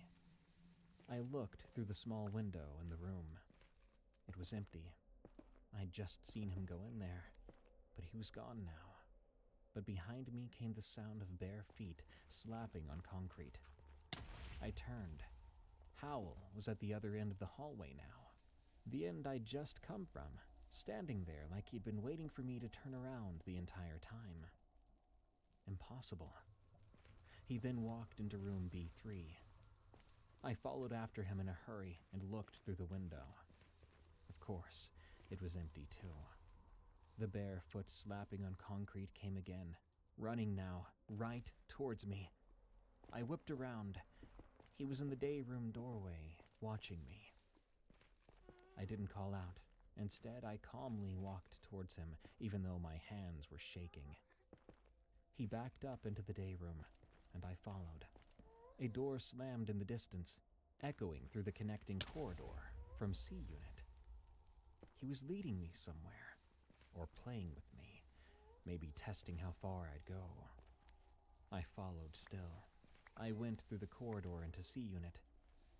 I looked through the small window in the room. It was empty. I'd just seen him go in there, but he was gone now. But behind me came the sound of bare feet slapping on concrete. I turned. Howell was at the other end of the hallway now, the end I'd just come from, standing there like he'd been waiting for me to turn around the entire time. Impossible. He then walked into room B3. I followed after him in a hurry and looked through the window. Of course, it was empty too. The bare foot slapping on concrete came again, running now, right towards me. I whipped around. He was in the day room doorway, watching me. I didn't call out. Instead, I calmly walked towards him, even though my hands were shaking. He backed up into the day room, and I followed. A door slammed in the distance, echoing through the connecting corridor from C Unit. He was leading me somewhere, or playing with me, maybe testing how far I'd go. I followed still. I went through the corridor into C Unit.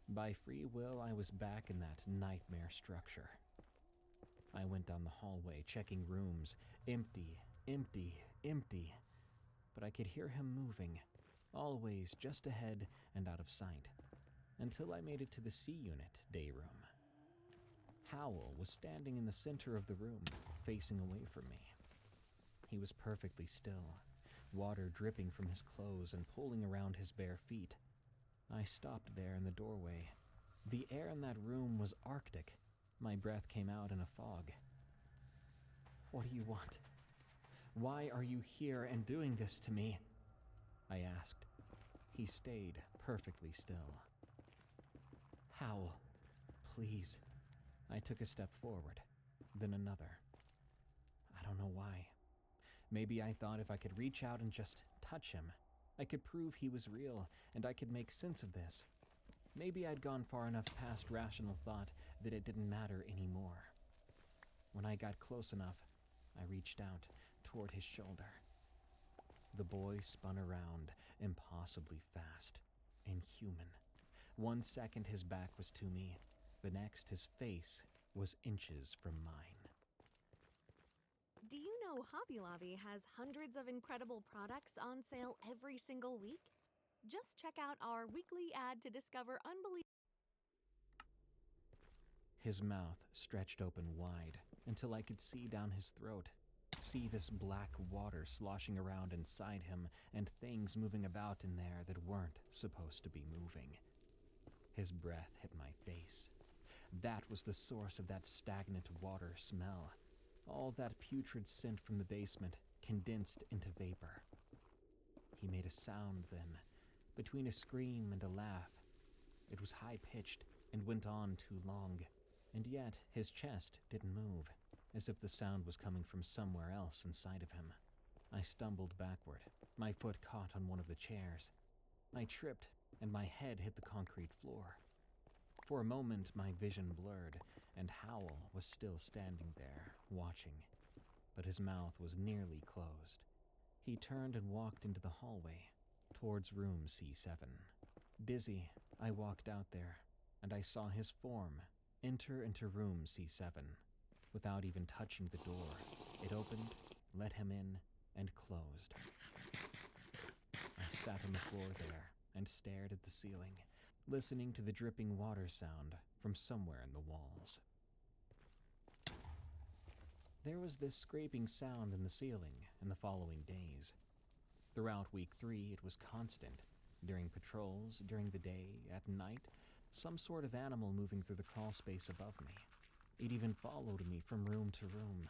By free will, I was back in that nightmare structure. I went down the hallway, checking rooms. Empty, empty, empty. But I could hear him moving, always just ahead and out of sight, until I made it to the C Unit day room. Howell was standing in the center of the room, facing away from me. He was perfectly still, water dripping from his clothes and pooling around his bare feet. I stopped there in the doorway. The air in that room was arctic. My breath came out in a fog. "What do you want? Why are you here and doing this to me?" I asked. He stayed perfectly still. "Howell, please." I took a step forward, then another. I don't know why. Maybe I thought if I could reach out and just touch him, I could prove he was real, and I could make sense of this. Maybe I'd gone far enough past rational thought that it didn't matter anymore. When I got close enough, I reached out toward his shoulder. The boy spun around, impossibly fast, inhuman. 1 second his back was to me, the next his face was inches from mine. Do you know Hobby Lobby has hundreds of incredible products on sale every single week? Just check out our weekly ad to discover unbelievable. His mouth stretched open wide until I could see down his throat, see this black water sloshing around inside him and things moving about in there that weren't supposed to be moving. His breath hit my face. That was the source of that stagnant water smell. All that putrid scent from the basement condensed into vapor. He made a sound then, between a scream and a laugh. It was high-pitched and went on too long, and yet his chest didn't move, as if the sound was coming from somewhere else inside of him. I stumbled backward. My foot caught on one of the chairs. I tripped, and my head hit the concrete floor. For a moment, my vision blurred, and Howell was still standing there, watching. But his mouth was nearly closed. He turned and walked into the hallway, towards room C7. Dizzy, I walked out there, and I saw his form enter into room C7. Without even touching the door, it opened, let him in, and closed. I sat on the floor there and stared at the ceiling, listening to the dripping water sound from somewhere in the walls. There was this scraping sound in the ceiling in the following days. Throughout week 3, it was constant. During patrols, during the day, at night, some sort of animal moving through the crawl space above me. It even followed me from room to room.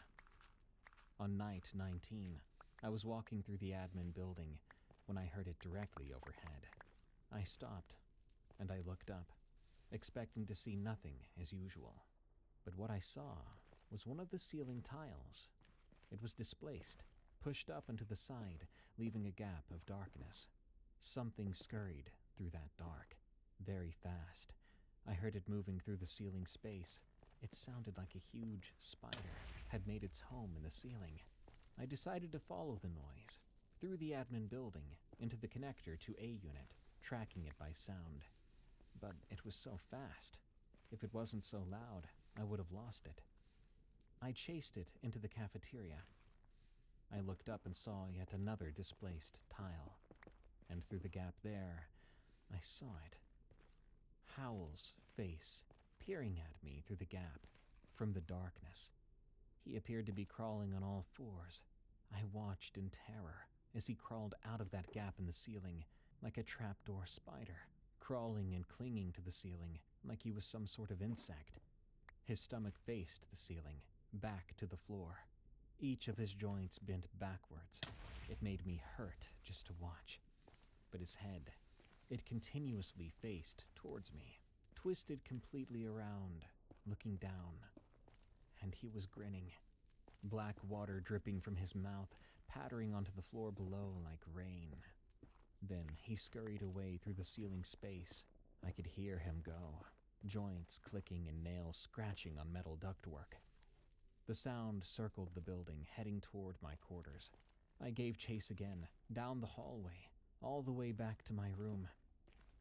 On night 19, I was walking through the admin building when I heard it directly overhead. I stopped, and I looked up, expecting to see nothing as usual. But what I saw was one of the ceiling tiles. It was displaced, pushed up into the side, leaving a gap of darkness. Something scurried through that dark, very fast. I heard it moving through the ceiling space. It sounded like a huge spider had made its home in the ceiling. I decided to follow the noise, through the admin building, into the connector to A unit, tracking it by sound. But it was so fast. If it wasn't so loud, I would have lost it. I chased it into the cafeteria. I looked up and saw yet another displaced tile. And through the gap there, I saw it. Howell's face, peering at me through the gap, from the darkness. He appeared to be crawling on all fours. I watched in terror as he crawled out of that gap in the ceiling, like a trapdoor spider, crawling and clinging to the ceiling like he was some sort of insect. His stomach faced the ceiling, back to the floor. Each of his joints bent backwards. It made me hurt just to watch. But his head, it continuously faced towards me, twisted completely around, looking down. And he was grinning. Black water dripping from his mouth, pattering onto the floor below like rain. Then he scurried away through the ceiling space. I could hear him go, joints clicking and nails scratching on metal ductwork. The sound circled the building, heading toward my quarters. I gave chase again, down the hallway, all the way back to my room.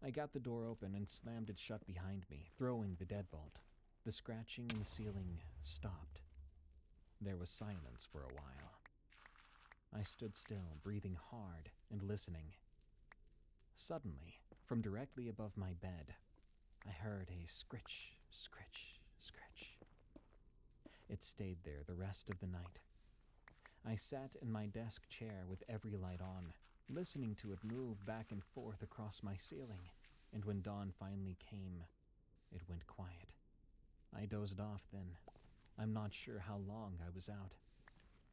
I got the door open and slammed it shut behind me, throwing the deadbolt. The scratching in the ceiling stopped. There was silence for a while. I stood still, breathing hard and listening. Suddenly, from directly above my bed, I heard a scritch, scritch, scritch. It stayed there the rest of the night. I sat in my desk chair with every light on, listening to it move back and forth across my ceiling, and when dawn finally came, it went quiet. I dozed off then. I'm not sure how long I was out,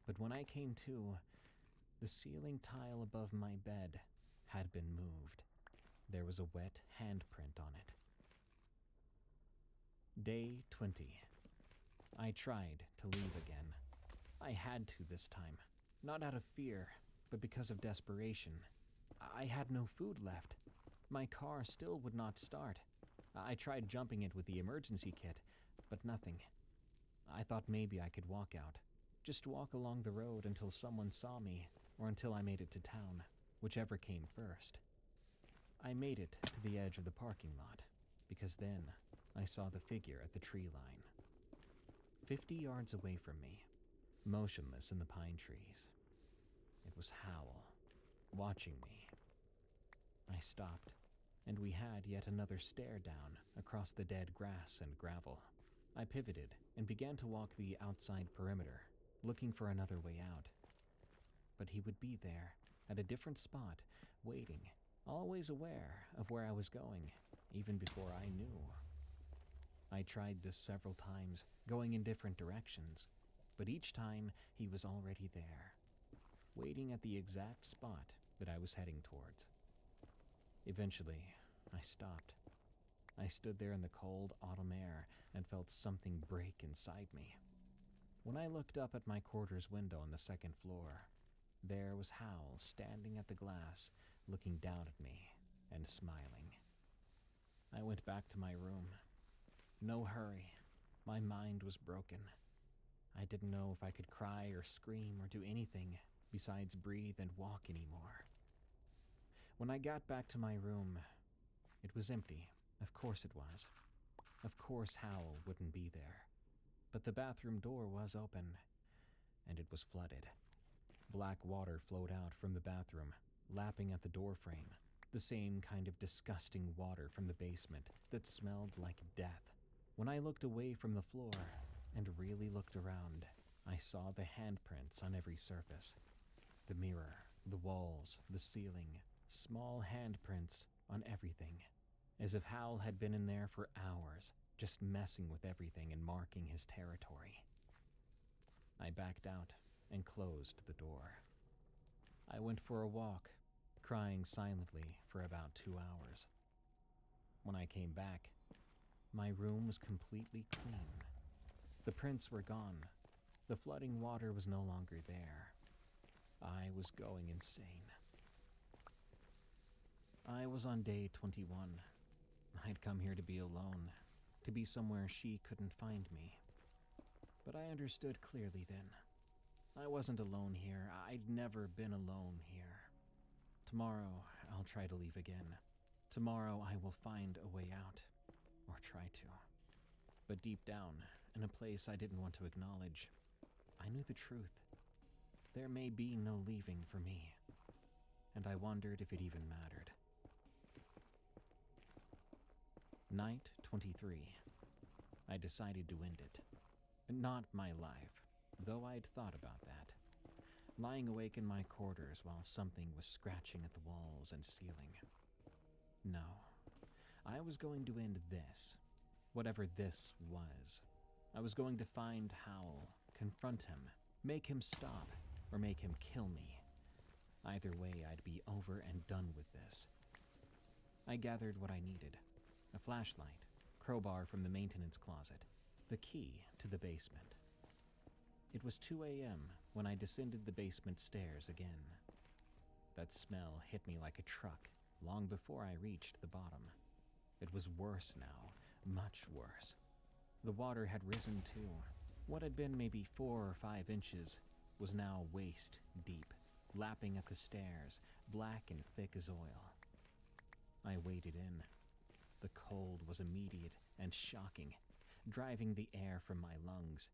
but when I came to, the ceiling tile above my bed had been moved. There was a wet handprint on it. Day 20. I tried to leave again. I had to this time, not out of fear, but because of desperation. I had no food left. My car still would not start. I tried jumping it with the emergency kit, but nothing. I thought maybe I could walk out, just walk along the road until someone saw me, or until I made it to town, whichever came first. I made it to the edge of the parking lot, because then I saw the figure at the tree line. 50 yards away from me, motionless in the pine trees. It was Howl, watching me. I stopped, and we had yet another stare down across the dead grass and gravel. I pivoted and began to walk the outside perimeter, looking for another way out. But he would be there, at a different spot, waiting, always aware of where I was going, even before I knew. I tried this several times, going in different directions, but each time he was already there, waiting at the exact spot that I was heading towards. Eventually, I stopped. I stood there in the cold autumn air and felt something break inside me. When I looked up at my quarters window on the second floor, there was Howl standing at the glass, looking down at me and smiling. I went back to my room. No hurry. My mind was broken. I didn't know if I could cry or scream or do anything besides breathe and walk anymore. When I got back to my room, it was empty. Of course it was. Of course Howl wouldn't be there. But the bathroom door was open, and it was flooded. Black water flowed out from the bathroom, lapping at the doorframe, the same kind of disgusting water from the basement that smelled like death. When I looked away from the floor and really looked around, I saw the handprints on every surface. The mirror, the walls, the ceiling, small handprints on everything, as if Howl had been in there for hours, just messing with everything and marking his territory. I backed out and closed the door. I went for a walk, crying silently for about 2 hours. When I came back, my room was completely clean. The prints were gone. The flooding water was no longer there. I was going insane. I was on day 21. I'd come here to be alone, to be somewhere she couldn't find me. But I understood clearly then. I wasn't alone here. I'd never been alone here. Tomorrow, I'll try to leave again. Tomorrow, I will find a way out. Or try to. But deep down, in a place I didn't want to acknowledge, I knew the truth. There may be no leaving for me. And I wondered if it even mattered. Night 23. I decided to end it. Not my life, though I'd thought about that. Lying awake in my quarters while something was scratching at the walls and ceiling. No, I was going to end this, whatever this was. I was going to find Howl, confront him, make him stop, or make him kill me. Either way, I'd be over and done with this. I gathered what I needed. A flashlight, crowbar from the maintenance closet, the key to the basement. It was 2 a.m. when I descended the basement stairs again. That smell hit me like a truck long before I reached the bottom. It it was worse now, much worse. The water had risen too. What had been maybe 4 or 5 inches was now waist deep, lapping at the stairs, black and thick as oil. I waded in. The cold was immediate and shocking, driving the air from my lungs.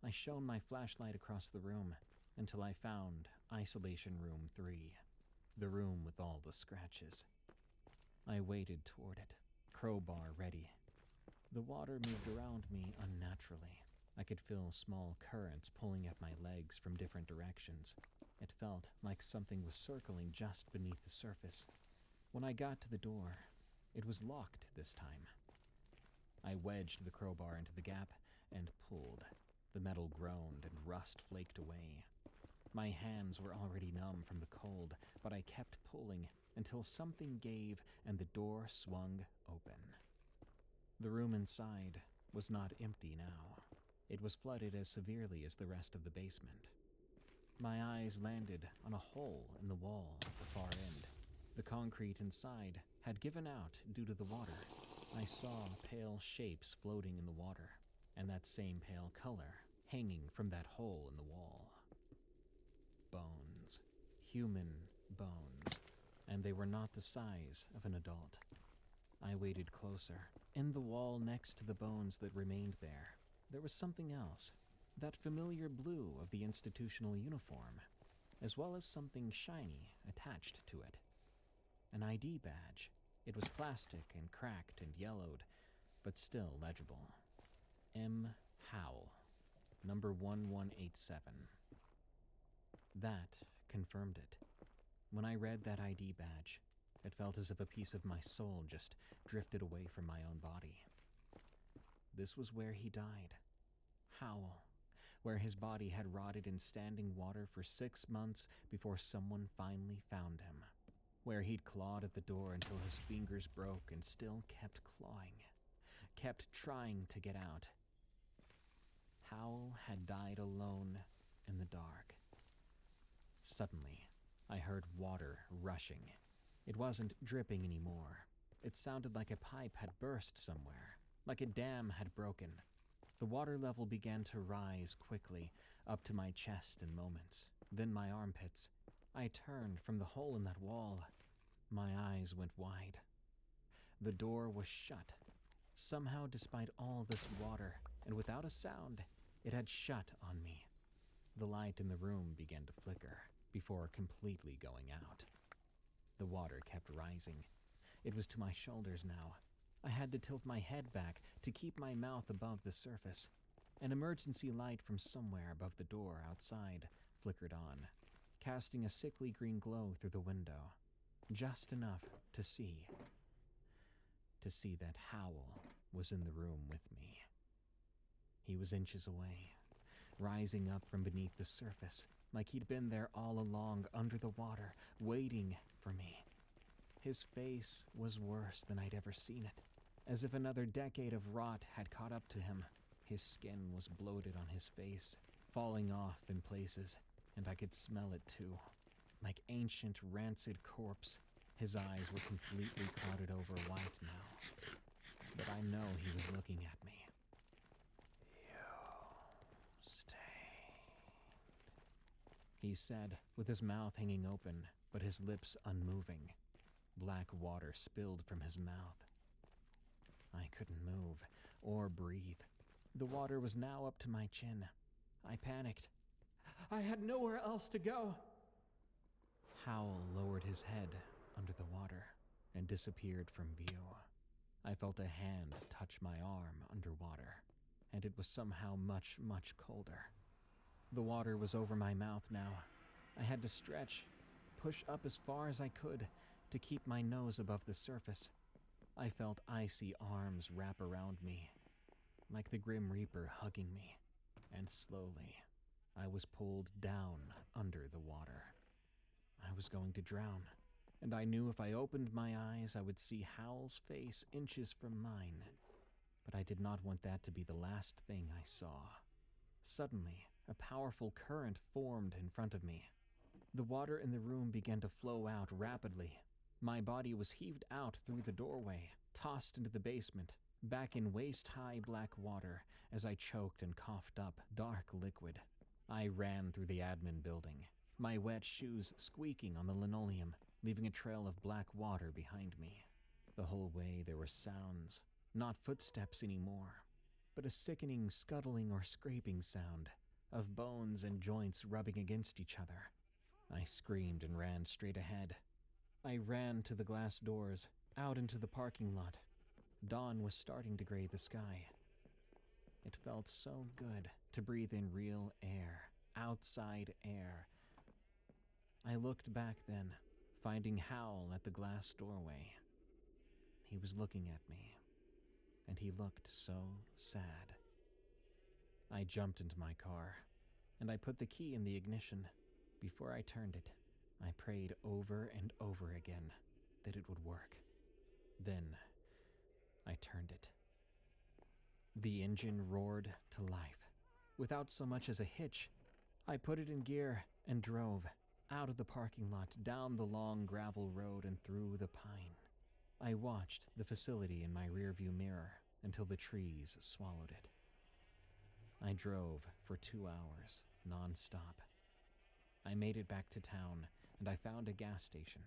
I shone my flashlight across the room until I found Isolation Room 3, the room with all the scratches. I waded toward it, crowbar ready. The water moved around me unnaturally. I could feel small currents pulling at my legs from different directions. It felt like something was circling just beneath the surface. When I got to the door, it was locked this time. I wedged the crowbar into the gap and pulled. The metal groaned and rust flaked away. My hands were already numb from the cold, but I kept pulling until something gave and the door swung open. The room inside was not empty now. It was flooded as severely as the rest of the basement. My eyes landed on a hole in the wall at the far end. The concrete inside had given out due to the water. I saw pale shapes floating in the water, and that same pale color hanging from that hole in the wall. Bones. Human bones. And they were not the size of an adult. I waded closer. In the wall next to the bones that remained there was something else. That familiar blue of the institutional uniform, as well as something shiny attached to it. An ID badge. It was plastic and cracked and yellowed, but still legible. M. Howell, number 1187. That confirmed it. When I read that ID badge, it felt as if a piece of my soul just drifted away from my own body. This was where he died. Howell, where his body had rotted in standing water for 6 months before someone finally found him. Where he'd clawed at the door until his fingers broke and still kept clawing, kept trying to get out. Howell had died alone in the dark. Suddenly, I heard water rushing. It wasn't dripping anymore. It sounded like a pipe had burst somewhere, like a dam had broken. The water level began to rise quickly, up to my chest in moments, then my armpits. I turned from the hole in that wall. My eyes went wide. The door was shut. Somehow, despite all this water, and without a sound, it had shut on me. The light in the room began to flicker, before completely going out. The water kept rising. It was to my shoulders now. I had to tilt my head back to keep my mouth above the surface. An emergency light from somewhere above the door outside flickered on, casting a sickly green glow through the window, just enough to see that Howell was in the room with me. He was inches away, rising up from beneath the surface, like he'd been there all along under the water, waiting for me. His face was worse than I'd ever seen it, as if another decade of rot had caught up to him. His skin was bloated on his face, falling off in places, and I could smell it too. Like ancient, rancid corpse, his eyes were completely clouded over white now. But I know he was looking at me. You stay, he said, with his mouth hanging open, but his lips unmoving. Black water spilled from his mouth. I couldn't move or breathe. The water was now up to my chin. I panicked. I had nowhere else to go. Howell lowered his head under the water and disappeared from view. I felt a hand touch my arm underwater, and it was somehow much, much colder. The water was over my mouth now. I had to stretch, push up as far as I could to keep my nose above the surface. I felt icy arms wrap around me, like the Grim Reaper hugging me, and slowly, I was pulled down under the water. I was going to drown, and I knew if I opened my eyes, I would see Howell's face inches from mine. But I did not want that to be the last thing I saw. Suddenly, a powerful current formed in front of me. The water in the room began to flow out rapidly. My body was heaved out through the doorway, tossed into the basement, back in waist-high black water as I choked and coughed up dark liquid. I ran through the admin building, my wet shoes squeaking on the linoleum, leaving a trail of black water behind me. The whole way there were sounds, not footsteps anymore, but a sickening scuttling or scraping sound of bones and joints rubbing against each other. I screamed and ran straight ahead. I ran to the glass doors, out into the parking lot. Dawn was starting to gray the sky. It felt so good to breathe in real air, outside air. I looked back then, finding Howell at the glass doorway. He was looking at me, and he looked so sad. I jumped into my car, and I put the key in the ignition. Before I turned it, I prayed over and over again that it would work. Then, I turned it. The engine roared to life. Without so much as a hitch, I put it in gear and drove out of the parking lot, down the long gravel road and through the pine. I watched the facility in my rearview mirror until the trees swallowed it. I drove for 2 hours, non-stop. I made it back to town, and I found a gas station.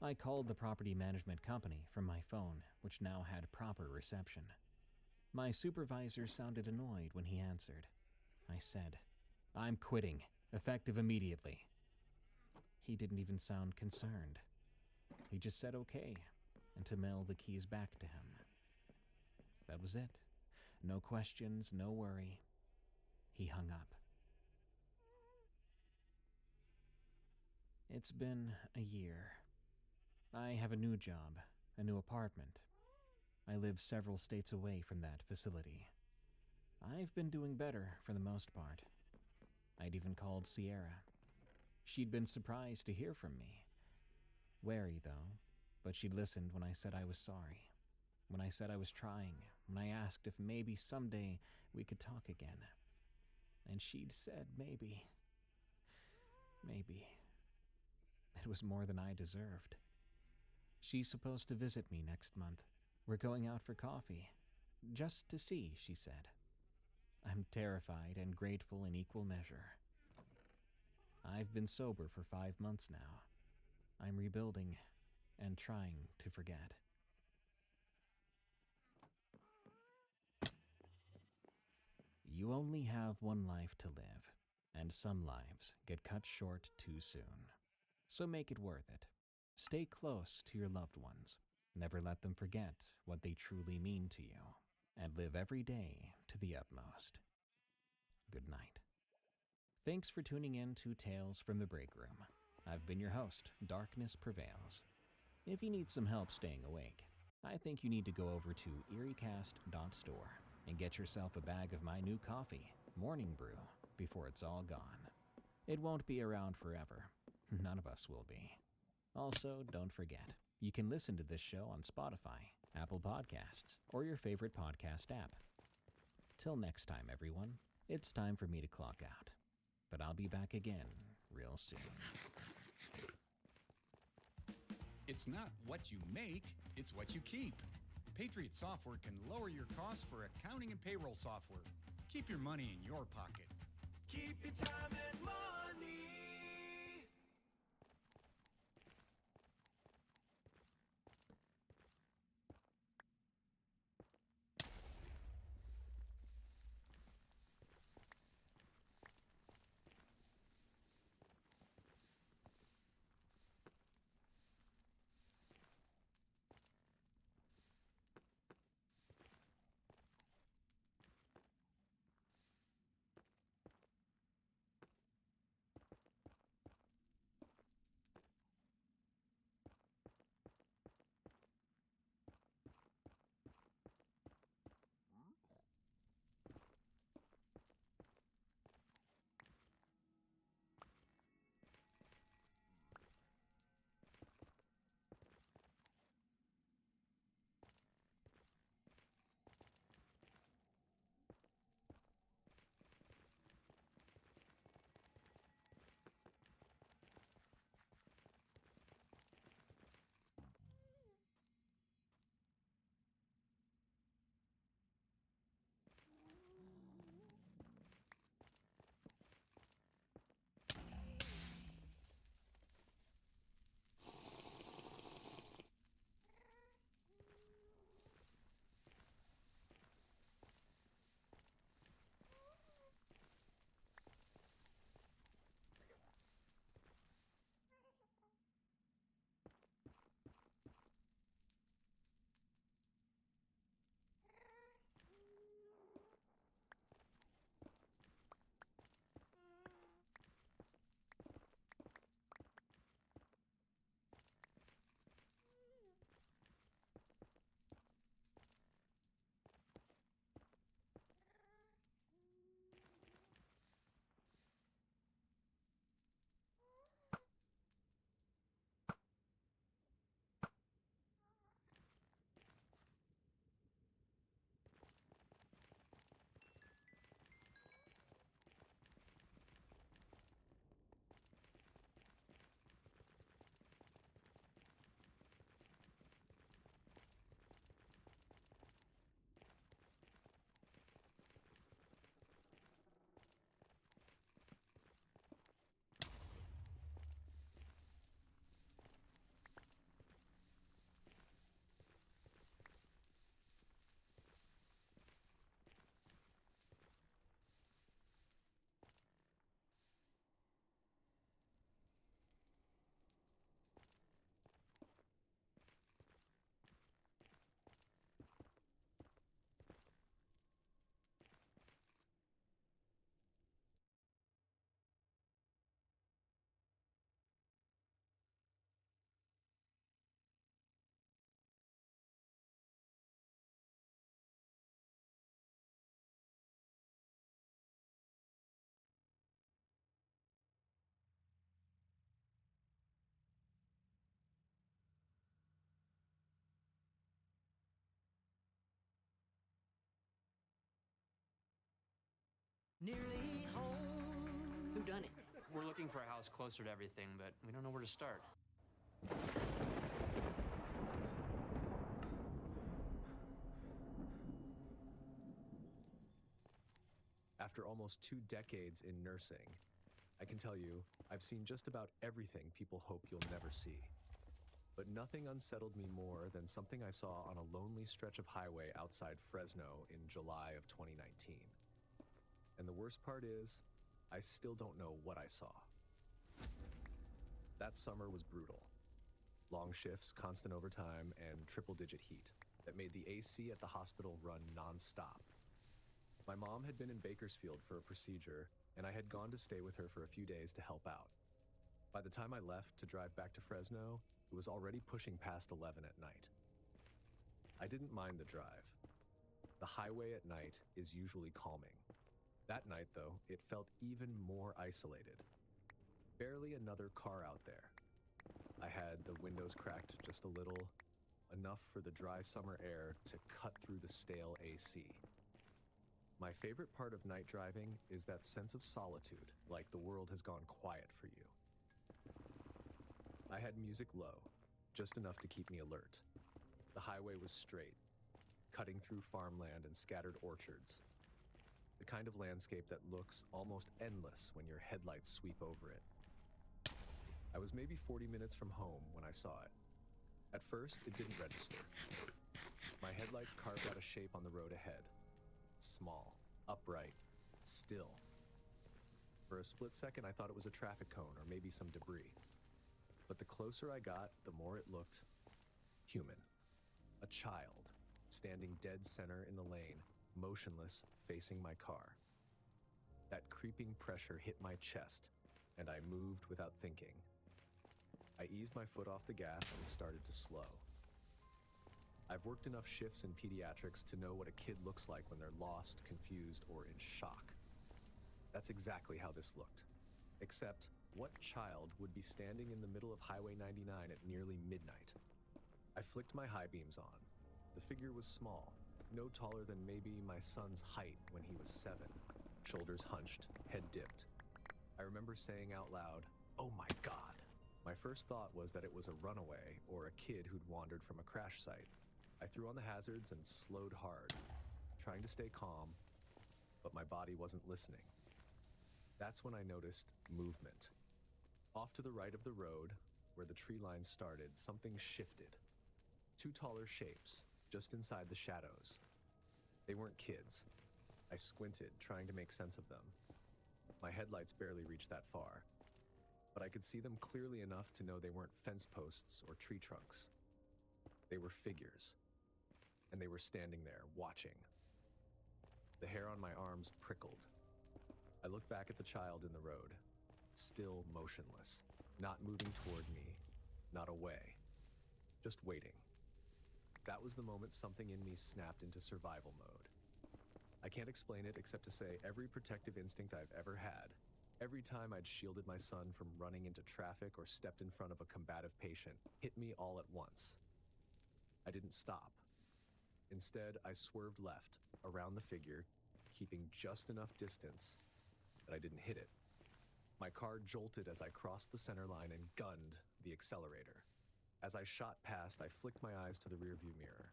I called the property management company from my phone, which now had proper reception. My supervisor sounded annoyed when he answered. I said, "I'm quitting, effective immediately." He didn't even sound concerned. He just said okay, and to mail the keys back to him. That was it. No questions, no worry. He hung up. It's been a year. I have a new job, a new apartment. I live several states away from that facility. I've been doing better for the most part. I'd even called Sierra. She'd been surprised to hear from me. Wary, though, but she'd listened when I said I was sorry, when I said I was trying, when I asked if maybe someday we could talk again. And she'd said maybe. Maybe. It was more than I deserved. She's supposed to visit me next month. We're going out for coffee. Just to see, she said. I'm terrified and grateful in equal measure. I've been sober for 5 months now. I'm rebuilding and trying to forget. You only have one life to live, and some lives get cut short too soon. So make it worth it. Stay close to your loved ones. Never let them forget what they truly mean to you, and live every day to the utmost. Good night. Thanks for tuning in to Tales from the Break Room. I've been your host, Darkness Prevails. If you need some help staying awake, I think you need to go over to eeriecast.store and get yourself a bag of my new coffee, Morning Brew, before it's all gone. It won't be around forever. None of us will be. Also, don't forget, you can listen to this show on Spotify, Apple Podcasts, or your favorite podcast app. Till next time, everyone, it's time for me to clock out. But I'll be back again real soon. It's not what you make, it's what you keep. Patriot Software can lower your costs for accounting and payroll software. Keep your money in your pocket. Keep your time and money. Nearly home. Who done it? We're looking for a house closer to everything, but we don't know where to start. After almost 2 decades in nursing, I can tell you I've seen just about everything people hope you'll never see. But nothing unsettled me more than something I saw on a lonely stretch of highway outside Fresno in July of 2019. And the worst part is, I still don't know what I saw. That summer was brutal. Long shifts, constant overtime, and triple-digit heat that made the AC at the hospital run non-stop. My mom had been in Bakersfield for a procedure, and I had gone to stay with her for a few days to help out. By the time I left to drive back to Fresno, it was already pushing past 11 at night. I didn't mind the drive. The highway at night is usually calming. That night, though, it felt even more isolated. Barely another car out there. I had the windows cracked just a little, enough for the dry summer air to cut through the stale AC. My favorite part of night driving is that sense of solitude, like the world has gone quiet for you. I had music low, just enough to keep me alert. The highway was straight, cutting through farmland and scattered orchards. The kind of landscape that looks almost endless when your headlights sweep over it. I was maybe 40 minutes from home when I saw it. At first, it didn't register. My headlights carved out a shape on the road ahead. Small, upright, still. For a split second, I thought it was a traffic cone or maybe some debris. But the closer I got, the more it looked human. A child, standing dead center in the lane, motionless, facing my car. That creeping pressure hit my chest, and I moved without thinking. I eased my foot off the gas and started to slow. I've worked enough shifts in pediatrics to know what a kid looks like when they're lost, confused, or in shock. That's exactly how this looked. Except, what child would be standing in the middle of Highway 99 at nearly midnight? I flicked my high beams on. The figure was small, no taller than maybe my son's height when he was 7. Shoulders hunched, head dipped. I remember saying out loud, "Oh my God." My first thought was that it was a runaway or a kid who'd wandered from a crash site. I threw on the hazards and slowed hard, trying to stay calm, but my body wasn't listening. That's when I noticed movement. Off to the right of the road, where the tree line started, something shifted. 2 taller shapes, just inside the shadows. They weren't kids. I squinted, trying to make sense of them. My headlights barely reached that far, but I could see them clearly enough to know they weren't fence posts or tree trunks. They were figures, and they were standing there, watching. The hair on my arms prickled. I looked back at the child in the road, still motionless, not moving toward me, not away, just waiting. That was the moment something in me snapped into survival mode. I can't explain it except to say every protective instinct I've ever had, every time I'd shielded my son from running into traffic or stepped in front of a combative patient, hit me all at once. I didn't stop. Instead, I swerved left, around the figure, keeping just enough distance that I didn't hit it. My car jolted as I crossed the center line and gunned the accelerator. As I shot past, I flicked my eyes to the rearview mirror,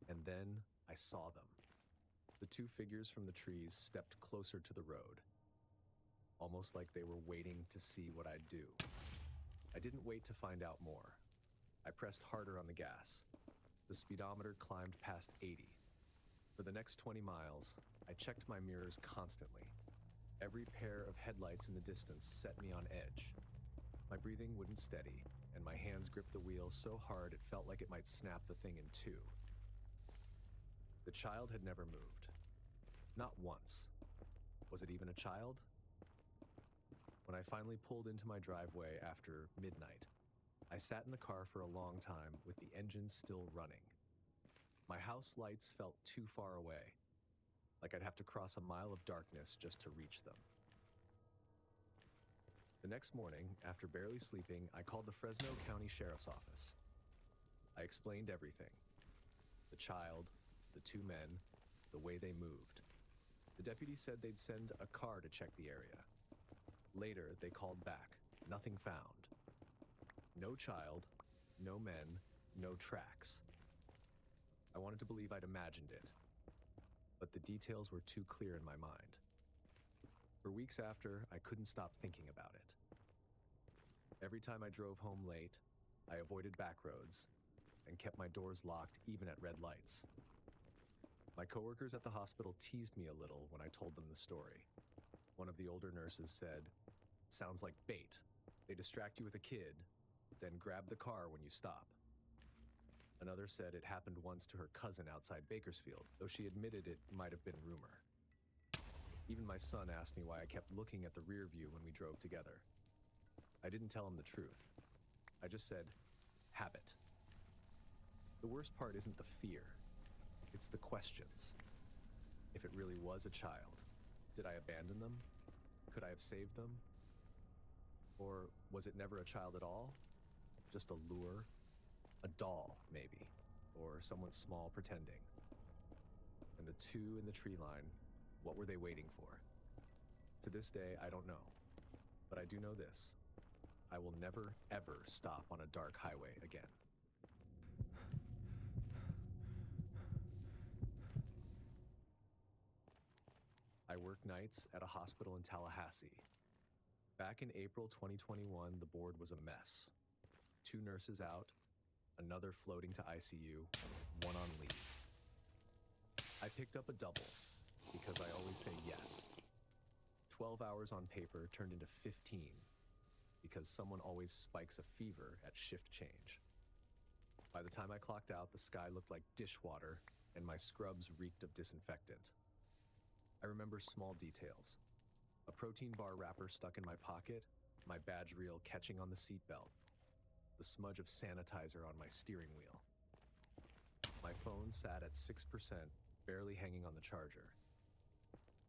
and then I saw them. The 2 figures from the trees stepped closer to the road, almost like they were waiting to see what I'd do. I didn't wait to find out more. I pressed harder on the gas. The speedometer climbed past 80. For the next 20 miles, I checked my mirrors constantly. Every pair of headlights in the distance set me on edge. My breathing wouldn't steady, and my hands gripped the wheel so hard it felt like it might snap the thing in 2. The child had never moved. Not once. Was it even a child? When I finally pulled into my driveway after midnight, I sat in the car for a long time with the engine still running. My house lights felt too far away, like I'd have to cross a mile of darkness just to reach them. The next morning, after barely sleeping, I called the Fresno County Sheriff's Office. I explained everything. The child, the 2 men, the way they moved. The deputy said they'd send a car to check the area. Later, they called back. Nothing found. No child, no men, no tracks. I wanted to believe I'd imagined it, but the details were too clear in my mind. For weeks after, I couldn't stop thinking about it. Every time I drove home late, I avoided back roads and kept my doors locked even at red lights. My coworkers at the hospital teased me a little when I told them the story. One of the older nurses said, "Sounds like bait. They distract you with a kid, then grab the car when you stop." Another said it happened once to her cousin outside Bakersfield, though she admitted it might have been rumor. Even my son asked me why I kept looking at the rear view when we drove together. I didn't tell him the truth. I just said, habit. The worst part isn't the fear. It's the questions. If it really was a child, did I abandon them? Could I have saved them? Or was it never a child at all? Just a lure? A doll, maybe. Or someone small pretending. And the two in the tree line, what were they waiting for? To this day, I don't know. But I do know this. I will never, ever stop on a dark highway again. I work nights at a hospital in Tallahassee. Back in April 2021, the board was a mess. 2 nurses out, another floating to ICU, 1 on leave. I picked up a double, because I always say yes. 12 hours on paper turned into 15, because someone always spikes a fever at shift change. By the time I clocked out, the sky looked like dishwater, and my scrubs reeked of disinfectant. I remember small details. A protein bar wrapper stuck in my pocket, my badge reel catching on the seatbelt, the smudge of sanitizer on my steering wheel. My phone sat at 6%, barely hanging on the charger.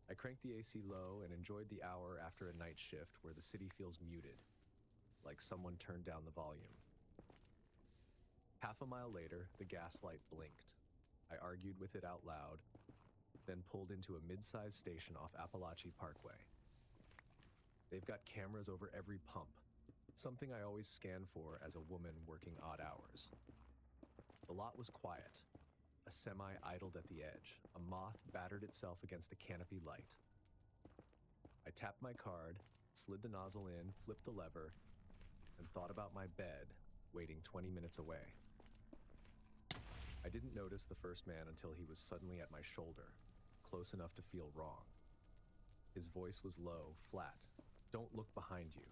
I cranked the AC low and enjoyed the hour after a night shift where the city feels muted, like someone turned down the volume. Half a mile later, the gas light blinked. I argued with it out loud, then pulled into a mid-sized station off Appalachia Parkway. They've got cameras over every pump, something I always scan for as a woman working odd hours. The lot was quiet. A semi idled at the edge. A moth battered itself against a canopy light. I tapped my card, slid the nozzle in, flipped the lever, and thought about my bed, waiting 20 minutes away. I didn't notice the first man until he was suddenly at my shoulder, close enough to feel wrong. His voice was low, flat. Don't look behind you.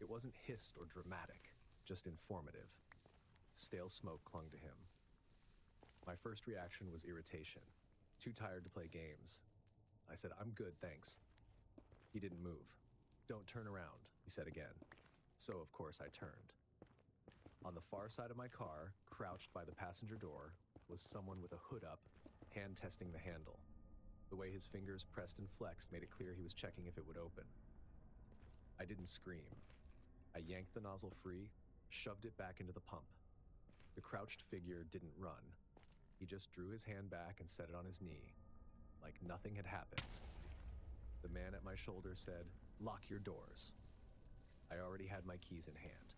It wasn't hissed or dramatic, just informative. Stale smoke clung to him. My first reaction was irritation. Too tired to play games. I said, "I'm good, thanks." He didn't move. "Don't turn around," he said again. So, of course, I turned. On the far side of my car, crouched by the passenger door, was someone with a hood up, hand testing the handle. The way his fingers pressed and flexed made it clear he was checking if it would open. I didn't scream. I yanked the nozzle free, shoved it back into the pump. The crouched figure didn't run. He just drew his hand back and set it on his knee, like nothing had happened. The man at my shoulder said, "Lock your doors." I already had my keys in hand.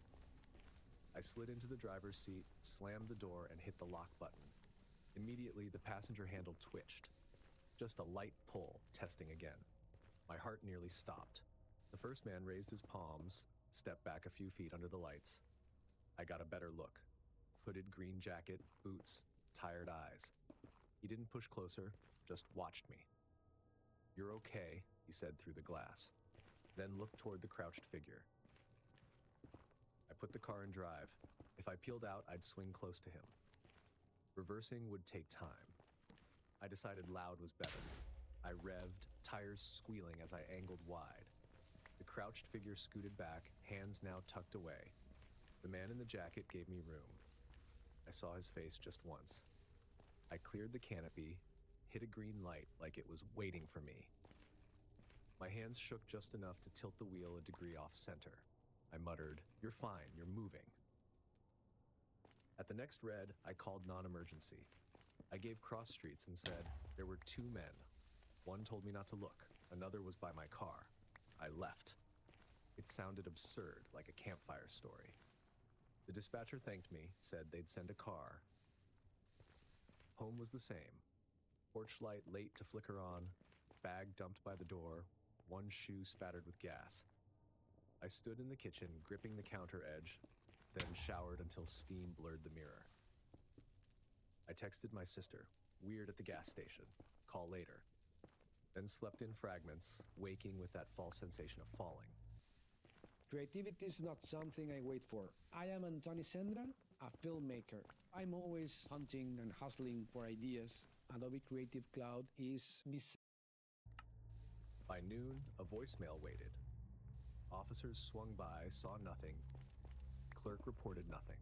I slid into the driver's seat, slammed the door, and hit the lock button. Immediately, the passenger handle twitched. Just a light pull, testing again. My heart nearly stopped. The first man raised his palms, stepped back a few feet under the lights. I got a better look. Hooded green jacket, boots, tired eyes. He didn't push closer, just watched me. "You're okay," he said through the glass, then looked toward the crouched figure. I put the car in drive. If I peeled out, I'd swing close to him. Reversing would take time. I decided loud was better. I revved, tires squealing as I angled wide. The crouched figure scooted back, hands now tucked away. The man in the jacket gave me room. I saw his face just once. I cleared the canopy, hit a green light like it was waiting for me. My hands shook just enough to tilt the wheel a degree off center. I muttered, "You're fine, you're moving." At the next red, I called non-emergency. I gave cross streets and said there were 2 men, One told me not to look, another was by my car. I left. It sounded absurd, like a campfire story. The dispatcher thanked me, said they'd send a car. Home was the same. Porch light late to flicker on, bag dumped by the door, one shoe spattered with gas. I stood in the kitchen, gripping the counter edge, then showered until steam blurred the mirror. I texted my sister, weird at the gas station, call later. Then slept in fragments, waking with that false sensation of falling. Creativity is not something I wait for. I am Antoni Sendra, a filmmaker. I'm always hunting and hustling for ideas. Adobe Creative Cloud is By noon, a voicemail waited. Officers swung by, saw nothing. Clerk reported nothing.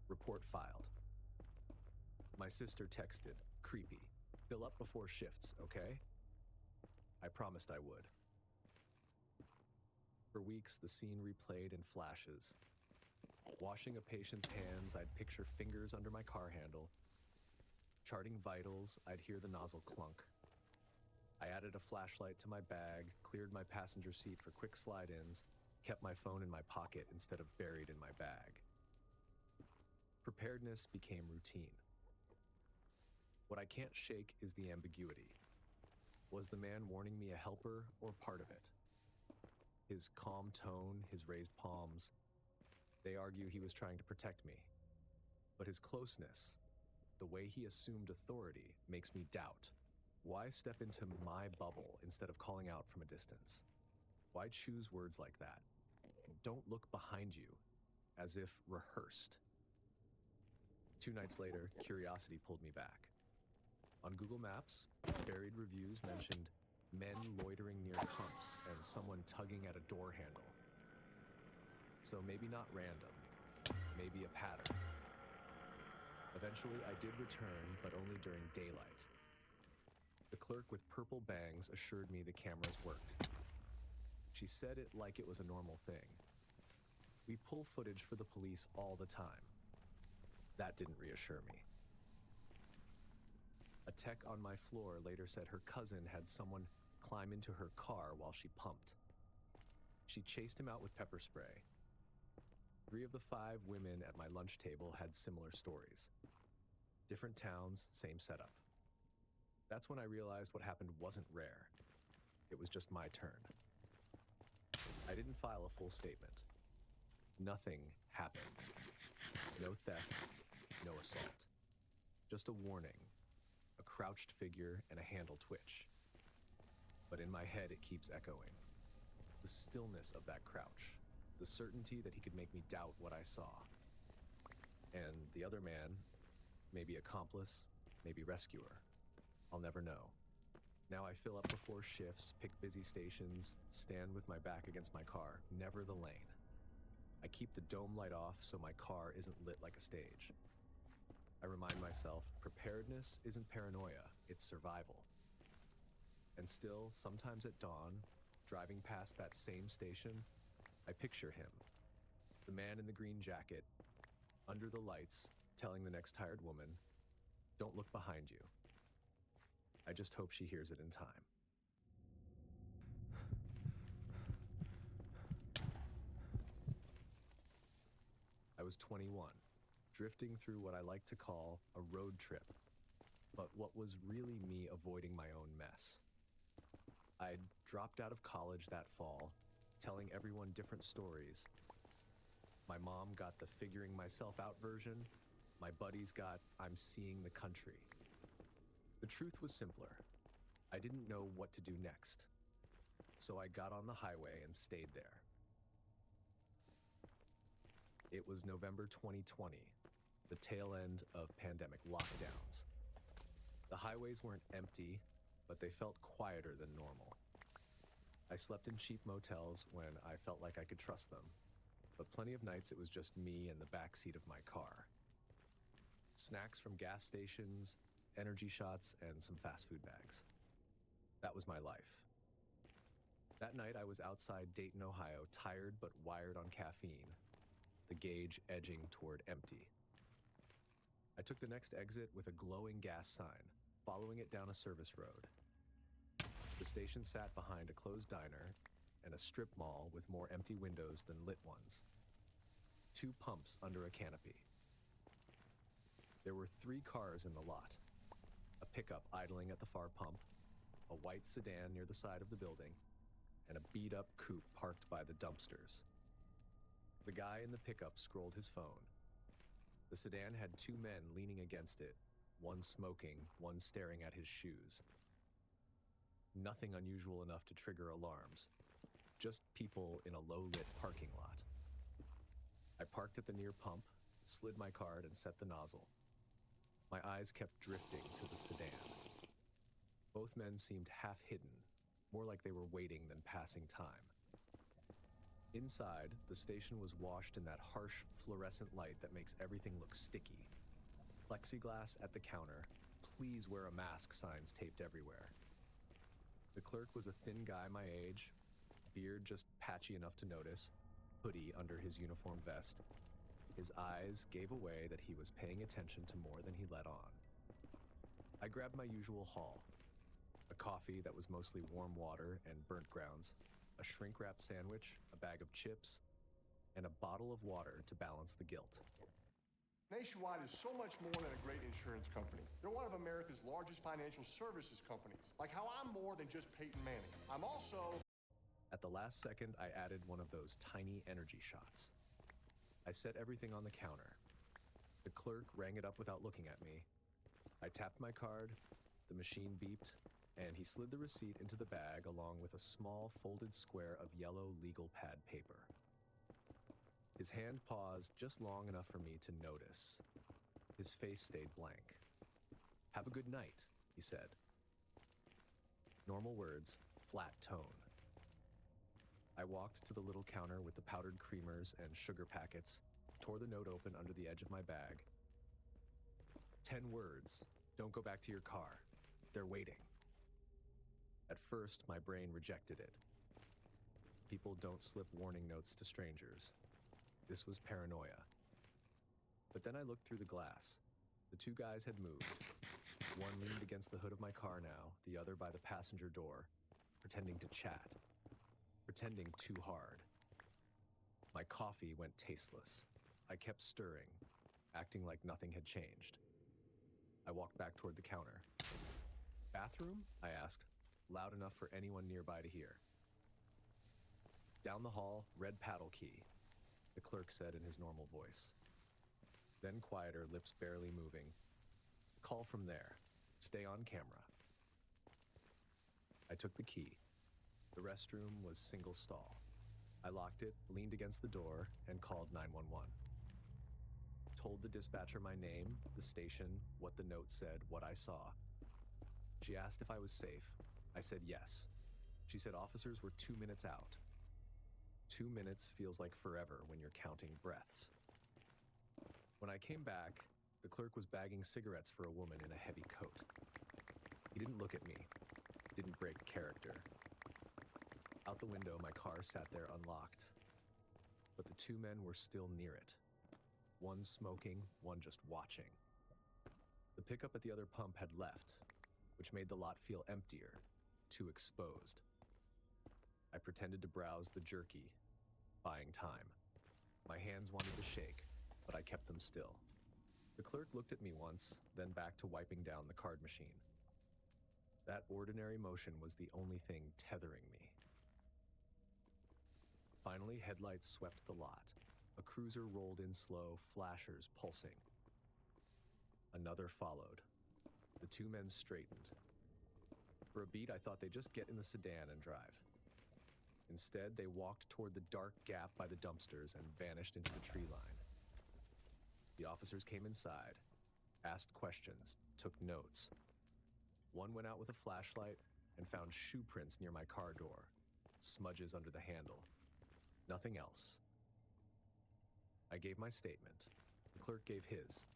Report filed. My sister texted, creepy. Fill up before shifts, okay? I promised I would. For weeks, the scene replayed in flashes. Washing a patient's hands, I'd picture fingers under my car handle. Charting vitals, I'd hear the nozzle clunk. I added a flashlight to my bag, cleared my passenger seat for quick slide-ins, kept my phone in my pocket instead of buried in my bag. Preparedness became routine. What I can't shake is the ambiguity. Was the man warning me a helper or part of it? His calm tone, his raised palms, they argue he was trying to protect me. But his closeness, the way he assumed authority, makes me doubt. Why step into my bubble instead of calling out from a distance? Why choose words like that? Don't look behind you, as if rehearsed. 2 nights later, curiosity pulled me back. On Google Maps, buried reviews mentioned men loitering near pumps and someone tugging at a door handle. So maybe not random, maybe a pattern. Eventually, I did return, but only during daylight. The clerk with purple bangs assured me the cameras worked. She said it like it was a normal thing. We pull footage for the police all the time. That didn't reassure me. A tech on my floor later said her cousin had someone climb into her car while she pumped. She chased him out with pepper spray. 3 of the 5 women at my lunch table had similar stories. Different towns, same setup. That's when I realized what happened wasn't rare. It was just my turn. I didn't file a full statement. Nothing happened. No theft, no assault. Just a warning, a crouched figure, and a handle twitch. But in my head, it keeps echoing. The stillness of that crouch, the certainty that he could make me doubt what I saw. And the other man, maybe accomplice, maybe rescuer, I'll never know. Now I fill up before shifts, pick busy stations, stand with my back against my car, never the lane. I keep the dome light off so my car isn't lit like a stage. I remind myself, preparedness isn't paranoia, it's survival. And still, sometimes at dawn, driving past that same station, I picture him, the man in the green jacket, under the lights, telling the next tired woman, "Don't look behind you." I just hope she hears it in time. I was 21, drifting through what I like to call a road trip, but what was really me avoiding my own mess. I'd dropped out of college that fall, telling everyone different stories. My mom got the figuring myself out version. My buddies got I'm seeing the country. The truth was simpler. I didn't know what to do next. So I got on the highway and stayed there. It was November 2020, the tail end of pandemic lockdowns. The highways weren't empty, but they felt quieter than normal. I slept in cheap motels when I felt like I could trust them, but plenty of nights it was just me and the backseat of my car. Snacks from gas stations, energy shots, and some fast food bags. That was my life. That night I was outside Dayton, Ohio, tired but wired on caffeine, the gauge edging toward empty. I took the next exit with a glowing gas sign, following it down a service road. The station sat behind a closed diner and a strip mall with more empty windows than lit ones. 2 pumps under a canopy. There were 3 cars in the lot. A pickup idling at the far pump, a white sedan near the side of the building, and a beat-up coupe parked by the dumpsters. The guy in the pickup scrolled his phone. The sedan had 2 men leaning against it, one smoking, one staring at his shoes. Nothing unusual enough to trigger alarms, just people in a low-lit parking lot. I parked at the near pump, slid my card, and set the nozzle. My eyes kept drifting to the sedan. Both men seemed half hidden, more like they were waiting than passing time. Inside, the station was washed in that harsh fluorescent light that makes everything look sticky. Plexiglass at the counter, "Please wear a mask" signs taped everywhere. The clerk was a thin guy my age, beard just patchy enough to notice, hoodie under his uniform vest. His eyes gave away that he was paying attention to more than he let on. I grabbed my usual haul: a coffee that was mostly warm water and burnt grounds, a shrink-wrap sandwich, a bag of chips, and a bottle of water to balance the guilt. Nationwide is so much more than a great insurance company. They're one of America's largest financial services companies. Like how I'm more than just Peyton Manning. I'm also... At the last second, I added one of those tiny energy shots. I set everything on the counter. The clerk rang it up without looking at me. I tapped my card, the machine beeped, and he slid the receipt into the bag along with a small folded square of yellow legal pad paper. His hand paused just long enough for me to notice. His face stayed blank. "Have a good night," he said. Normal words, flat tone. I walked to the little counter with the powdered creamers and sugar packets, tore the note open under the edge of my bag. 10 words. "Don't go back to your car. They're waiting." At first, my brain rejected it. People don't slip warning notes to strangers. This was paranoia. But then I looked through the glass. The 2 guys had moved. One leaned against the hood of my car now, the other by the passenger door, pretending to chat. Pretending too hard. My coffee went tasteless. I kept stirring, acting like nothing had changed. I walked back toward the counter. "Bathroom?" I asked, loud enough for anyone nearby to hear. "Down the hall, red paddle key," the clerk said in his normal voice. Then quieter, lips barely moving. "Call from there. Stay on camera." I took the key. The restroom was single stall. I locked it, leaned against the door, and called 911. Told the dispatcher my name, the station, what the note said, what I saw. She asked if I was safe. I said yes. She said officers were 2 minutes out. 2 minutes feels like forever when you're counting breaths. When I came back, the clerk was bagging cigarettes for a woman in a heavy coat. He didn't look at me. Didn't break character. Out the window, my car sat there unlocked. But the 2 men were still near it. One smoking, one just watching. The pickup at the other pump had left, which made the lot feel emptier, too exposed. I pretended to browse the jerky, buying time. My hands wanted to shake, but I kept them still. The clerk looked at me once, then back to wiping down the card machine. That ordinary motion was the only thing tethering me. Finally, headlights swept the lot. A cruiser rolled in slow, flashers pulsing. Another followed. The 2 men straightened. For a beat, I thought they'd just get in the sedan and drive. Instead, they walked toward the dark gap by the dumpsters and vanished into the tree line. The officers came inside, asked questions, took notes. One went out with a flashlight and found shoe prints near my car door, smudges under the handle. Nothing else. I gave my statement. The clerk gave his.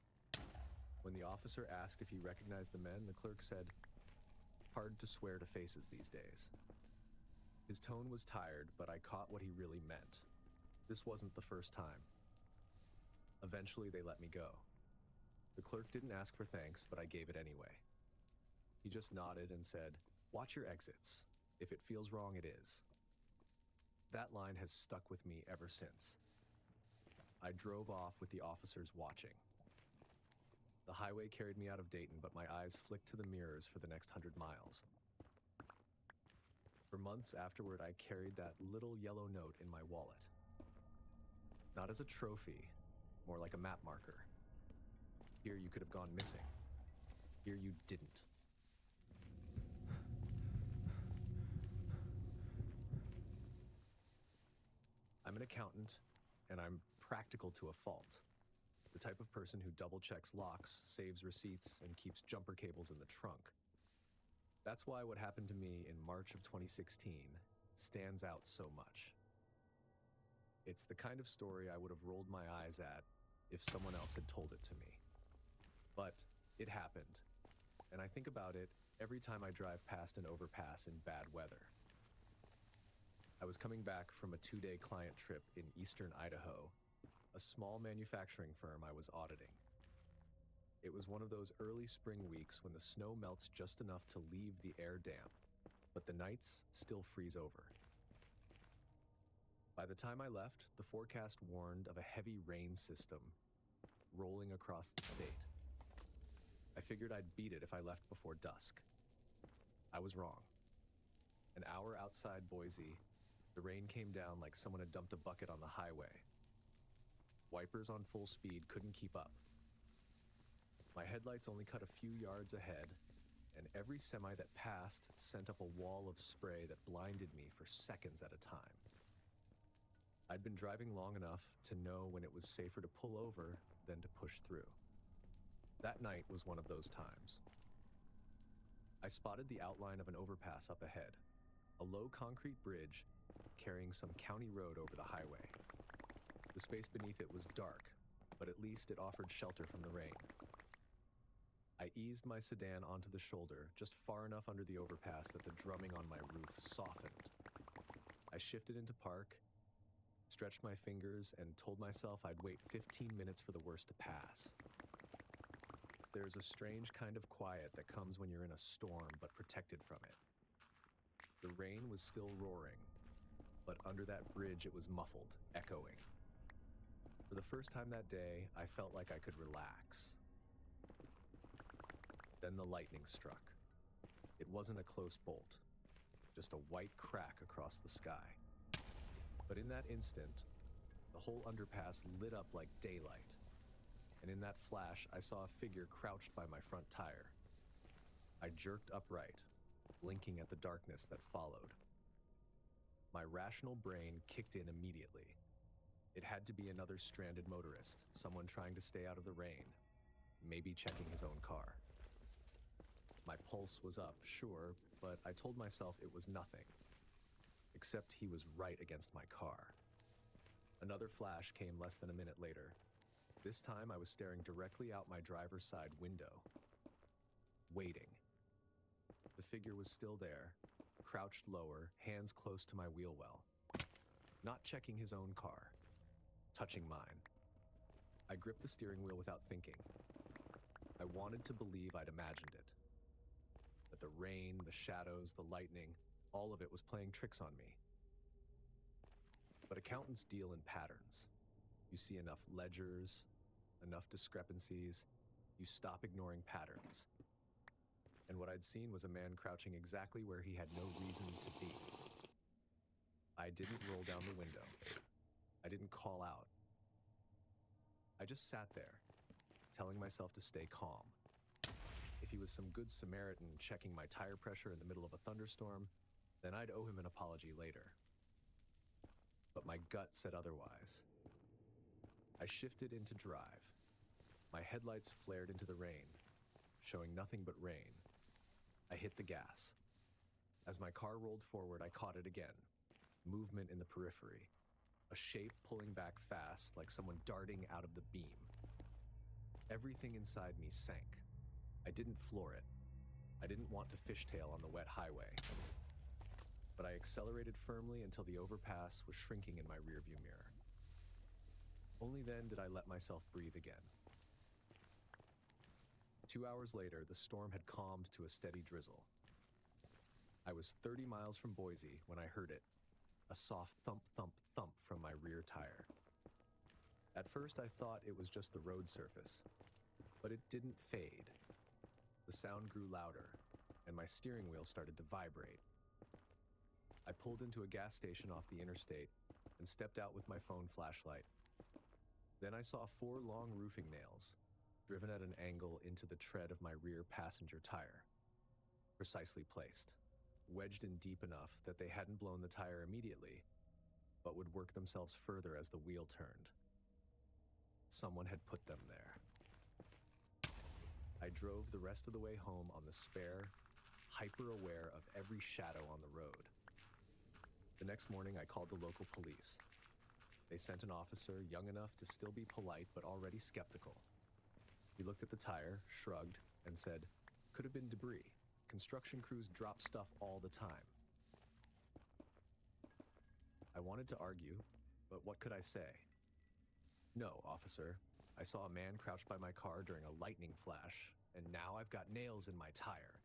When the officer asked if he recognized the men, the clerk said, "Hard to swear to faces these days." His tone was tired, but I caught what he really meant. This wasn't the first time. Eventually, they let me go. The clerk didn't ask for thanks, but I gave it anyway. He just nodded and said, "Watch your exits. If it feels wrong, it is. That line has stuck with me ever since. I drove off with the officers watching. The highway carried me out of Dayton, but my eyes flicked to the mirrors for the next 100 miles. For months afterward, I carried that little yellow note in my wallet. Not as a trophy, more like a map marker. Here you could have gone missing. Here you didn't. I'm an accountant, and I'm practical to a fault. The type of person who double-checks locks, saves receipts, and keeps jumper cables in the trunk. That's why what happened to me in March of 2016 stands out so much. It's the kind of story I would have rolled my eyes at if someone else had told it to me. But it happened, and I think about it every time I drive past an overpass in bad weather. I was coming back from a 2-day client trip in eastern Idaho, a small manufacturing firm I was auditing. It was one of those early spring weeks when the snow melts just enough to leave the air damp, but the nights still freeze over. By the time I left, the forecast warned of a heavy rain system rolling across the state. I figured I'd beat it if I left before dusk. I was wrong. An hour outside Boise, the rain came down like someone had dumped a bucket on the highway. Wipers on full speed couldn't keep up. My headlights only cut a few yards ahead, and every semi that passed sent up a wall of spray that blinded me for seconds at a time. I'd been driving long enough to know when it was safer to pull over than to push through. That night was one of those times. I spotted the outline of an overpass up ahead, a low concrete bridge carrying some county road over the highway. The space beneath it was dark, but at least it offered shelter from the rain. I eased my sedan onto the shoulder, just far enough under the overpass that the drumming on my roof softened. I shifted into park, stretched my fingers, and told myself I'd wait 15 minutes for the worst to pass. There's a strange kind of quiet that comes when you're in a storm but protected from it. The rain was still roaring, but under that bridge it was muffled, echoing. For the first time that day, I felt like I could relax. Then the lightning struck. It wasn't a close bolt, just a white crack across the sky. But in that instant, the whole underpass lit up like daylight. And in that flash, I saw a figure crouched by my front tire. I jerked upright, blinking at the darkness that followed. My rational brain kicked in immediately. It had to be another stranded motorist, someone trying to stay out of the rain, maybe checking his own car. My pulse was up, sure, but I told myself it was nothing. Except he was right against my car. Another flash came less than a minute later. This time I was staring directly out my driver's side window, waiting. The figure was still there, crouched lower, hands close to my wheel well. Not checking his own car, touching mine. I gripped the steering wheel without thinking. I wanted to believe I'd imagined it. That the rain, the shadows, the lightning, all of it was playing tricks on me. But accountants deal in patterns. You see enough ledgers, enough discrepancies, you stop ignoring patterns. And what I'd seen was a man crouching exactly where he had no reason to be. I didn't roll down the window. I didn't call out. I just sat there, telling myself to stay calm. If he was some good Samaritan checking my tire pressure in the middle of a thunderstorm, then I'd owe him an apology later. But my gut said otherwise. I shifted into drive. My headlights flared into the rain, showing nothing but rain. I hit the gas. As my car rolled forward, I caught it again. Movement in the periphery. A shape pulling back fast, like someone darting out of the beam. Everything inside me sank. I didn't floor it. I didn't want to fishtail on the wet highway. But I accelerated firmly until the overpass was shrinking in my rearview mirror. Only then did I let myself breathe again. 2 hours later, the storm had calmed to a steady drizzle. I was 30 miles from Boise when I heard it, a soft thump, thump, thump from my rear tire. At first, I thought it was just the road surface, but it didn't fade. The sound grew louder, and my steering wheel started to vibrate. I pulled into a gas station off the interstate and stepped out with my phone flashlight. Then I saw 4 long roofing nails, driven at an angle into the tread of my rear passenger tire. Precisely placed, wedged in deep enough that they hadn't blown the tire immediately, but would work themselves further as the wheel turned. Someone had put them there. I drove the rest of the way home on the spare, hyper-aware of every shadow on the road. The next morning, I called the local police. They sent an officer young enough to still be polite but already skeptical. He looked at the tire, shrugged, and said, "Could have been debris. Construction crews drop stuff all the time." I wanted to argue, but what could I say? "No, officer. I saw a man crouched by my car during a lightning flash, and now I've got nails in my tire."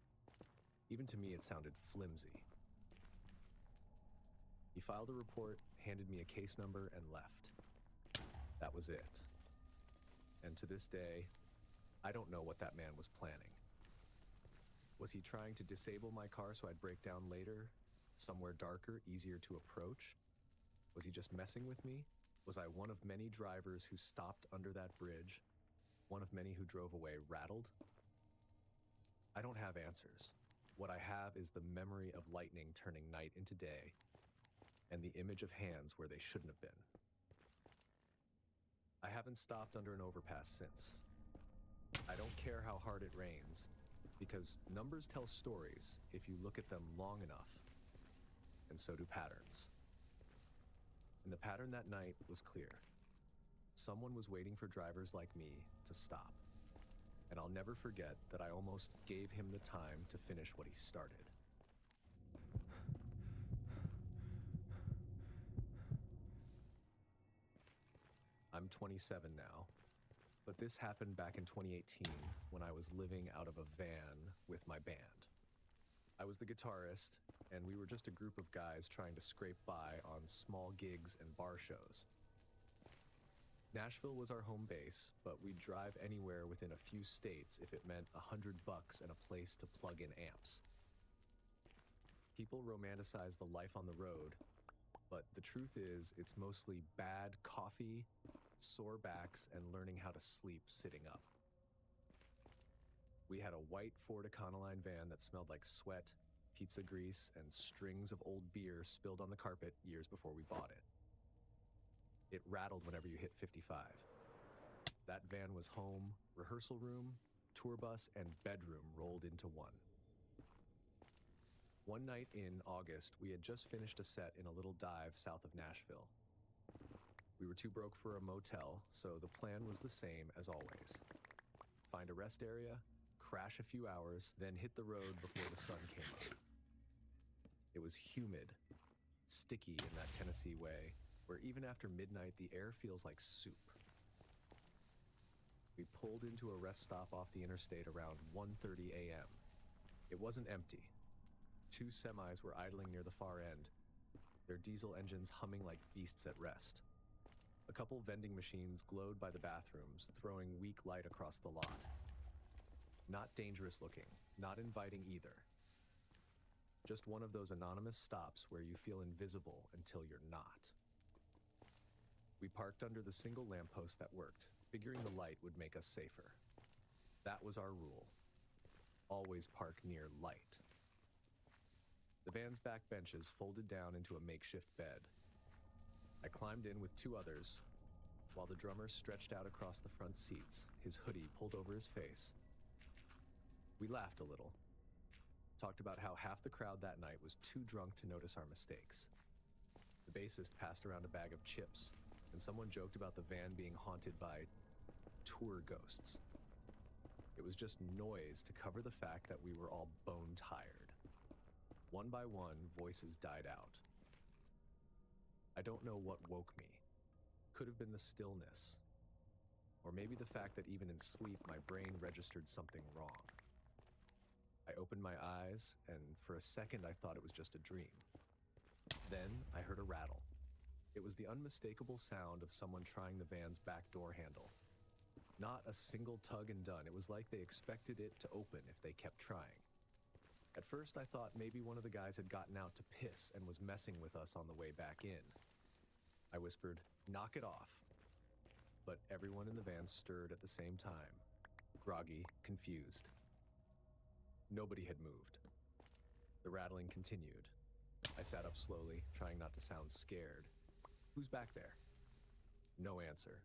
Even to me, it sounded flimsy. He filed a report, handed me a case number, and left. That was it. And to this day, I don't know what that man was planning. Was he trying to disable my car so I'd break down later, somewhere darker, easier to approach? Was he just messing with me? Was I one of many drivers who stopped under that bridge? One of many who drove away rattled? I don't have answers. What I have is the memory of lightning turning night into day, and the image of hands where they shouldn't have been. I haven't stopped under an overpass since. I don't care how hard it rains, because numbers tell stories if you look at them long enough, and so do patterns. And the pattern that night was clear. Someone was waiting for drivers like me to stop. And I'll never forget that I almost gave him the time to finish what he started. I'm 27 now, but this happened back in 2018 when I was living out of a van with my band. I was the guitarist, and we were just a group of guys trying to scrape by on small gigs and bar shows. Nashville was our home base, but we'd drive anywhere within a few states if it meant $100 and a place to plug in amps. People romanticize the life on the road, but the truth is it's mostly bad coffee, sore backs, and learning how to sleep sitting up. We had a white Ford Econoline van that smelled like sweat, pizza grease, and strings of old beer spilled on the carpet years before we bought it. It rattled whenever you hit 55. That van was home, rehearsal room, tour bus, and bedroom rolled into one. One night in August, we had just finished a set in a little dive south of Nashville. We were too broke for a motel, so the plan was the same as always. Find a rest area, crash a few hours, then hit the road before the sun came up. It was humid, sticky in that Tennessee way, where even after midnight, the air feels like soup. We pulled into a rest stop off the interstate around 1:30 a.m. It wasn't empty. 2 semis were idling near the far end, their diesel engines humming like beasts at rest. A couple vending machines glowed by the bathrooms, throwing weak light across the lot. Not dangerous looking, not inviting either. Just one of those anonymous stops where you feel invisible until you're not. We parked under the single lamppost that worked, figuring the light would make us safer. That was our rule. Always park near light. The van's back benches folded down into a makeshift bed. I climbed in with 2 others, while the drummer stretched out across the front seats, his hoodie pulled over his face. We laughed a little, talked about how half the crowd that night was too drunk to notice our mistakes. The bassist passed around a bag of chips, and someone joked about the van being haunted by tour ghosts. It was just noise to cover the fact that we were all bone tired. One by one, voices died out. I don't know what woke me. Could have been the stillness, or maybe the fact that even in sleep, my brain registered something wrong. I opened my eyes, and for a second I thought it was just a dream. Then I heard a rattle. It was the unmistakable sound of someone trying the van's back door handle. Not a single tug and done. It was like they expected it to open if they kept trying. At first I thought maybe one of the guys had gotten out to piss and was messing with us on the way back in. I whispered, "Knock it off." But everyone in the van stirred at the same time, groggy, confused. Nobody had moved. The rattling continued. I sat up slowly, trying not to sound scared. "Who's back there?" No answer.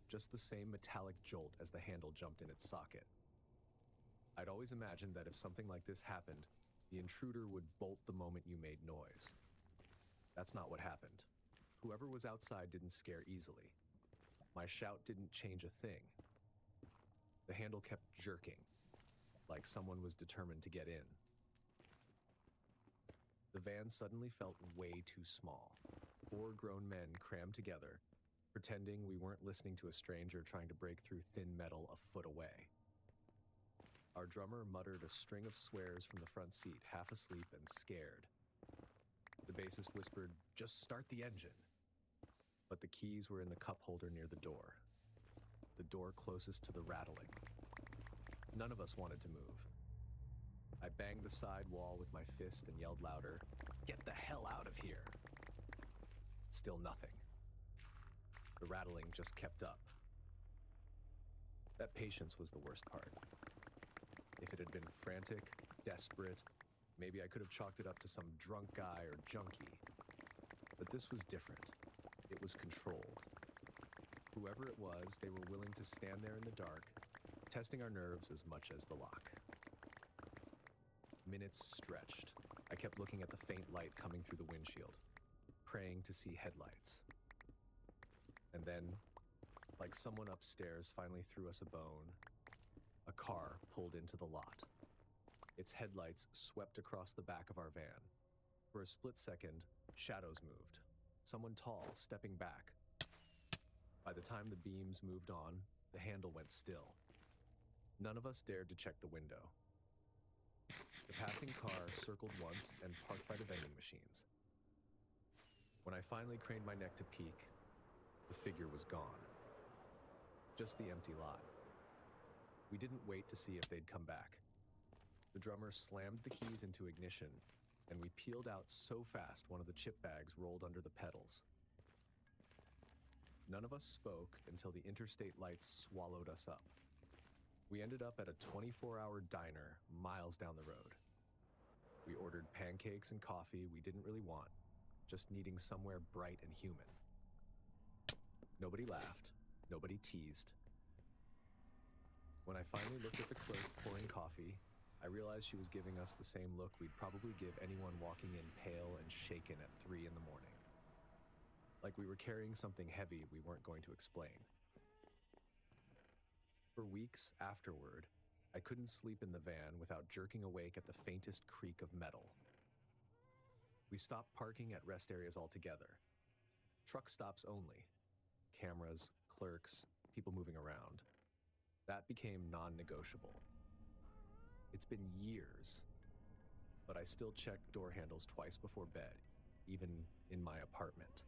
Just the same metallic jolt as the handle jumped in its socket. I'd always imagined that if something like this happened, the intruder would bolt the moment you made noise. That's not what happened. Whoever was outside didn't scare easily. My shout didn't change a thing. The handle kept jerking, like someone was determined to get in. The van suddenly felt way too small. 4 grown men crammed together, pretending we weren't listening to a stranger trying to break through thin metal a foot away. Our drummer muttered a string of swears from the front seat, half asleep and scared. The bassist whispered, "Just start the engine." But the keys were in the cup holder near the door closest to the rattling. None of us wanted to move. I banged the side wall with my fist and yelled louder, "Get the hell out of here!" Still nothing. The rattling just kept up. That patience was the worst part. If it had been frantic, desperate, maybe I could have chalked it up to some drunk guy or junkie. But this was different. It was controlled. Whoever it was, they were willing to stand there in the dark, testing our nerves as much as the lock. Minutes stretched. I kept looking at the faint light coming through the windshield, praying to see headlights. And then, like someone upstairs finally threw us a bone, a car pulled into the lot. Its headlights swept across the back of our van. For a split second, shadows moved. Someone tall, stepping back. By the time the beams moved on, the handle went still. None of us dared to check the window. The passing car circled once and parked by the vending machines. When I finally craned my neck to peek, the figure was gone. Just the empty lot. We didn't wait to see if they'd come back. The drummer slammed the keys into ignition, and we peeled out so fast one of the chip bags rolled under the pedals. None of us spoke until the interstate lights swallowed us up. We ended up at a 24-hour diner miles down the road. We ordered pancakes and coffee we didn't really want, just needing somewhere bright and human. Nobody laughed, nobody teased. When I finally looked at the clerk pouring coffee, I realized she was giving us the same look we'd probably give anyone walking in pale and shaken at 3 in the morning. Like we were carrying something heavy we weren't going to explain. For weeks afterward, I couldn't sleep in the van without jerking awake at the faintest creak of metal. We stopped parking at rest areas altogether. Truck stops only. Cameras, clerks, people moving around. That became non-negotiable. It's been years, but I still check door handles twice before bed, even in my apartment.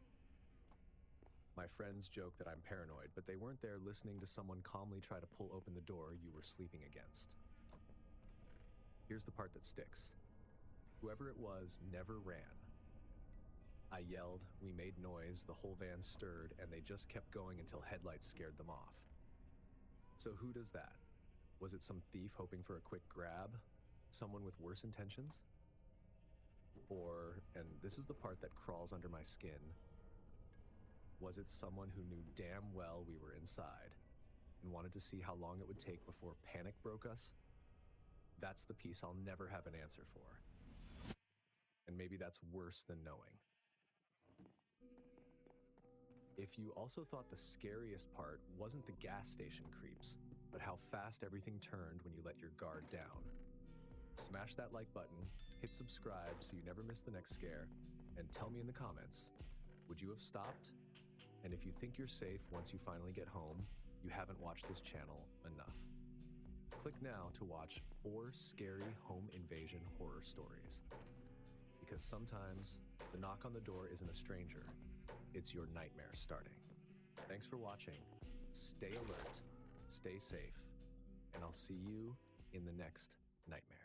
My friends joke that I'm paranoid, but they weren't there listening to someone calmly try to pull open the door you were sleeping against. Here's the part that sticks. Whoever it was never ran. I yelled, we made noise, the whole van stirred, and they just kept going until headlights scared them off. So who does that? Was it some thief hoping for a quick grab? Someone with worse intentions? Or, and this is the part that crawls under my skin, was it someone who knew damn well we were inside and wanted to see how long it would take before panic broke us? That's the piece I'll never have an answer for. And maybe that's worse than knowing. If you also thought the scariest part wasn't the gas station creeps, but how fast everything turned when you let your guard down, smash that like button, hit subscribe so you never miss the next scare, and tell me in the comments, would you have stopped? And if you think you're safe once you finally get home, you haven't watched this channel enough. Click now to watch 4 scary home invasion horror stories. Because sometimes the knock on the door isn't a stranger, it's your nightmare starting. Thanks for watching. Stay alert, stay safe, and I'll see you in the next nightmare.